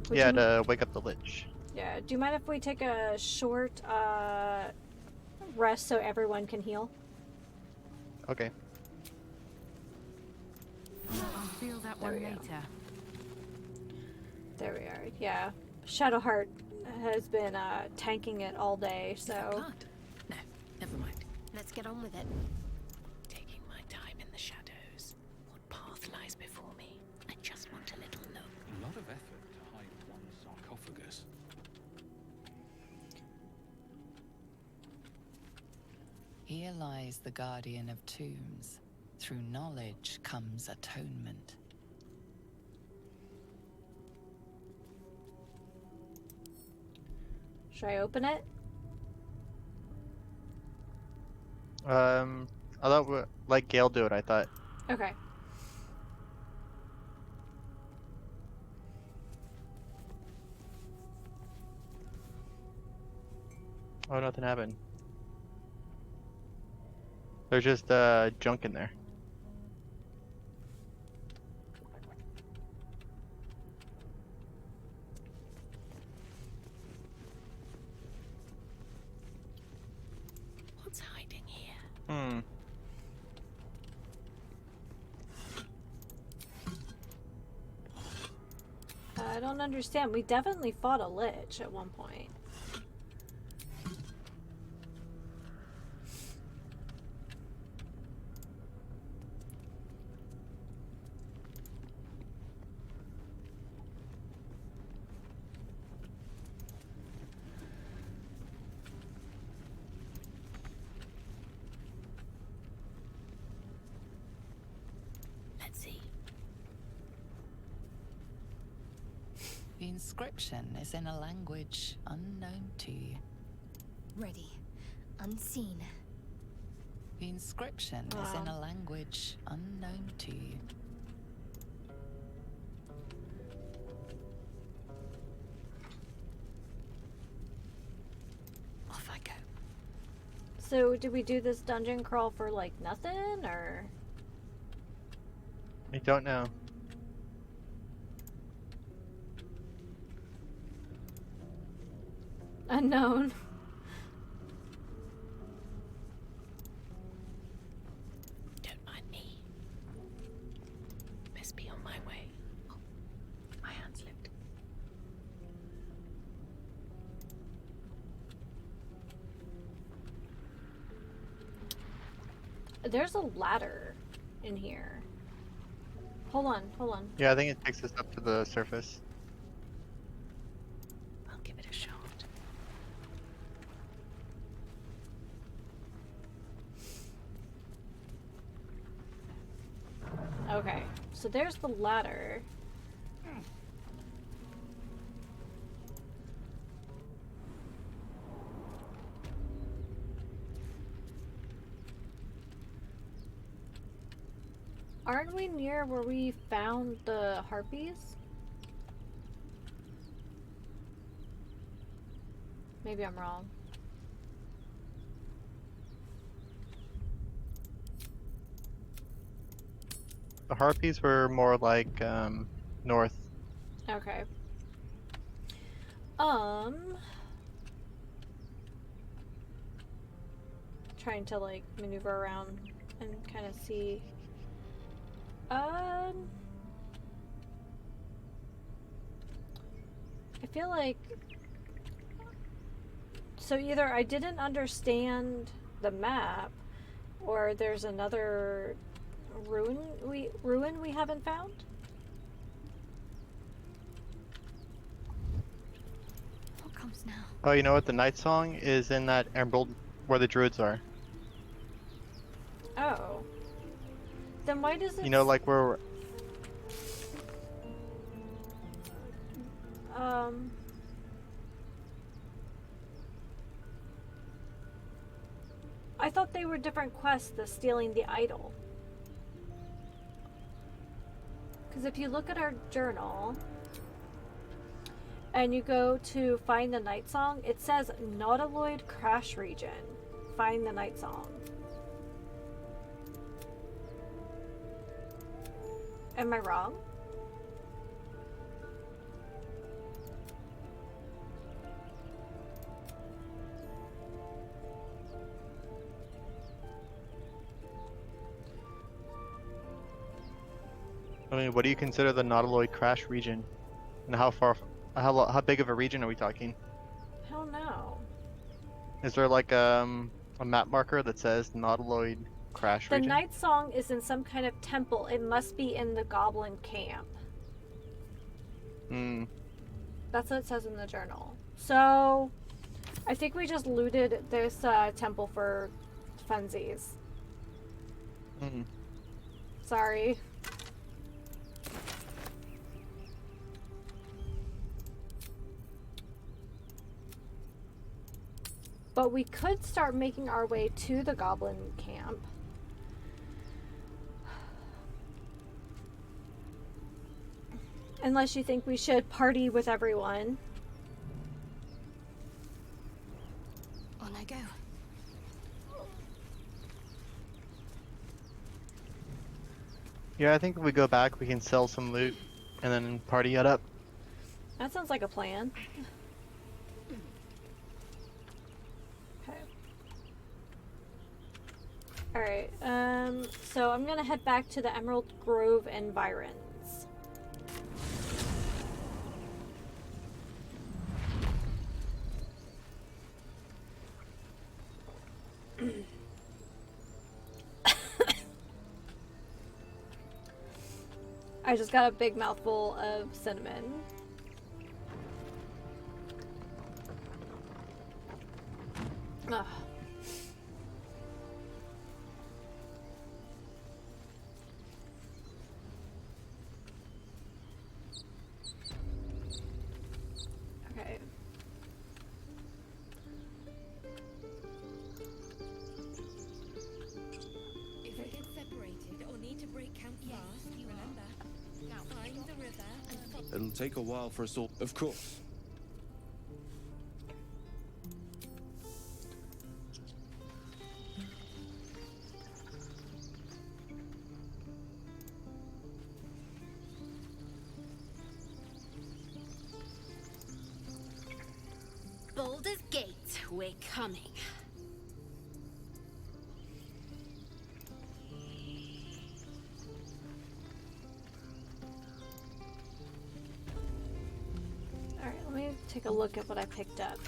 Would Yeah, you- to wake up the Lich. Yeah, do you mind if we take a short rest so everyone can heal? Okay. I'll feel that There one we go. later. There we are, yeah. Shadowheart has been tanking it all day, so... Can't. No, never mind. Let's get on with it. Taking my time in the shadows. What path lies before me? I just want a little look. A lot of effort to hide one sarcophagus. Here lies the guardian of tombs. Through knowledge comes atonement. Should I open it? I thought let Gale do it, I thought. Okay. Oh, nothing happened. There's just junk in there. What's hiding here? Hmm. I don't understand. We definitely fought a lich at one point. Let's see. The inscription is in a language unknown to you. Ready. Unseen. The inscription is in a language unknown to you. Off I go. So, did we do this dungeon crawl for, like, nothing, or...? I don't know. Unknown. Don't mind me. Best be on my way. Oh, my hand slipped. There's a ladder in here. Hold on, hold on. Yeah, I think it takes us up to the surface. I'll give it a shot. Okay, so there's the ladder. Aren't we near where we found the harpies? Maybe I'm wrong. The harpies were more like North. Okay. Trying to like maneuver around and kind of see. I feel like so either I didn't understand the map, or there's another ruin we haven't found. What comes now? Oh, you know what? The night song is in that emerald where the druids are. Oh. Then why does it? You know, like where. I thought they were different quests, the stealing the idol. Because if you look at our journal and you go to find the night song, it says Nautiloid Crash Region. Find the night song. Am I wrong? I mean, what do you consider the Nautiloid Crash region? And how big of a region are we talking? Hell no. Is there like a map marker that says Nautiloid Crash The region? night song is in some kind of temple. It must be in the goblin camp. Hmm. That's what it says in the journal. So, I think we just looted this temple for funsies. Hmm. Sorry. But we could start making our way to the goblin camp. Unless you think we should party with everyone. On I go. Yeah, I think if we go back, we can sell some loot and then party it up. That sounds like a plan. Okay. Alright, so I'm gonna head back to the Emerald Grove environs. I just got a big mouthful of cinnamon. Ugh. Okay. If we get separated or need to break camp fast, remember, find the river and follow. It'll take a while for us all. Of course. Baldur's Gate, we're coming. Alright, let me take a look at what I picked up.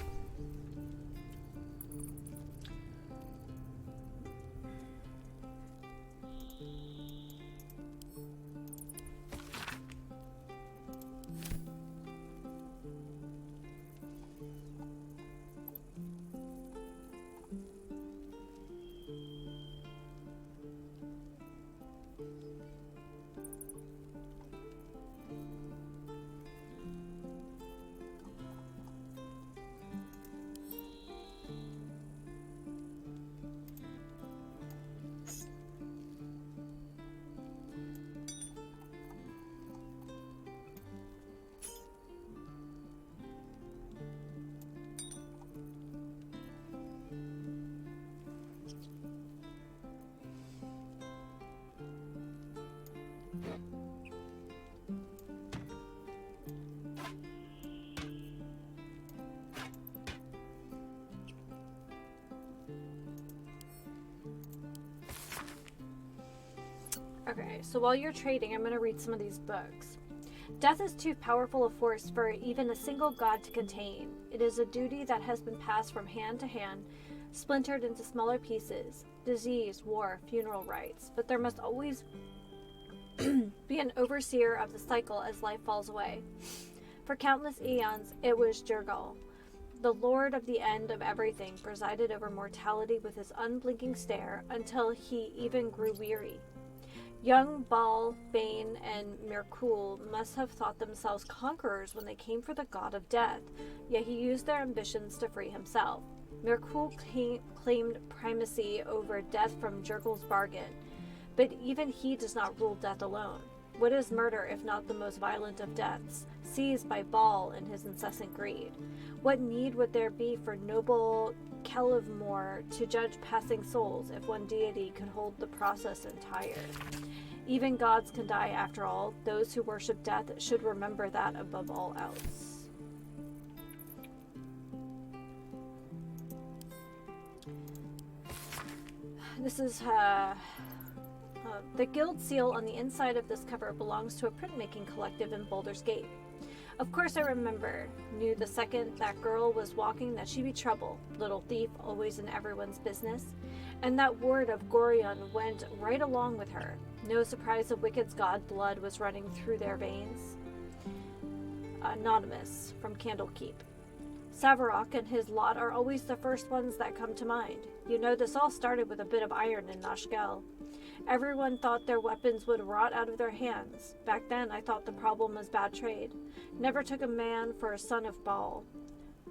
Okay, so while you're trading, I'm going to read some of these books. Death is too powerful a force for even a single god to contain. It is a duty that has been passed from hand to hand, splintered into smaller pieces. Disease, war, funeral rites. But there must always be an overseer of the cycle as life falls away. For countless eons, it was Jurgal, the lord of the end of everything, presided over mortality with his unblinking stare until he even grew weary. Young Baal, Bane, and Mirkul must have thought themselves conquerors when they came for the god of death, yet he used their ambitions to free himself. Mirkul claimed primacy over death from Jurgal's bargain, but even he does not rule death alone. What is murder if not the most violent of deaths, seized by Baal in his incessant greed? What need would there be for noble Kelivmor to judge passing souls if one deity could hold the process entire? Even gods can die after all. Those who worship death should remember that above all else. This is the guild seal on the inside of this cover belongs to a printmaking collective in Baldur's Gate. Of course I remember. Knew the second that girl was walking that she'd be trouble. Little thief, always in everyone's business. And that word of Gorion went right along with her. No surprise the Wicked's god blood was running through their veins. Anonymous, from Candlekeep. Savarok and his lot are always the first ones that come to mind. You know, this all started with a bit of iron in Nashkel. Everyone thought their weapons would rot out of their hands. Back then, I thought the problem was bad trade. Never took a man for a son of Baal.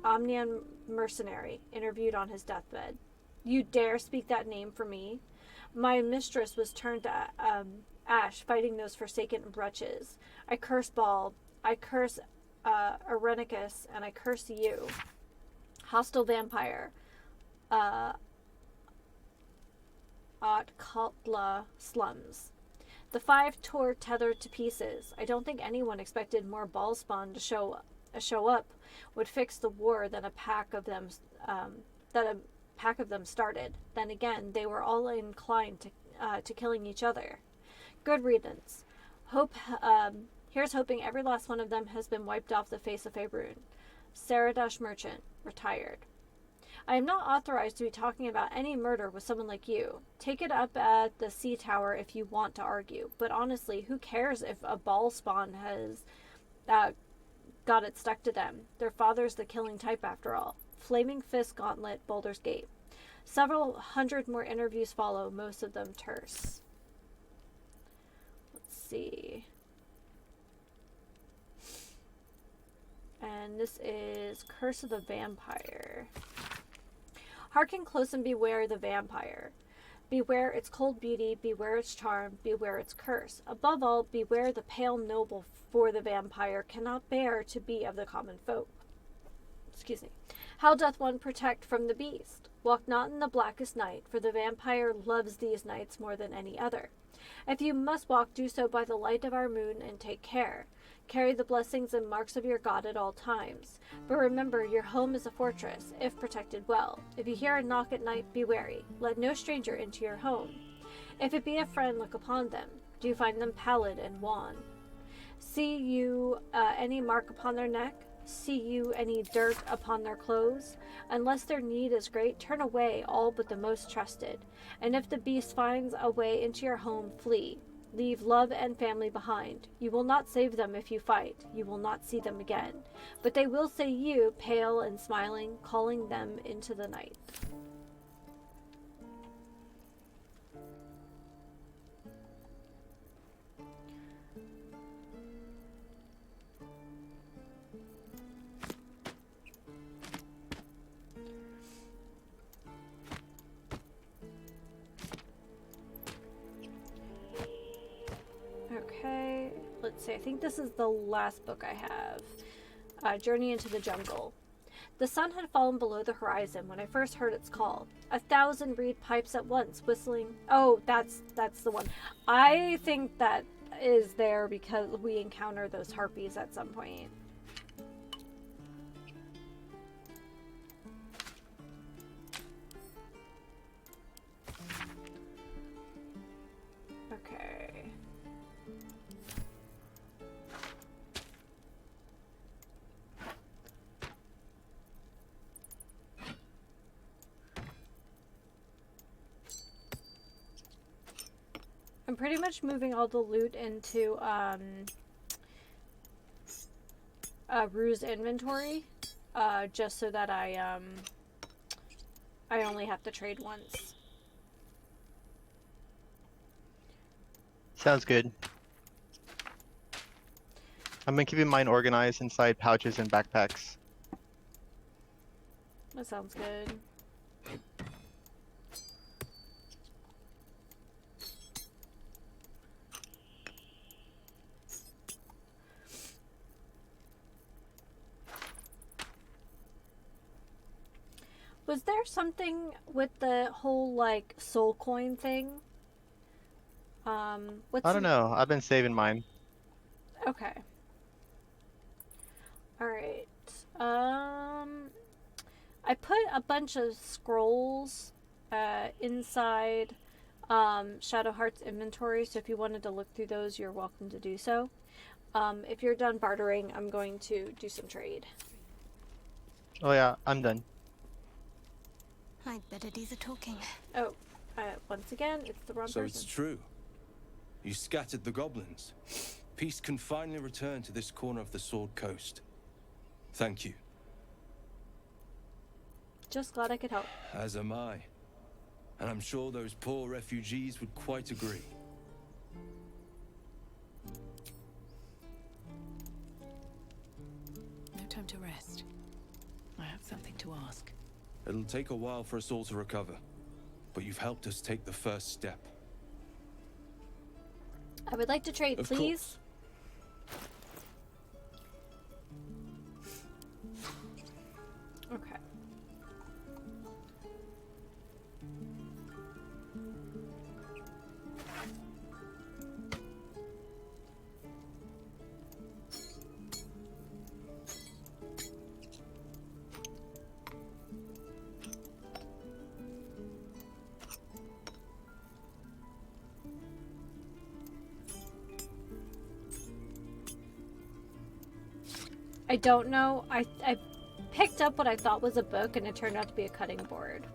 Omnian mercenary, interviewed on his deathbed. You dare speak that name for me? My mistress was turned to ash, fighting those forsaken wretches. I curse Baal. I curse Arenicus, and I curse you. Hostile vampire. Otkatla slums. The five tore tethered to pieces. I don't think anyone expected more ball spawn to show up would fix the war than a pack of them started. Then again, they were all inclined to killing each other. Good riddance. Here's hoping every last one of them has been wiped off the face of Faerun. Saradash Merchant, retired. I am not authorized to be talking about any murder with someone like you. Take it up at the sea tower if you want to argue. But honestly, who cares if a ball spawn has got it stuck to them? Their father's the killing type after all. Flaming Fist Gauntlet, Baldur's Gate. Several hundred more interviews follow, most of them terse. Let's see. And this is Curse of the Vampire. Hearken close and beware the vampire. Beware its cold beauty, beware its charm, beware its curse. Above all, beware the pale noble, for the vampire cannot bear to be of the common folk. Excuse me. How doth one protect from the beast? Walk not in the blackest night, for the vampire loves these nights more than any other. If you must walk, do so by the light of our moon, and take care. Carry the blessings and marks of your God at all times. But remember, your home is a fortress, if protected well. If you hear a knock at night, be wary. Let no stranger into your home. If it be a friend, look upon them. Do you find them pallid and wan? See you any mark upon their neck? See you any dirt upon their clothes? Unless their need is great, turn away all but the most trusted. And if the beast finds a way into your home, flee. Leave love and family behind. You will not save them if you fight. You will not see them again. But they will see you, pale and smiling, calling them into the night. Okay, let's see. I think this is the last book I have. Journey into the Jungle. The sun had fallen below the horizon when I first heard its call. 1,000 reed pipes at once, whistling. Oh, that's the one. I think that is there because we encounter those harpies at some point. Okay. I'm pretty much moving all the loot into Rue's inventory, just so that I only have to trade once. Sounds good. I've been keeping mine organized inside pouches and backpacks. That sounds good. Was there something with the whole, like, soul coin thing? What's I don't know. I've been saving mine. Okay. Alright. I put a bunch of scrolls inside Shadowheart's inventory, so if you wanted to look through those, you're welcome to do so. If you're done bartering, I'm going to do some trade. Oh yeah, I'm done. I'd better do the talking. Oh, once again, it's the wrong So person. it's true. You scattered the goblins. Peace can finally return to this corner of the Sword Coast. Thank you. Just glad I could help. As am I. And I'm sure those poor refugees would quite agree. No time to rest. I have something to ask. It'll take a while for us all to recover, but you've helped us take the first step. I would like to trade, Of please. Okay. I don't know. I picked up what I thought was a book, and it turned out to be a cutting board.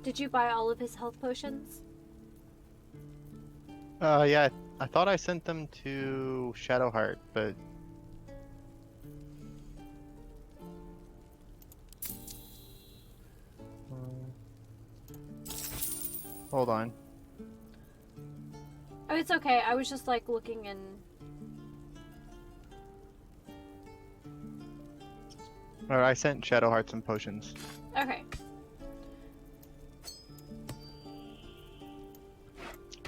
Did you buy all of his health potions? Yeah, I thought I sent them to Shadowheart, but hold on. Oh, it's okay. I was just like looking and. Alright, I sent Shadowheart some potions. Okay.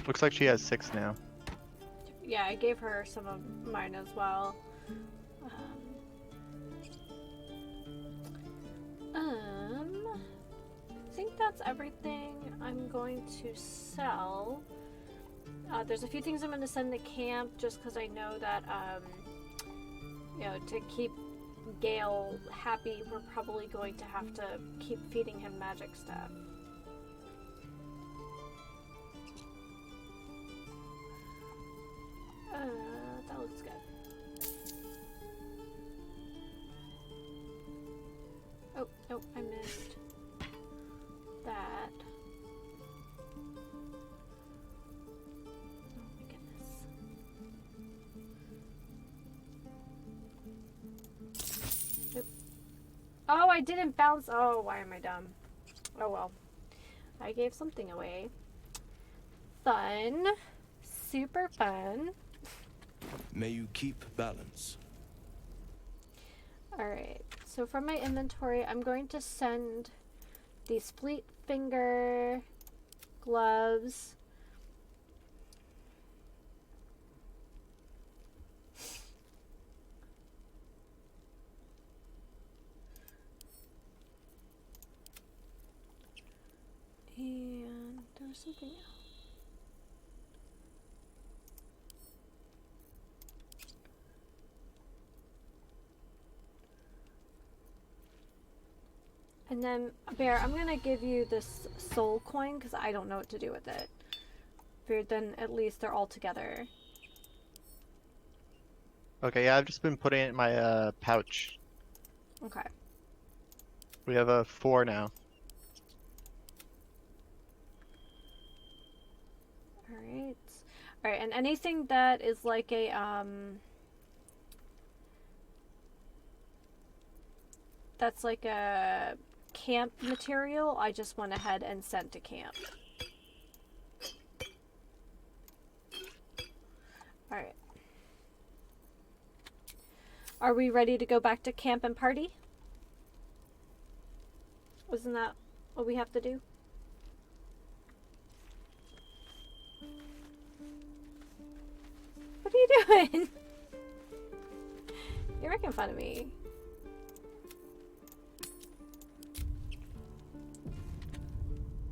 Looks like she has 6 now. Yeah, I gave her some of mine as well. I think that's everything I'm going to sell. There's a few things I'm going to send to camp just because I know that, you know, to keep Gale happy, we're probably going to have to keep feeding him magic stuff. That looks good. Oh, nope, I missed that. Oh, I didn't bounce. Oh, why am I dumb? Oh well. I gave something away. Fun. Super fun. May you keep balance. Alright, so from my inventory, I'm going to send these fleet finger gloves. And there's something else. And then, Bear, I'm going to give you this soul coin because I don't know what to do with it. But then at least they're all together. Okay, yeah, I've just been putting it in my pouch. Okay. We have a 4 now. Alright. Alright, and anything that is like a, that's like a camp material, I just went ahead and sent to camp. Alright. Are we ready to go back to camp and party? Wasn't that what we have to do? What are you doing? You're making fun of me.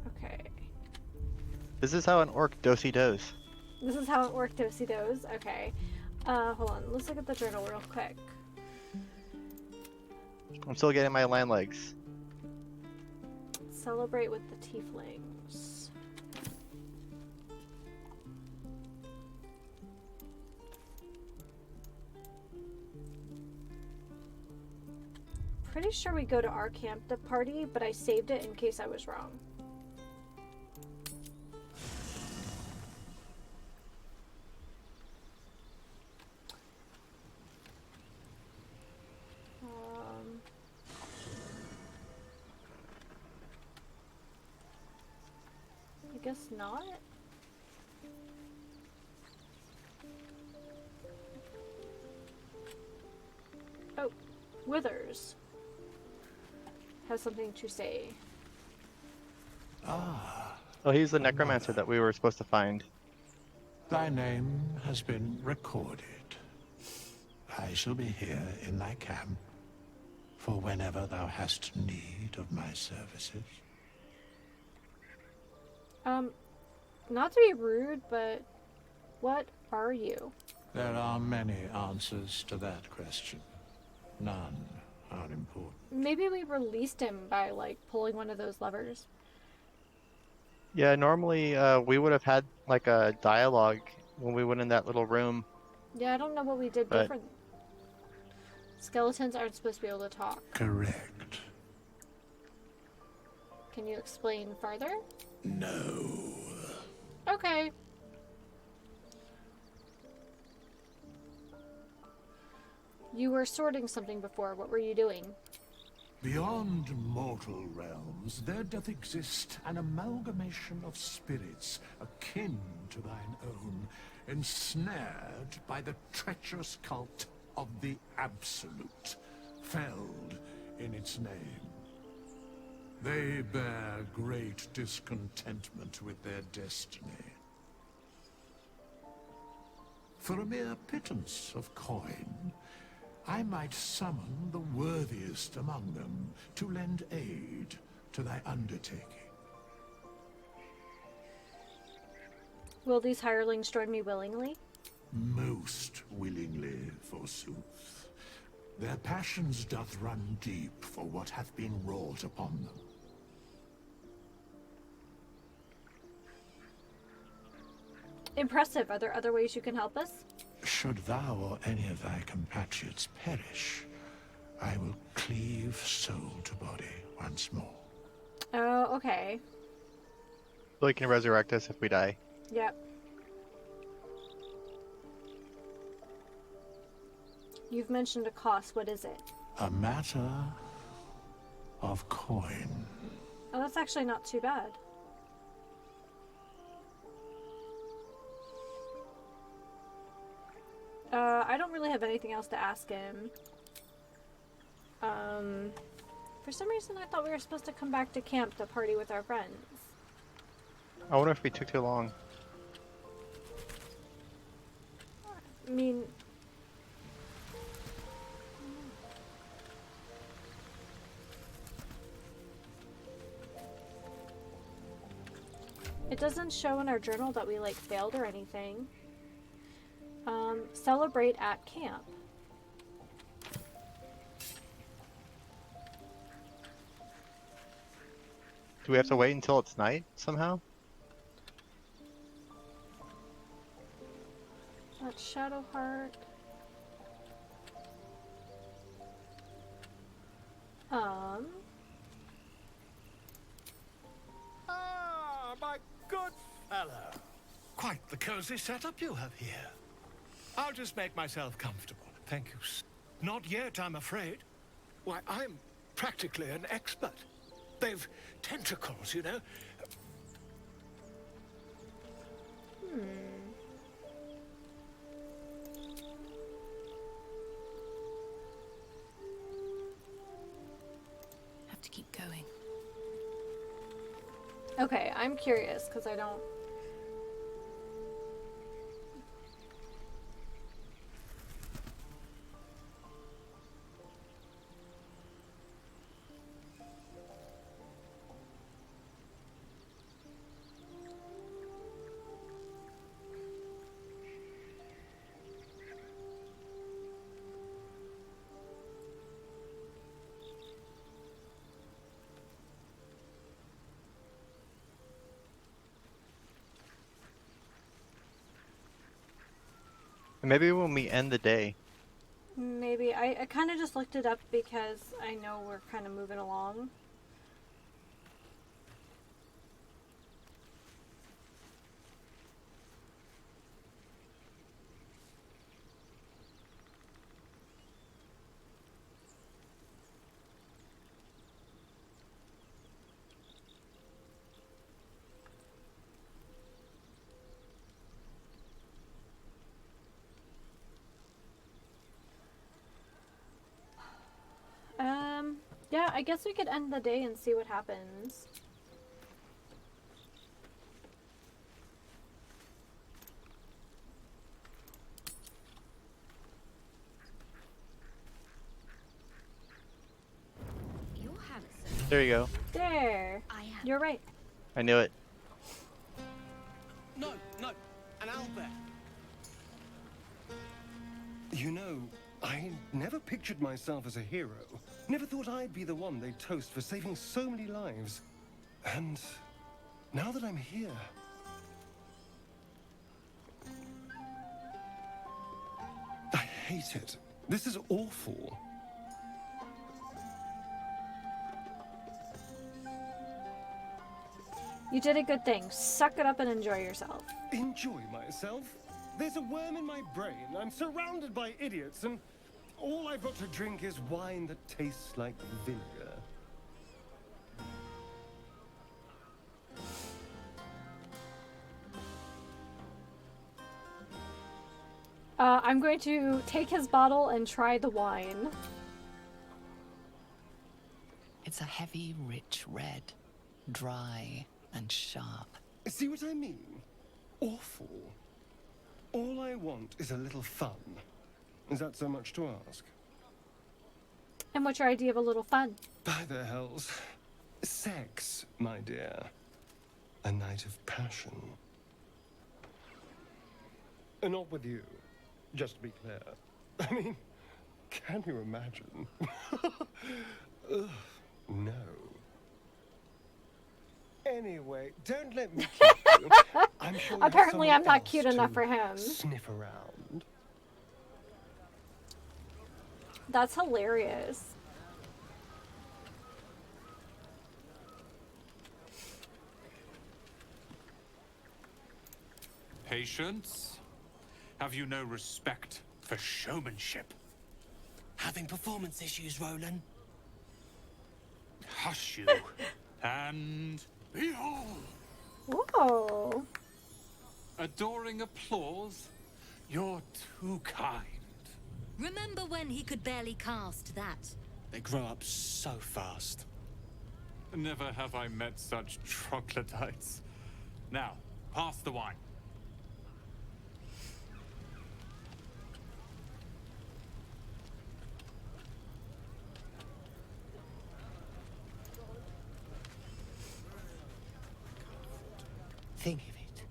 Okay. This is how an orc do-si-dos. This is how it worked, do-si-dos. Okay. Hold on. Let's look at the journal real quick. I'm still getting my land legs. Celebrate with the tieflings. Pretty sure we go to our camp to party, but I saved it in case I was wrong. I guess not. Oh, Withers has something to say. Oh, he's the necromancer that we were supposed to find. Thy name has been recorded. I shall be here in thy camp for whenever thou hast need of my services. Not to be rude, but what are you? There are many answers to that question. None are important. Maybe we released him by, like, pulling one of those levers. Yeah, normally we would have had like a dialogue when we went in that little room. Yeah, I don't know what we did different. Skeletons aren't supposed to be able to talk. Correct. Can you explain further? No. Okay. You were sorting something before. What were you doing? Beyond mortal realms, there doth exist an amalgamation of spirits akin to thine own, ensnared by the treacherous cult of the Absolute, felled in its name. They bear great discontentment with their destiny. For a mere pittance of coin, I might summon the worthiest among them to lend aid to thy undertaking. Will these hirelings join me willingly? Most willingly, forsooth. Their passions doth run deep for what hath been wrought upon them. Impressive. Are there other ways you can help us? Should thou or any of thy compatriots perish, I will cleave soul to body once more. Oh, okay. So he can resurrect us if we die. Yep. You've mentioned a cost. What is it? A matter of coin. Oh, that's actually not too bad. I don't really have anything else to ask him. For some reason I thought we were supposed to come back to camp to party with our friends. I wonder if we took too long. I mean... It doesn't show in our journal that we, like, failed or anything. Celebrate at camp. Do we have to wait until it's night somehow? That's Shadowheart. Ah, my good fellow. Quite the cozy setup you have here. I'll just make myself comfortable. Thank you. Not yet, I'm afraid. Why, I'm practically an expert. They've tentacles, you know. Have to keep going. Okay, I'm curious because I don't... Maybe when we end the day. Maybe. I kind of just looked it up because I know we're kind of moving along. Yeah, I guess we could end the day and see what happens. You'll have it, sir. There you go. There. You're right. I knew it. No, no, an owlbear. You know, I never pictured myself as a hero. Never thought I'd be the one they'd toast for saving so many lives. And now that I'm here... I hate it. This is awful. You did a good thing. Suck it up and enjoy yourself. Enjoy myself? There's a worm in my brain. I'm surrounded by idiots, and all I've got to drink is wine that tastes like vinegar. I'm going to take his bottle and try the wine. It's a heavy, rich red, dry and sharp. See what I mean? Awful. All I want is a little fun. Is that so much to ask? And what's your idea of a little fun? By the hells. Sex, my dear. A night of passion. And not with you, just to be clear. I mean, can you imagine? Ugh, no. Anyway, don't let me keep you. I'm sure Apparently I'm not cute enough for him. Sniff around. That's hilarious. Patience? Have you no respect for showmanship? Having performance issues, Roland? Hush you. And behold! Whoa. Adoring applause? You're too kind. Remember when he could barely cast that? They grow up so fast. Never have I met such troglodytes. Now, pass the wine. Think of it.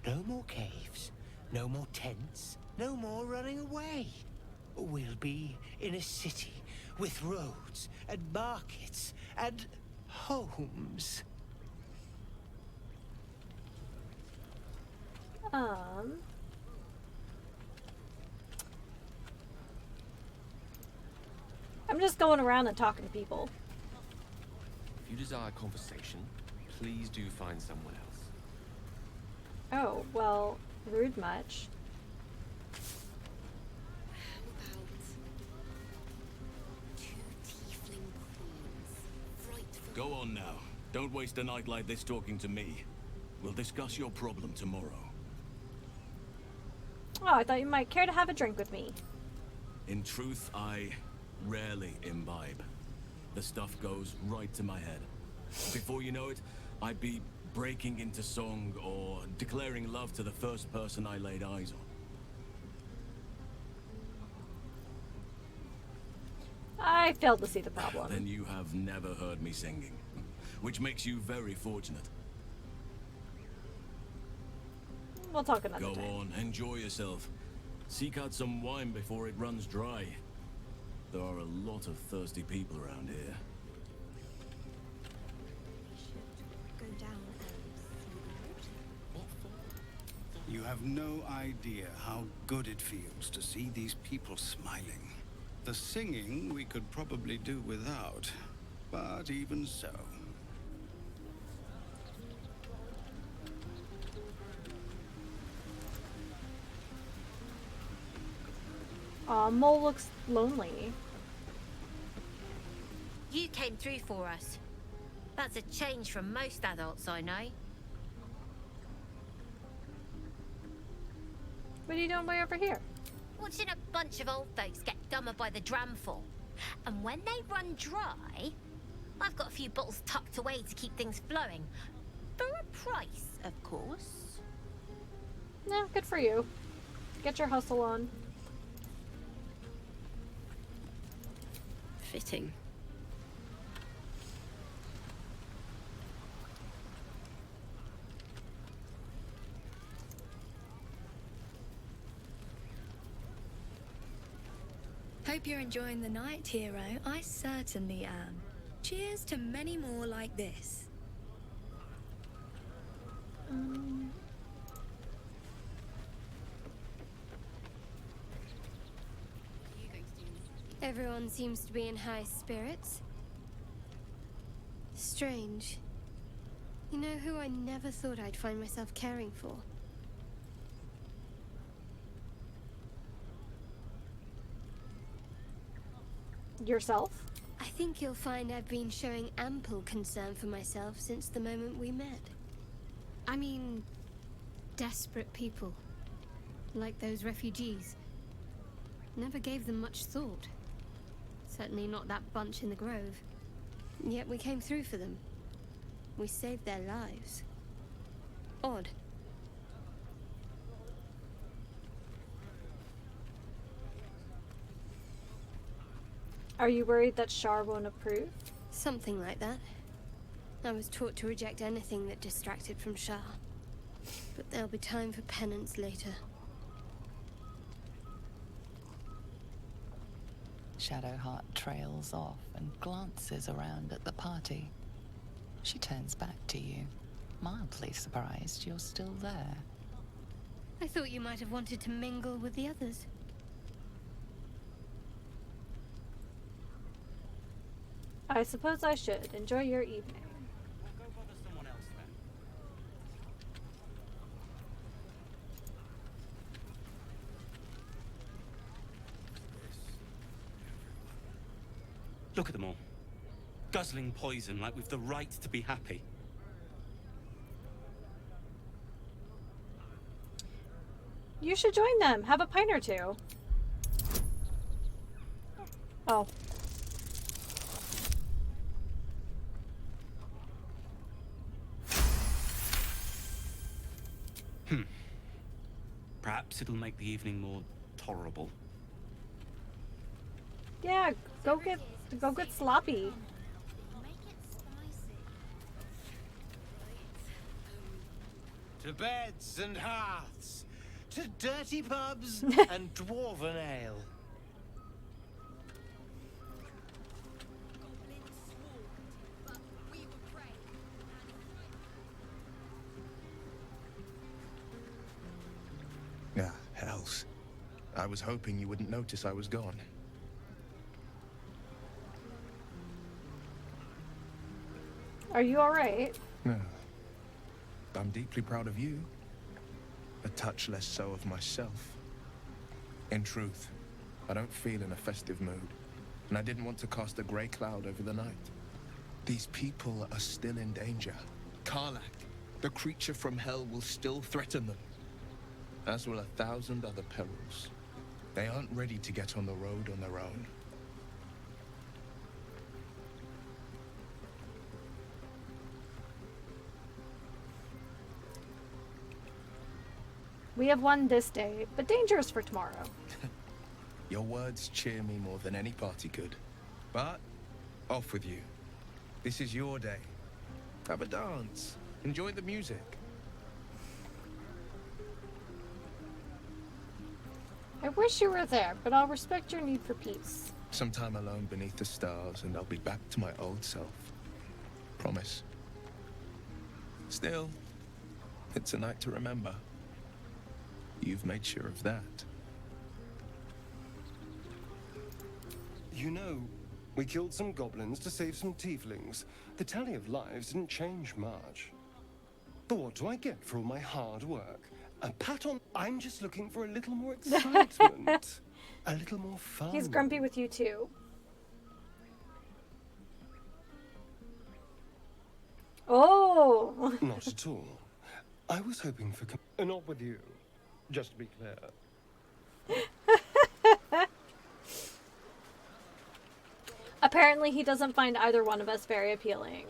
No more caves, no more tents, no more running away. We'll be in a city with roads and markets and homes. I'm just going around and talking to people. If you desire conversation, please do find someone else. Oh, well, rude much. Go on now. Don't waste a night like this talking to me. We'll discuss your problem tomorrow. Oh, I thought you might care to have a drink with me. In truth, I rarely imbibe. The stuff goes right to my head. Before you know it, I'd be breaking into song or declaring love to the first person I laid eyes on. I failed to see the problem. Then you have never heard me singing, which makes you very fortunate. We'll talk another Go time. on, enjoy yourself. Seek out some wine before it runs dry. There are a lot of thirsty people around here. Go down You have no idea how good it feels to see these people smiling. The singing we could probably do without, but even so. Aw, Mole looks lonely. You came through for us. That's a change from most adults I know. What are you doing way over here? Watching a bunch of old folks get dumber by the dramful. And when they run dry, I've got a few bottles tucked away to keep things flowing. For a price, of course. Yeah, good for you. Get your hustle on. Fitting. Hope you're enjoying the night, hero. I certainly am. Cheers to many more like this. Everyone seems to be in high spirits. Strange. You know who I never thought I'd find myself caring for? Yourself? I think you'll find I've been showing ample concern for myself since the moment we met. I mean, desperate people. Like those refugees. Never gave them much thought. Certainly not that bunch in the grove. Yet we came through for them. We saved their lives. Odd. Are you worried that Shar won't approve? Something like that. I was taught to reject anything that distracted from Shar. But there'll be time for penance later. Shadowheart trails off and glances around at the party. She turns back to you, mildly surprised you're still there. I thought you might have wanted to mingle with the others. I suppose I should. Enjoy your evening. Go bother someone else then. Look at them all. guzzling poison like we've the right to be happy. You should join them. Have a pint or two. Oh. Perhaps it'll make the evening more tolerable. Yeah, go get sloppy. To beds and hearths, to dirty pubs and dwarven ale. Ah, hells. I was hoping you wouldn't notice I was gone. Are you alright? No. I'm deeply proud of you. A touch less so of myself. In truth, I don't feel in a festive mood, and I didn't want to cast a grey cloud over the night. These people are still in danger. Karlak, the creature from hell, will still threaten them, as will 1,000 other perils. They aren't ready to get on the road on their own. We have won this day, but danger is for tomorrow. Your words cheer me more than any party could. But, off with you. This is your day. Have a dance. Enjoy the music. I wish you were there, but I'll respect your need for peace. Some time alone beneath the stars, and I'll be back to my old self. Promise. Still, it's a night to remember. You've made sure of that. You know, we killed some goblins to save some tieflings. The tally of lives didn't change much. But what do I get for all my hard work? A pat on... I'm just looking for a little more excitement. A little more fun. He's grumpy with you too. Oh! Not at all. I was hoping for... not with you. Just to be clear. Apparently he doesn't find either one of us very appealing.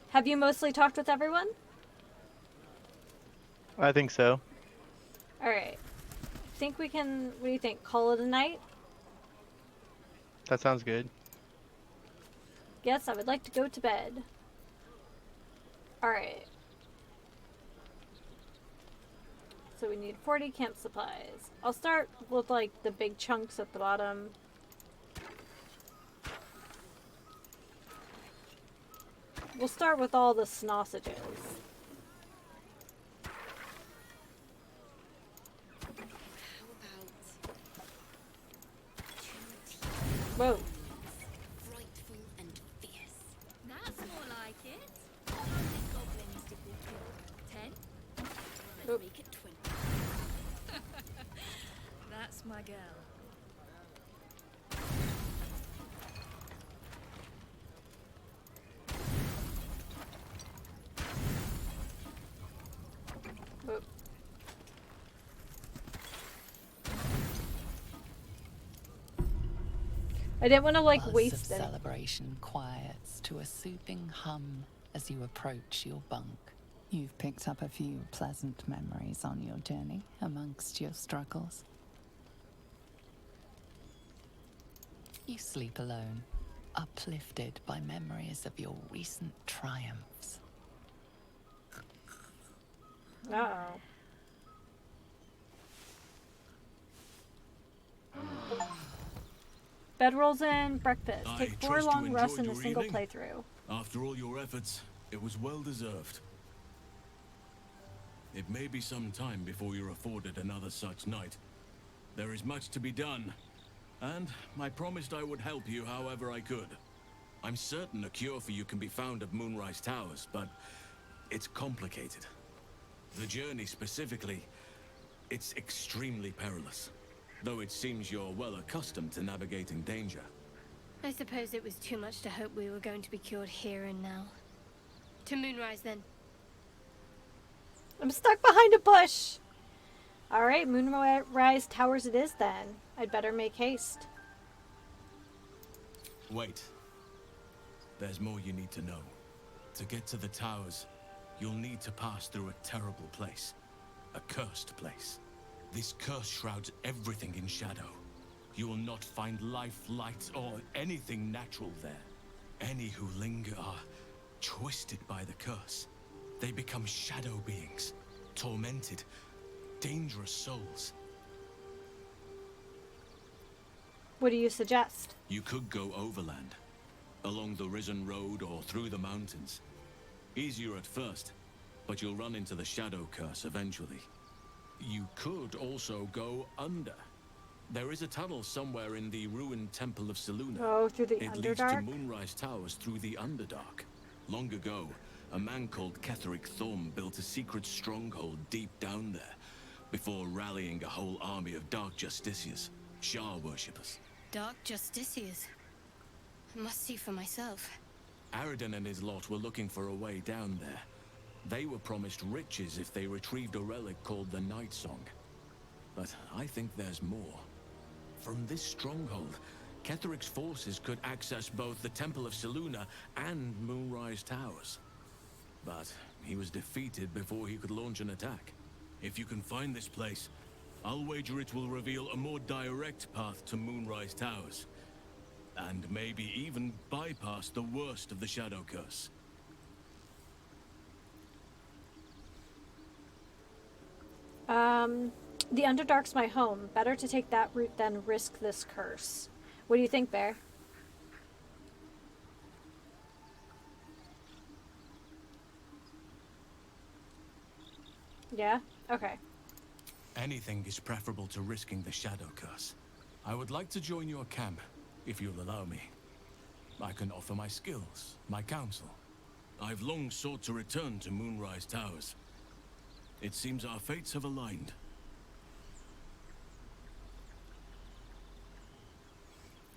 Have you mostly talked with everyone? I think so. Alright. Think we can... What do you think? Call it a night? That sounds good. Yes, I would like to go to bed. Alright. So we need 40 camp supplies. I'll start with like the big chunks at the bottom. We'll start with all the sausages. Whoa. Frightful and fierce. That's more like it. How many goblins did we kill? 10? Let's make it 20. That's my girl. Whoop. I didn't want to like Buzz waste of it. Celebration quiets to a soothing hum as you approach your bunk. You've picked up a few pleasant memories on your journey amongst your struggles. You sleep alone, uplifted by memories of your recent triumphs. Uh-oh. Bedrolls in, breakfast. I Take 4 trust you long rests in enjoyed a your single evening. playthrough. After all your efforts, it was well deserved. It may be some time before you're afforded another such night. There is much to be done, and I promised I would help you however I could. I'm certain a cure for you can be found at Moonrise Towers, but it's complicated. The journey specifically, it's extremely perilous. though it seems you're well accustomed to navigating danger. I suppose it was too much to hope we were going to be cured here and now. To Moonrise, then. I'm stuck behind a bush. All right, Moonrise Towers it is then. I'd better make haste. Wait. There's more you need to know. To get to the towers, you'll need to pass through a terrible place. A cursed place. This curse shrouds everything in shadow. You will not find life, light, or anything natural there. Any who linger are twisted by the curse. They become shadow beings, tormented, dangerous souls. What do you suggest? You could go overland, along the Risen Road or through the mountains. Easier at first, but you'll run into the shadow curse eventually. You could also go under. There is a tunnel somewhere in the ruined Temple of Selûne. Oh, through the It Underdark? leads to Moonrise Towers through the Underdark. Long ago, a man called Ketheric Thorm built a secret stronghold deep down there, before rallying a whole army of Dark Justiciars, Shah worshippers. Dark Justiciars. I must see for myself. Aradin and his lot were looking for a way down there. They were promised riches if they retrieved a relic called the Night Song. But I think there's more. From this stronghold, Ketheric's forces could access both the Temple of Selûne and Moonrise Towers. But he was defeated before he could launch an attack. If you can find this place, I'll wager it will reveal a more direct path to Moonrise Towers. And maybe even bypass the worst of the Shadow Curse. The Underdark's my home. Better to take that route than risk this curse. What do you think, Bear? Yeah? Okay. Anything is preferable to risking the Shadow Curse. I would like to join your camp, if you'll allow me. I can offer my skills, my counsel. I've long sought to return to Moonrise Towers. It seems our fates have aligned.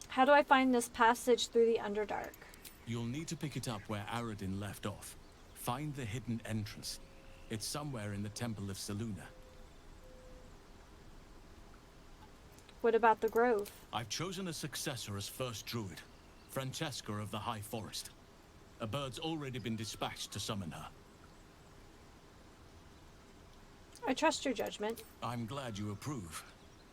How do I find this passage through the Underdark? You'll need to pick it up where Aradin left off. Find the hidden entrance. It's somewhere in the Temple of Selûne. What about the Grove? I've chosen a successor as first druid, Francesca of the High Forest. A bird's already been dispatched to summon her. I trust your judgment. I'm glad you approve.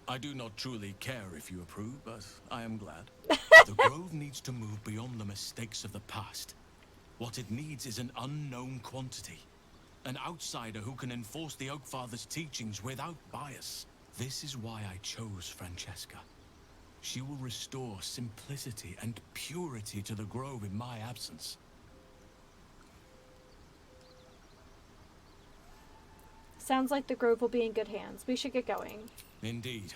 I do not truly care if you approve, but I am glad. The Grove needs to move beyond the mistakes of the past. What it needs is an unknown quantity. An outsider who can enforce the Oakfather's teachings without bias. This is why I chose Francesca. She will restore simplicity and purity to the Grove in my absence. Sounds like the Grove will be in good hands. We should get going. Indeed.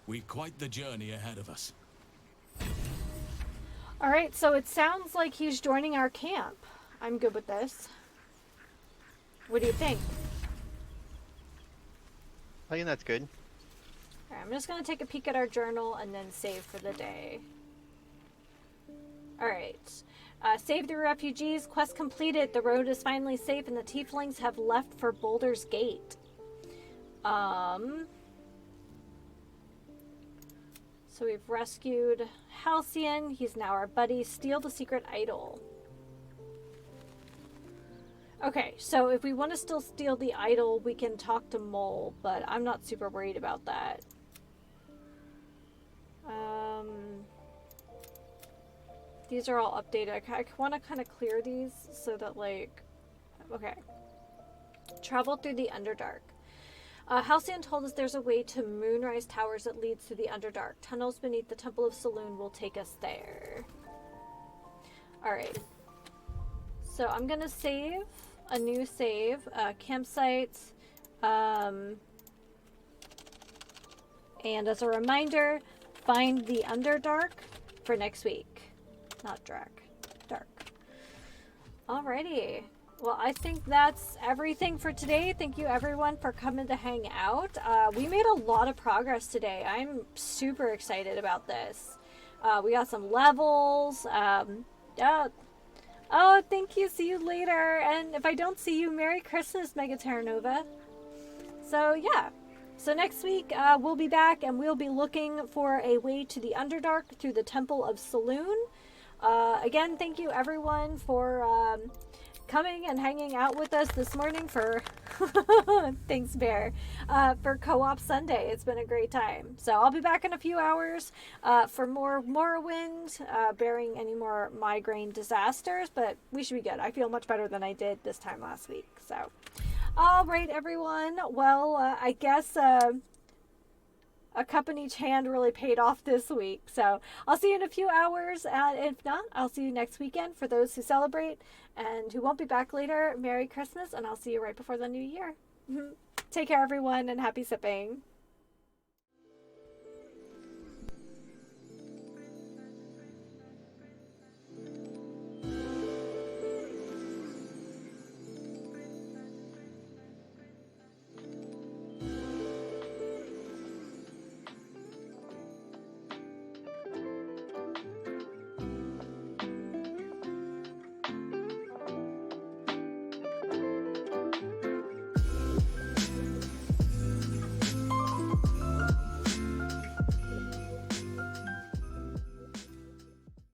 We've quite the journey ahead of us. Alright, so it sounds like he's joining our camp. I'm good with this. What do you think? I think that's good. Alright, I'm just going to take a peek at our journal and then save for the day. Alright. Save the refugees. Quest completed. The road is finally safe and the tieflings have left for Baldur's Gate. So we've rescued Halcyon. He's now our buddy. Steal the secret idol. Okay, so if we want to still steal the idol, we can talk to Mole, but I'm not super worried about that. These are all updated. I want to kind of clear these so that, like... Okay. Travel through the Underdark. Halcyon told us there's a way to Moonrise Towers that leads to the Underdark. Tunnels beneath the Temple of Selûne will take us there. Alright. So I'm going to save a new save. Campsites. And as a reminder, find the Underdark for next week. Not dark. Dark. Alrighty. Well, I think that's everything for today. Thank you everyone for coming to hang out. We made a lot of progress today. I'm super excited about this. We got some levels. Yeah. Oh, thank you. See you later. And if I don't see you, Merry Christmas, Mega Terra Nova. So, yeah. So next week, we'll be back and we'll be looking for a way to the Underdark through the Temple of Saloon. Again, thank you everyone for coming and hanging out with us this morning for thanks Bear for Co-op Sunday. It's been a great time. So I'll be back in a few hours for more Morrowind, bearing any more migraine disasters, but we should be good. I feel much better than I did this time last week. So all right, everyone. Well, I guess a cup in each hand really paid off this week. So I'll see you in a few hours. And if not, I'll see you next weekend for those who celebrate and who won't be back later. Merry Christmas, and I'll see you right before the new year. Take care, everyone, and happy sipping.